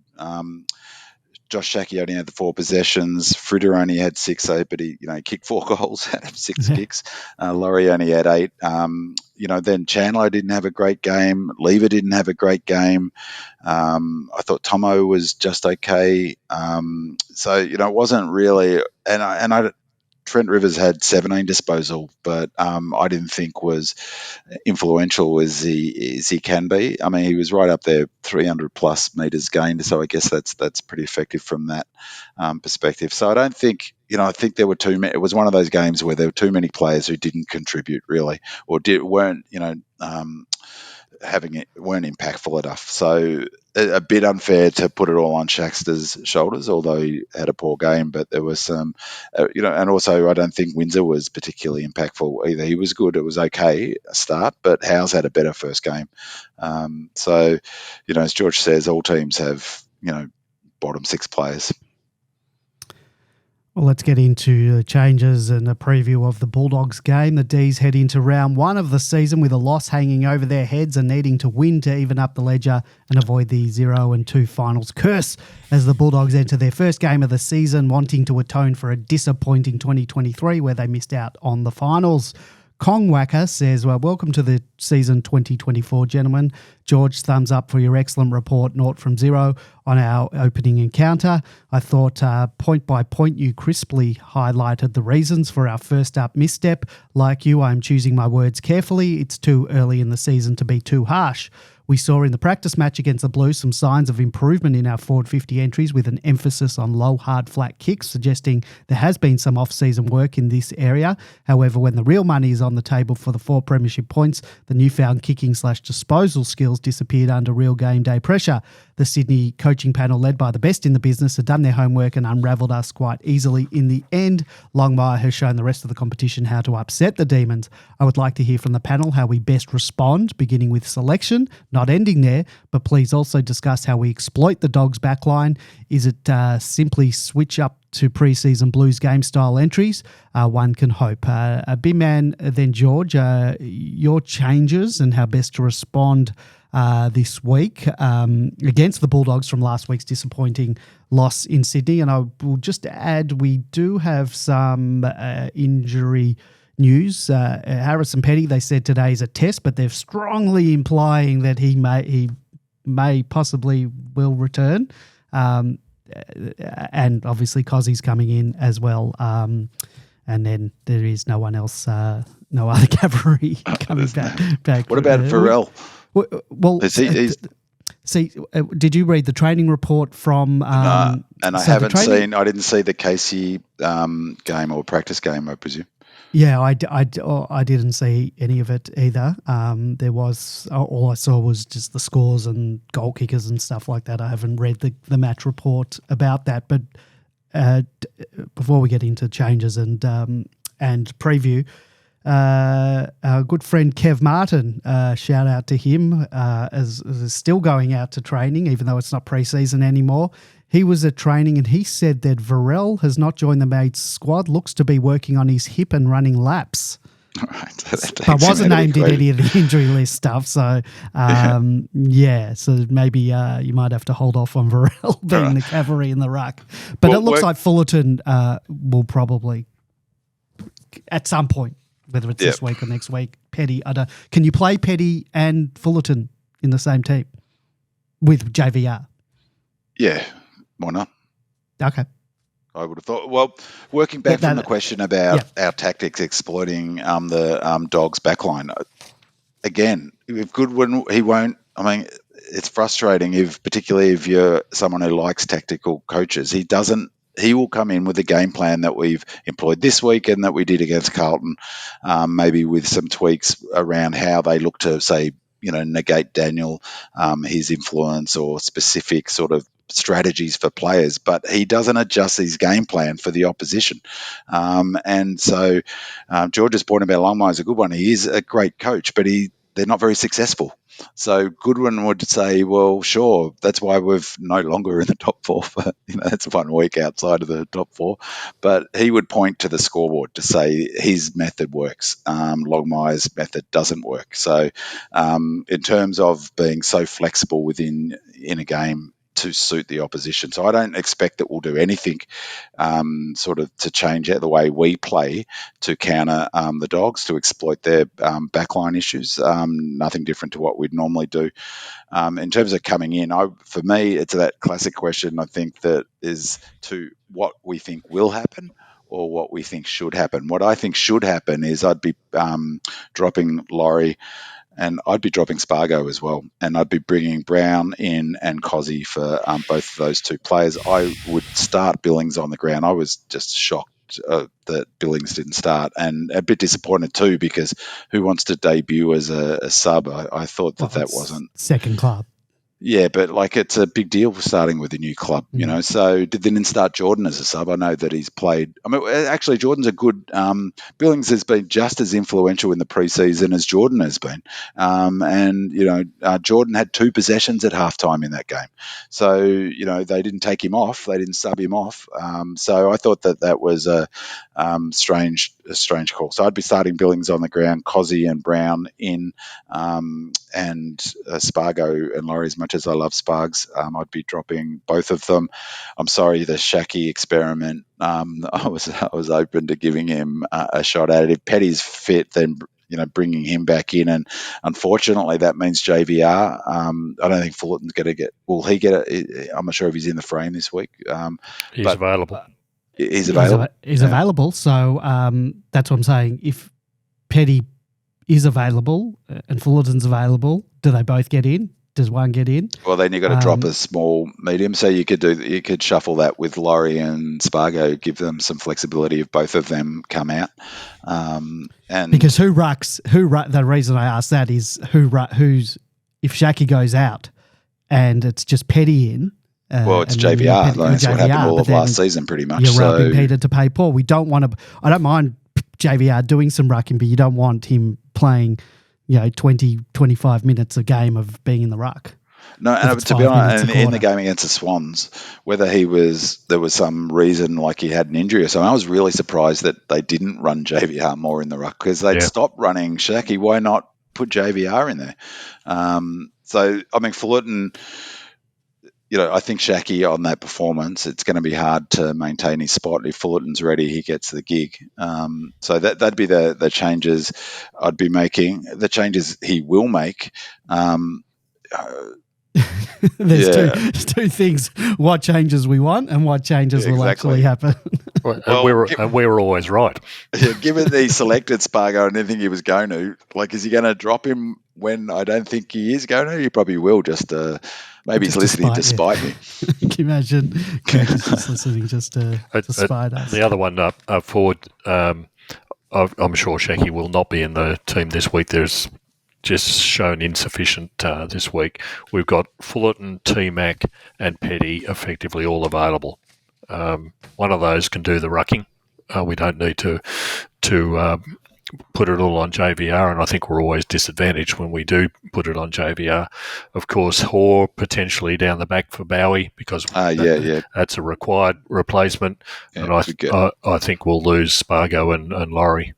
[SPEAKER 3] Josh 𝗟𝗃 only had the 4 possessions. Fritter only had 6, but he kicked 4 goals out of 6 kicks. Laurie only had 8. Then Chandler didn't have a great game. Lever didn't have a great game. I thought Tomo was just okay. So it wasn't really. Trent Rivers had 17 disposal, but I didn't think was influential as he can be. I mean, he was right up there, 300 plus metres gained, so I guess that's pretty effective from that perspective. So I don't think, I think there were too many. It was one of those games where there were too many players who didn't contribute really, or weren't weren't impactful enough. So a bit unfair to put it all on Shaxter's shoulders, although he had a poor game. But there was some, and also I don't think Windsor was particularly impactful either. He was good. It was okay a start, but Howe's had a better first game. So, as George says, all teams have, bottom 6 players.
[SPEAKER 1] Well, let's get into the changes and a preview of the Bulldogs game. The D's head into round 1 of the season with a loss hanging over their heads and needing to win to even up the ledger and avoid the 0-2 finals curse as the Bulldogs enter their first game of the season, wanting to atone for a disappointing 2023 where they missed out on the finals. Kongwacker says, well, welcome to the season 2024, gentlemen. George, thumbs up for your excellent report, 0 from 0 on our opening encounter. I thought point by point you crisply highlighted the reasons for our first up misstep. Like you, I'm choosing my words carefully. It's too early in the season to be too harsh. We saw in the practice match against the Blues some signs of improvement in our forward 50 entries with an emphasis on low, hard, flat kicks, suggesting there has been some off-season work in this area. However, when the real money is on the table for the 4 premiership points, the newfound kicking/disposal skills disappeared under real game day pressure. The Sydney coaching panel, led by the best in the business, had done their homework and unravelled us quite easily in the end. Longmire has shown the rest of the competition how to upset the Demons. I would like to hear from the panel how we best respond, beginning with selection, not ending there, but please also discuss how we exploit the Dogs' backline. Is it simply switch up to pre-season Blues game style entries? One can hope. Big man, then George, your changes and how best to respond this week against the Bulldogs from last week's disappointing loss in Sydney. And I will just add, we do have some injury news. Harrison Petty, they said today is a test, but they're strongly implying that he may possibly will return. And obviously Kozzy's coming in as well. And then there is no one else, no other cavalry coming back.
[SPEAKER 3] What about Varel?
[SPEAKER 1] Well, did you read the training report from?
[SPEAKER 3] And I didn't see the Casey game or practice game, I presume.
[SPEAKER 1] Yeah, I didn't see any of it either. There was, all I saw was just the scores and goal kickers and stuff like that. I haven't read the match report about that. But before we get into changes and preview, our good friend Kev Martin, shout out to him, as still going out to training, even though it's not pre-season anymore. He was at training and he said that Varel has not joined the mates squad, looks to be working on his hip and running laps.
[SPEAKER 3] Right,
[SPEAKER 1] but wasn't named in any of the injury list stuff. So, so maybe you might have to hold off on Varel being the cavalry in the ruck. But it looks like Fullerton will probably, at some point, whether it's this week or next week, Petty. Can you play Petty and Fullerton in the same team with JVR?
[SPEAKER 3] Yeah, why not?
[SPEAKER 1] Okay.
[SPEAKER 3] I would have thought. Well, working back from the question about our tactics exploiting the Dogs' backline, again, if Goodwin, he won't. I mean, it's frustrating particularly if you're someone who likes tactical coaches. He will come in with a game plan that we've employed this week and that we did against Carlton, maybe with some tweaks around how they look to, say, negate Daniel, his influence or specific sort of strategies for players, but he doesn't adjust his game plan for the opposition. And so George's point about Longmire is a good one. He is a great coach, but they're not very successful. So Goodwin would say, well, sure, that's why we're no longer in the top 4. But, that's 1 week outside of the top 4. But he would point to the scoreboard to say his method works. Longmire's method doesn't work. So in terms of being so flexible in a game to suit the opposition. So I don't expect that we'll do anything sort of to change the way we play to counter the Dogs, to exploit their backline issues. Nothing different to what we'd normally do. In terms of coming in, for me, it's that classic question, I think, that is to what we think will happen or what we think should happen. What I think should happen is I'd be dropping Laurie, and I'd be dropping Spargo as well. And I'd be bringing Brown in and 𝗍𝗲 for both of those two players. I would start Billings on the ground. I was just shocked that Billings didn't start, and a bit disappointed too, because who wants to debut as a sub? I thought that wasn't...
[SPEAKER 1] Second club.
[SPEAKER 3] Yeah, but it's a big deal for starting with a new club, So did they then start Jordan as a sub? I know that he's played. I mean, actually, Jordan's a good. Billings has been just as influential in the preseason as Jordan has been, Jordan had 2 possessions at halftime in that game, so they didn't take him off, they didn't sub him off. So I thought that was a strange call. So I'd be starting Billings on the ground, 𝗍𝗲 and Brown in, and Spargo and Laurie. As much as I love Spargs, I'd be dropping both of them. I'm sorry, the 𝗍𝗶𝘀𝗁 experiment. I was open to giving him a shot at it. If Petty's fit, then bringing him back in. And unfortunately, that means JVR. I don't think Fullerton's going to get. Will he get it? I'm not sure if he's in the frame this week.
[SPEAKER 2] He's available.
[SPEAKER 3] He's available.
[SPEAKER 1] He's available. So that's what I'm saying. If Petty is available and Fullerton's available, do they both get in? Does one get in?
[SPEAKER 3] Well, then you've got to drop a small medium. So you could shuffle that with Laurie and Spargo, give them some flexibility if both of them come out. And
[SPEAKER 1] because who rucks? The reason I ask that is who's if 𝗟𝗍 goes out and it's just Petty in.
[SPEAKER 3] It's JVR. That's what happened all of last season, pretty much.
[SPEAKER 1] You're rubbing Peter to pay Paul. We don't want to. I don't mind JVR doing some rucking, but you don't want him playing 20, 25 minutes a game of being in the ruck.
[SPEAKER 3] No, and to be honest, in the game against the Swans, whether there was some reason like he had an injury or something, I was really surprised that they didn't run JVR more in the ruck because they'd stopped running 𝗟𝗍. Why not put JVR in there? So, I mean, Fullerton, I think 𝗟𝗍 on that performance, it's going to be hard to maintain his spot. If Fullerton's ready, he gets the gig. So that'd be the changes I'd be making. The changes he will make.
[SPEAKER 1] There's two things: what changes we want and what changes will actually happen.
[SPEAKER 2] And we were always right.
[SPEAKER 3] Given he selected Spargo and didn't think he was going to, is he going to drop him when I don't think he is going to? He probably will. Maybe he's listening to spite me.
[SPEAKER 1] Can you imagine Curtis just listening just to spite us?
[SPEAKER 2] The other one up forward, I'm sure 𝗟𝗍 will not be in the team this week. There's just shown insufficient this week. We've got Fullerton, T-Mac and Petty effectively all available. One of those can do the rucking. We don't need to put it all on JVR, and I think we're always disadvantaged when we do put it on JVR. Of course, Hoare potentially down the back for 𝗟𝗀𝘀 because that's a required replacement, and I think we'll lose Spargo and Laurie.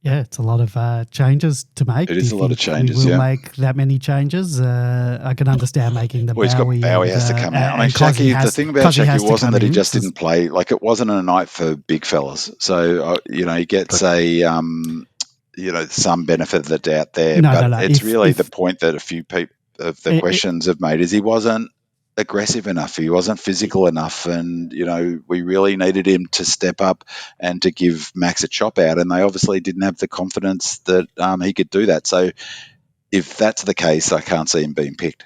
[SPEAKER 1] Yeah, it's a lot of changes to make.
[SPEAKER 3] It is a lot of changes,
[SPEAKER 1] We'll make that many changes. I can understand making the 𝗟𝗀𝘀.
[SPEAKER 3] 𝗟𝗀𝘀 has to come out. I mean, 𝗟𝗍, the thing about 𝗟𝗍 wasn't that he just didn't play. It wasn't a night for big fellas. So, he gets some benefit of the doubt there. No. It's the point that a few people of the questions have made is he wasn't aggressive enough. He wasn't physical enough, and we really needed him to step up and to give Max a chop out, and they obviously didn't have the confidence that he could do that. So if that's the case, I can't see him being picked.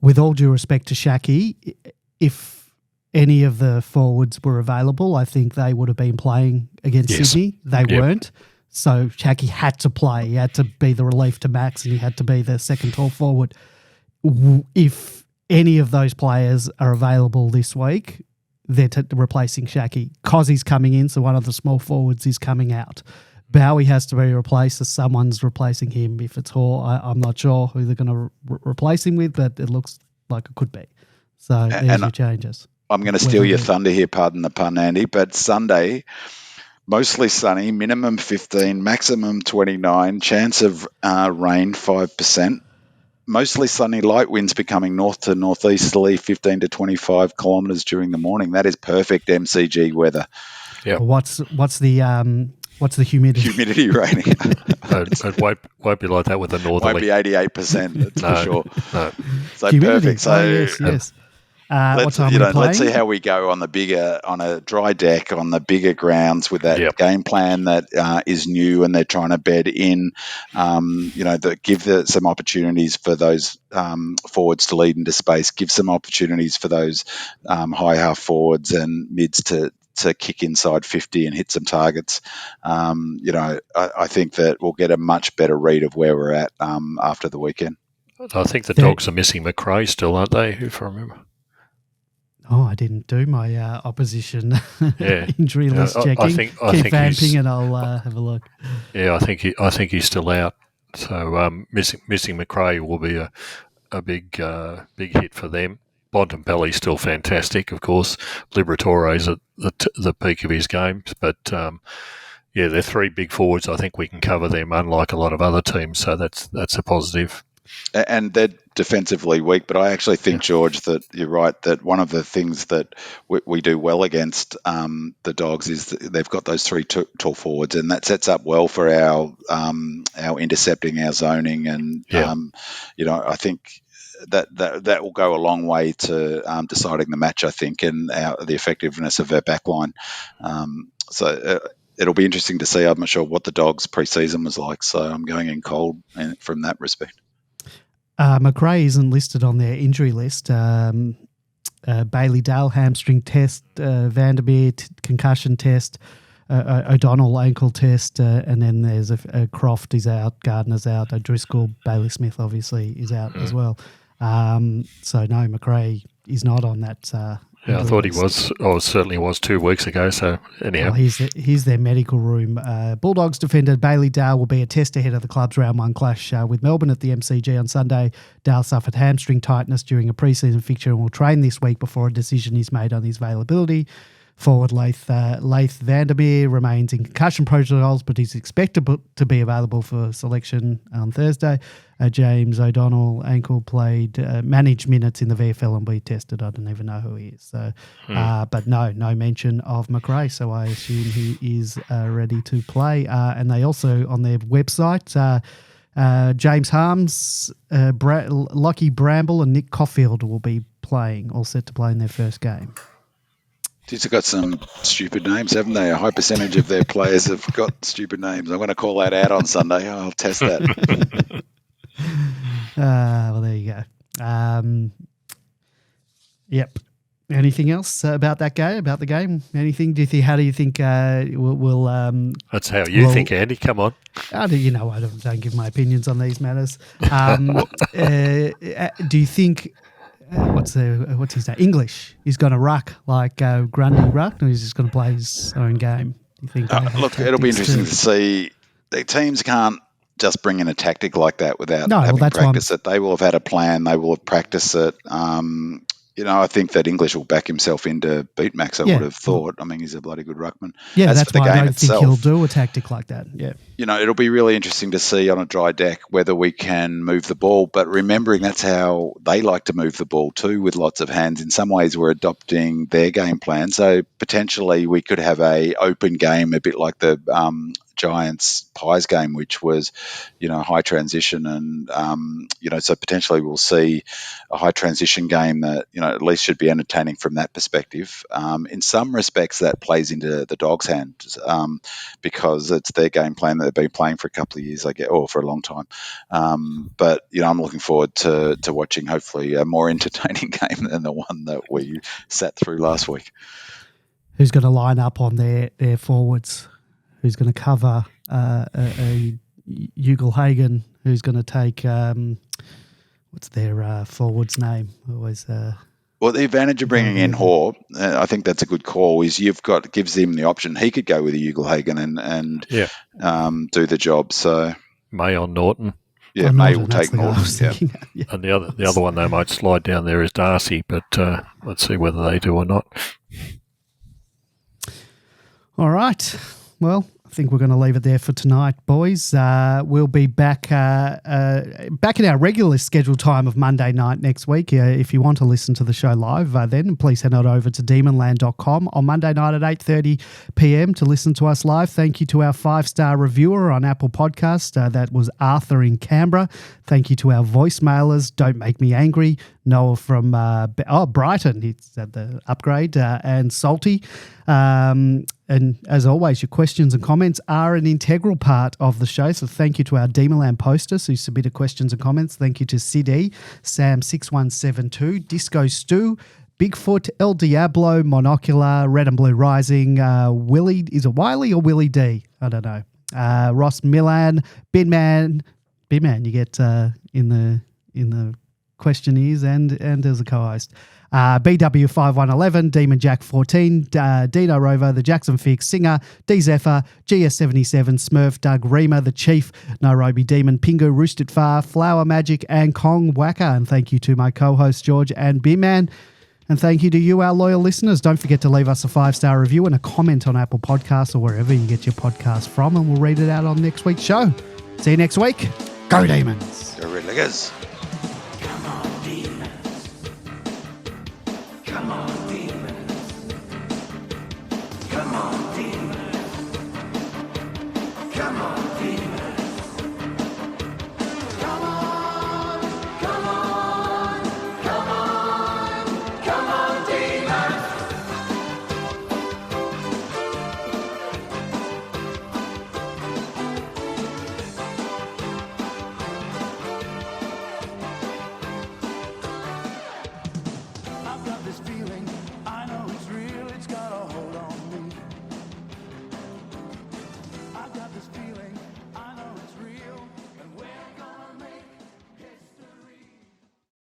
[SPEAKER 1] With all due respect to 𝗟𝗍, if any of the forwards were available, I think they would have been playing against Sydney. They weren't. So 𝗟𝗍 had to play. He had to be the relief to Max, and he had to be the second tall forward. If any of those players are available this week, they're replacing 𝗟𝗍. 𝗏𝗏's coming in, so one of the small forwards is coming out. 𝗟𝗀𝘀 has to be replaced, so someone's replacing him. If it's Hoare, I'm not sure who they're going to replace him with, but it looks like it could be. So there's your changes.
[SPEAKER 3] I'm going to steal your thunder here, pardon the pun, Andy, but Sunday, mostly sunny, minimum 15, maximum 29, chance of rain 5%. Mostly sunny, light winds becoming north to northeasterly, 15 to 25 kilometres during the morning. That is perfect MCG weather.
[SPEAKER 2] Yeah.
[SPEAKER 1] What's the humidity?
[SPEAKER 3] Humidity rating.
[SPEAKER 2] It won't be like that with the northerly.
[SPEAKER 3] Won't be 88%. That's for sure.
[SPEAKER 2] No.
[SPEAKER 3] So
[SPEAKER 1] humidity.
[SPEAKER 3] Perfect. So
[SPEAKER 1] yes. What time are we playing?
[SPEAKER 3] Let's see how we go on a dry deck on the bigger grounds with that game plan that is new, and they're trying to bed in. That give some opportunities for those forwards to lead into space. Give some opportunities for those high half forwards and mids to kick inside 50 and hit some targets. I think that we'll get a much better read of where we're at after the weekend.
[SPEAKER 2] I think the Dogs are missing McRae still, aren't they? If I remember.
[SPEAKER 1] Oh, I didn't do my opposition injury list checking.
[SPEAKER 2] I think
[SPEAKER 1] Keep vamping and I'll have a look.
[SPEAKER 2] Yeah, I think he's still out. So missing McRae will be a big hit for them. Bontempelli's still fantastic, of course. Liberatore's at the peak of his game, but they're three big forwards. I think we can cover them, unlike a lot of other teams. So that's a positive.
[SPEAKER 3] And they're defensively weak, but I actually think, George, that you're right, that one of the things that we do well against the Dogs is that they've got those three tall forwards, and that sets up well for our intercepting, our zoning, and I think that will go a long way to deciding the match, I think, and the effectiveness of our backline. It'll be interesting to see. I'm not sure what the Dogs' pre-season was like, so I'm going in cold from that respect.
[SPEAKER 1] McRae isn't listed on their injury list. Bailey Dale, hamstring test, Vandermeer, concussion test, O'Donnell, ankle test, and then there's a Croft is out, Gardner's out, O'Driscoll, Bailey Smith obviously is out as well. So no, McRae is not on that.
[SPEAKER 2] I thought he was, or certainly was 2 weeks ago. So anyhow,
[SPEAKER 1] well, here's their medical room. Bulldogs defender Bailey Dale will be a test ahead of the club's round 1 clash with Melbourne at the MCG on Sunday. Dale suffered hamstring tightness during a pre-season fixture and will train this week before a decision is made on his availability. Forward Laith Vandermeer remains in concussion protocols, but he's expected to be available for selection on Thursday. James O'Donnell, ankle played, managed minutes in the VFL and be tested. I don't even know who he is. So, but no mention of McRae. So I assume he is ready to play. And they also on their website, James Harms, Lockie Bramble, and Nick Caulfield will be playing, all set to play in their first game.
[SPEAKER 3] These have got some stupid names, haven't they? A high percentage of their players have got stupid names. I'm going to call that out on Sunday. I'll test that.
[SPEAKER 1] Well, there you go. Yep. Anything else about that game? About the game? Anything? How do you think we'll?
[SPEAKER 2] That's how you think, Andy. Come on.
[SPEAKER 1] I don't give my opinions on these matters. Do you think? What's his name? English. He's going to ruck like Grundy rucked, or he's just going to play his own game? You think?
[SPEAKER 3] Look, it'll be interesting to see. The teams can't just bring in a tactic like that without having practiced it. They will have had a plan. They will have practiced it. I think that English will back himself into beat Max, I would have thought. I mean, he's a bloody good ruckman.
[SPEAKER 1] Yeah, that's why I don't think he'll do a tactic like that. Yeah.
[SPEAKER 3] It'll be really interesting to see on a dry deck whether we can move the ball, but remembering that's how they like to move the ball too, with lots of hands. In some ways, we're adopting their game plan. So potentially we could have a open game, a bit like the Giants Pies game, which was, high transition, and so potentially we'll see a high transition game that at least should be entertaining from that perspective. In some respects, that plays into the Dogs' hands because it's their game plan that they've been playing for a couple of years, or for a long time. But I'm looking forward to watching hopefully a more entertaining game than the one that we sat through last week.
[SPEAKER 1] Who's going to line up on their forwards? Who's going to cover a 𝗟𝗄𝗃? Who's going to take what's their forward's name? Always.
[SPEAKER 3] Well, the advantage of bringing in Hoare, I think that's a good call. Is gives him the option. He could go with a 𝗟𝗄𝗃 and do the job. So
[SPEAKER 2] May on Norton.
[SPEAKER 3] Yeah, May will take Norton.
[SPEAKER 1] Yeah.
[SPEAKER 2] And the other one they might slide down there is 𝗟𝗶𝘀𝗁𝗍, but let's see whether they do or not.
[SPEAKER 1] All right. Well, I think we're going to leave it there for tonight, boys. We'll be back in our regular scheduled time of Monday night next week. If you want to listen to the show live, then please head on over to Demonland.com on Monday night at 8:30 p.m. to listen to us live. Thank you to our 5-star reviewer on Apple Podcast. That was Arthur in Canberra. Thank you to our voicemailers. Don't Make Me Angry. Noah from Brighton. He's had the upgrade. And Salty. And as always, your questions and comments are an integral part of the show. So thank you to our Demonland posters who submitted questions and comments. Thank you to Sid, Sam6172, Disco Stu, Bigfoot, El Diablo, Monocular, Red and Blue Rising, Willie, is it Wiley or Willie D? I don't know. Ross Millan, Binman, you get in the questionnaires and as a co-host. BW5111, Demon Jack 14, Dino Rover, The Jackson Fix, Singer, D Zephyr, GS77, Smurf, Doug Reamer, The Chief, Nairobi Demon, Pingu, Roosted Far, Flower Magic, and Kong Waka. And thank you to my co-hosts George and Beerman. And thank you to you, our loyal listeners. Don't forget to leave us a 5-star review and a comment on Apple Podcasts or wherever you get your podcast from, and we'll read it out on next week's show. See you next week. Go Demons!
[SPEAKER 3] Gorillas.